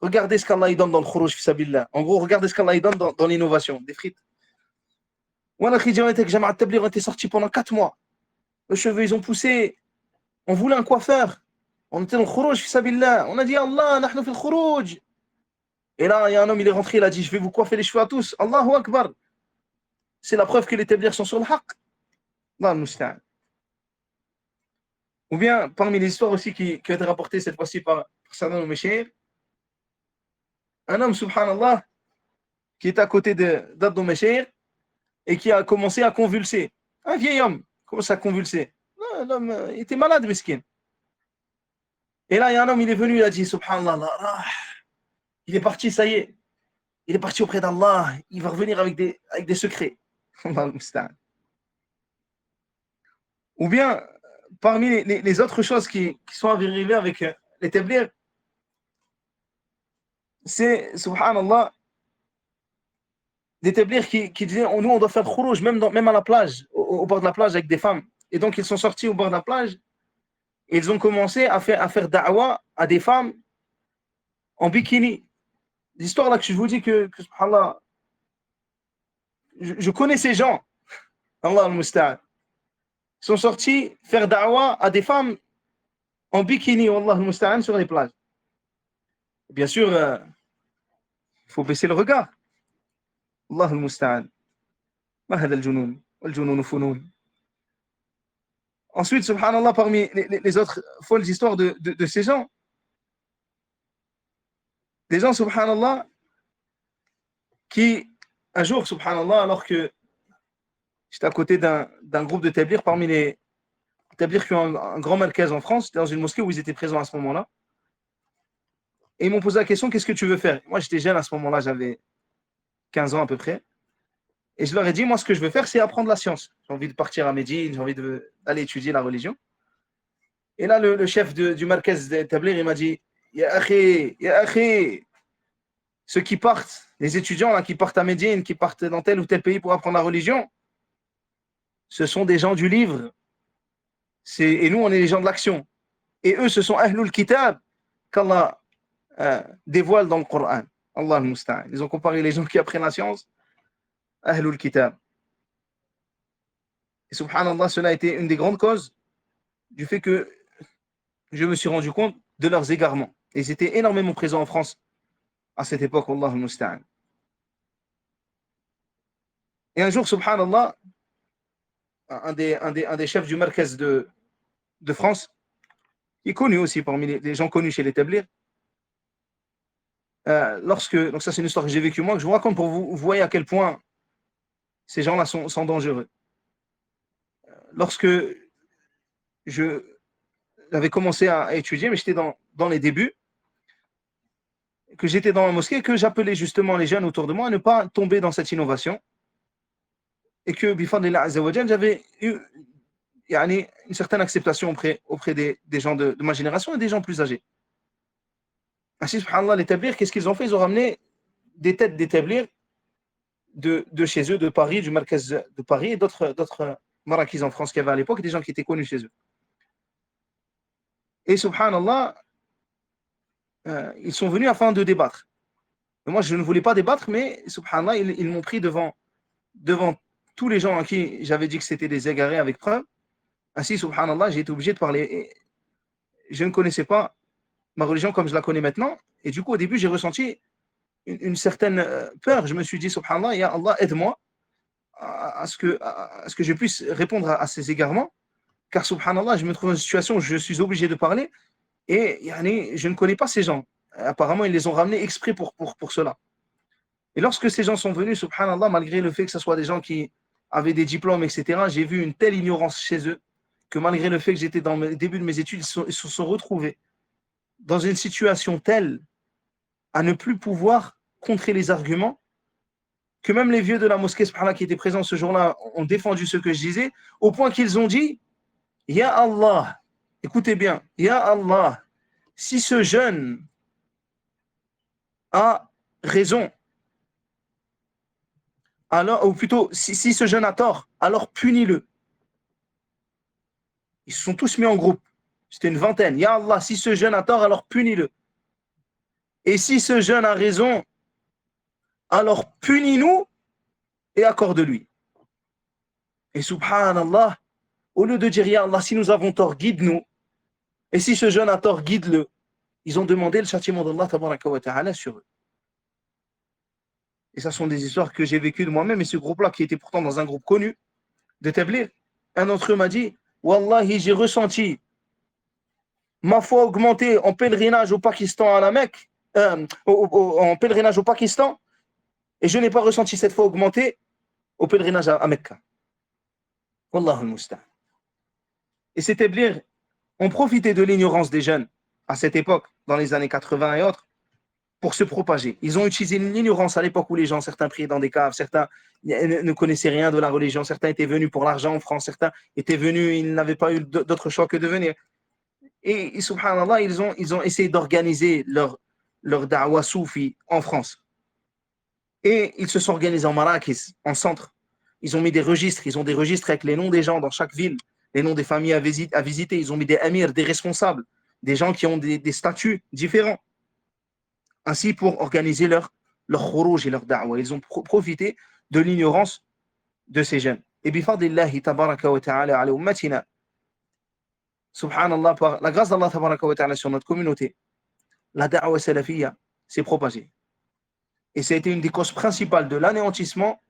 Regardez ce qu'Allah donne dans le khuruj, fi sabilillah. En gros, regardez ce qu'Allah donne dans l'innovation, des frites. On était avec Jama'a Tablir, on était sortis pendant 4 mois. Les cheveux, ils ont poussé. On voulait un coiffeur. On était dans le khuruj, fi sabilillah. On a dit, Allah, nahnu fi khuruj. Et là, il y a un homme, il est rentré, il a dit, je vais vous coiffer les cheveux à tous. Allahu Akbar. C'est la preuve que les Tablirs sont sur le haqq. Allah al-Musta'an. Ou bien, parmi les histoires aussi qui ont été rapportées cette fois-ci par certains de mes chers, un homme, subhanallah, qui est à côté d'un de mes chers et qui a commencé à convulser. Un vieil homme commence à convulser. L'homme il était malade, mesquin. Et là, il y a un homme, il est venu, il a dit, subhanallah, il est parti, ça y est. Il est parti auprès d'Allah, il va revenir avec des secrets. Allah al-Musta'an. Ou bien, parmi les autres choses qui sont arrivées avec les Tablirs, c'est, subhanallah, des Tablirs qui disaient, oh, nous on doit faire khuruj, même à la plage, au bord de la plage avec des femmes. Et donc ils sont sortis au bord de la plage et ils ont commencé à faire da'wah à des femmes en bikini. L'histoire là que je vous dis que subhanallah, je connais ces gens. Allah al-Musta'an. Ils sont sortis faire da'wah à des femmes en bikini, Allah al-Musta'an, sur les plages. Bien sûr, il faut baisser le regard. Allah al-Musta'an. Ma hada al-junoun. Wal-junoun funoun. Ensuite, subhanallah, parmi les autres folles histoires de ces gens, des gens, subhanallah, qui, un jour, subhanallah, alors que j'étais à côté d'un groupe de tablir parmi les tablir qui ont un grand markaz en France, c'était dans une mosquée où ils étaient présents à ce moment-là. Et ils m'ont posé la question, qu'est-ce que tu veux faire? Moi, j'étais jeune à ce moment-là, j'avais 15 ans à peu près. Et je leur ai dit, moi, ce que je veux faire, c'est apprendre la science. J'ai envie de partir à Médine, j'ai envie d'aller étudier la religion. Et là, le chef du markaz de tablir, il m'a dit, Ya akhi, ceux qui partent, les étudiants là, qui partent à Médine, qui partent dans tel ou tel pays pour apprendre la religion, ce sont des gens du livre. Et nous, on est les gens de l'action. Et eux, ce sont Ahlul Kitab qu'Allah dévoile dans le Coran. Allah al-Musta'an. Ils ont comparé les gens qui apprennent la science à Ahlul Kitab. Et subhanallah, cela a été une des grandes causes du fait que je me suis rendu compte de leurs égarements. Et ils étaient énormément présents en France à cette époque, Allah al-Musta'an. Et un jour, subhanallah, un des chefs du markaz de France, qui est connu aussi parmi les gens connus chez les tablirs, donc ça c'est une histoire que j'ai vécue moi, que je vous raconte pour vous voyez à quel point ces gens-là sont dangereux. Lorsque j'avais commencé à étudier, mais j'étais dans les débuts, que j'étais dans la mosquée, que j'appelais justement les jeunes autour de moi à ne pas tomber dans cette innovation, et que, bifadlillah azza wa jal, j'avais eu une certaine acceptation auprès des gens de ma génération et des gens plus âgés. Ainsi, subhanallah, les tablirs, qu'est-ce qu'ils ont fait? Ils ont ramené des têtes d'établir de chez eux, de Paris, du markaz de Paris et d'autres marakis en France qu'il y avait à l'époque, des gens qui étaient connus chez eux. Et subhanallah, ils sont venus afin de débattre. Et moi, je ne voulais pas débattre, mais subhanallah, ils m'ont pris devant tous les gens à qui j'avais dit que c'était des égarés avec preuve. Ainsi, subhanallah, j'ai été obligé de parler. Et je ne connaissais pas ma religion comme je la connais maintenant. Et du coup, au début, j'ai ressenti une certaine peur. Je me suis dit, subhanallah, ya Allah, aide-moi à ce que je puisse répondre à ces égarements. Car, subhanallah, je me trouve dans une situation où je suis obligé de parler et je ne connais pas ces gens. Apparemment, ils les ont ramenés exprès pour cela. Et lorsque ces gens sont venus, subhanallah, malgré le fait que ce soit des gens qui avaient des diplômes, etc., j'ai vu une telle ignorance chez eux que malgré le fait que j'étais dans le début de mes études, ils se sont retrouvés dans une situation telle à ne plus pouvoir contrer les arguments que même les vieux de la mosquée subhanallah, qui étaient présents ce jour-là ont défendu ce que je disais, au point qu'ils ont dit « Ya Allah », écoutez bien, « Ya Allah, si ce jeune a raison, alors, ou plutôt, si ce jeune a tort, alors punis-le. » Ils se sont tous mis en groupe. C'était une vingtaine. « Ya Allah, si ce jeune a tort, alors punis-le. Et si ce jeune a raison, alors punis-nous et accorde-lui. » Et subhanallah, au lieu de dire, Ya Allah, si nous avons tort, guide-nous. Et si ce jeune a tort, guide-le. Ils ont demandé le châtiment d'Allah tabaraka wa ta'ala sur eux. Et ça sont des histoires que j'ai vécues de moi-même. Et ce groupe-là, qui était pourtant dans un groupe connu de Tabligh, un d'entre eux m'a dit, Wallahi, j'ai ressenti ma foi augmenter en pèlerinage au Pakistan à la Mecque, en pèlerinage au Pakistan, et je n'ai pas ressenti cette foi augmenter au pèlerinage à Mecca. Wallahu al-musta'an. Et ces Tabligh ont profité de l'ignorance des jeunes à cette époque, dans les années 80 et autres, pour se propager. Ils ont utilisé l'ignorance à l'époque où les gens, certains priaient dans des caves, certains ne connaissaient rien de la religion, certains étaient venus pour l'argent en France, certains étaient venus, ils n'avaient pas eu d'autre choix que de venir. Et subhanallah, ils ont essayé d'organiser leur da'wah soufi en France. Et ils se sont organisés en Marrakech, en centre. Ils ont mis des registres, ils ont des registres avec les noms des gens dans chaque ville, les noms des familles à visiter. Ils ont mis des amirs, des responsables, des gens qui ont des statuts différents. Ainsi pour organiser leur khurouj et leur da'wah. Ils ont profité de l'ignorance de ces jeunes. Et bifadlillahi tabaraka wa ta'ala ala ummatina, subhanallah, par la grâce d'Allah tabaraka wa ta'ala sur notre communauté, la da'wah salafiyya s'est propagée. Et ça a été une des causes principales de l'anéantissement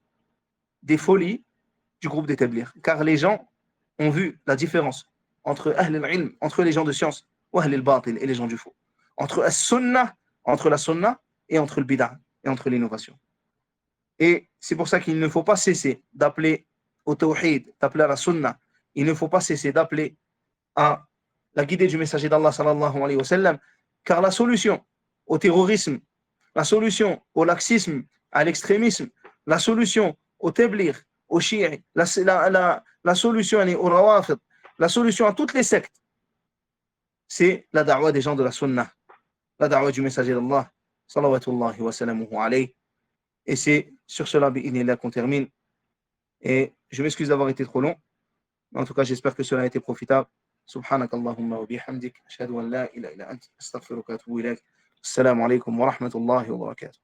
des folies du groupe des Tabligh. Car les gens ont vu la différence entre Ahl al-Ilm, entre les gens de science, ou Ahl al-Batil et les gens du faux. Entre la sunna et entre le bid'ah et entre l'innovation. Et c'est pour ça qu'il ne faut pas cesser d'appeler au tawhid, d'appeler à la sunna. Il ne faut pas cesser d'appeler à la guidée du messager d'Allah sallallahu alayhi wa sallam, car la solution au terrorisme, la solution au laxisme, à l'extrémisme, la solution au tabligh, au chiites, la solution au rawafid, la solution à toutes les sectes, c'est la da'wah des gens de la sunna, la da'wah du messager d'Allah sallallahu wa sallamuhu alayhi. Et c'est sur cela qu'on termine. Et je m'excuse d'avoir été trop long. En tout cas, j'espère que cela a été profitable. سبحانك اللهم وبحمدك أشهد أن لا إله إلا أنت أستغفرك وأتوب إليك السلام عليكم ورحمة الله وبركاته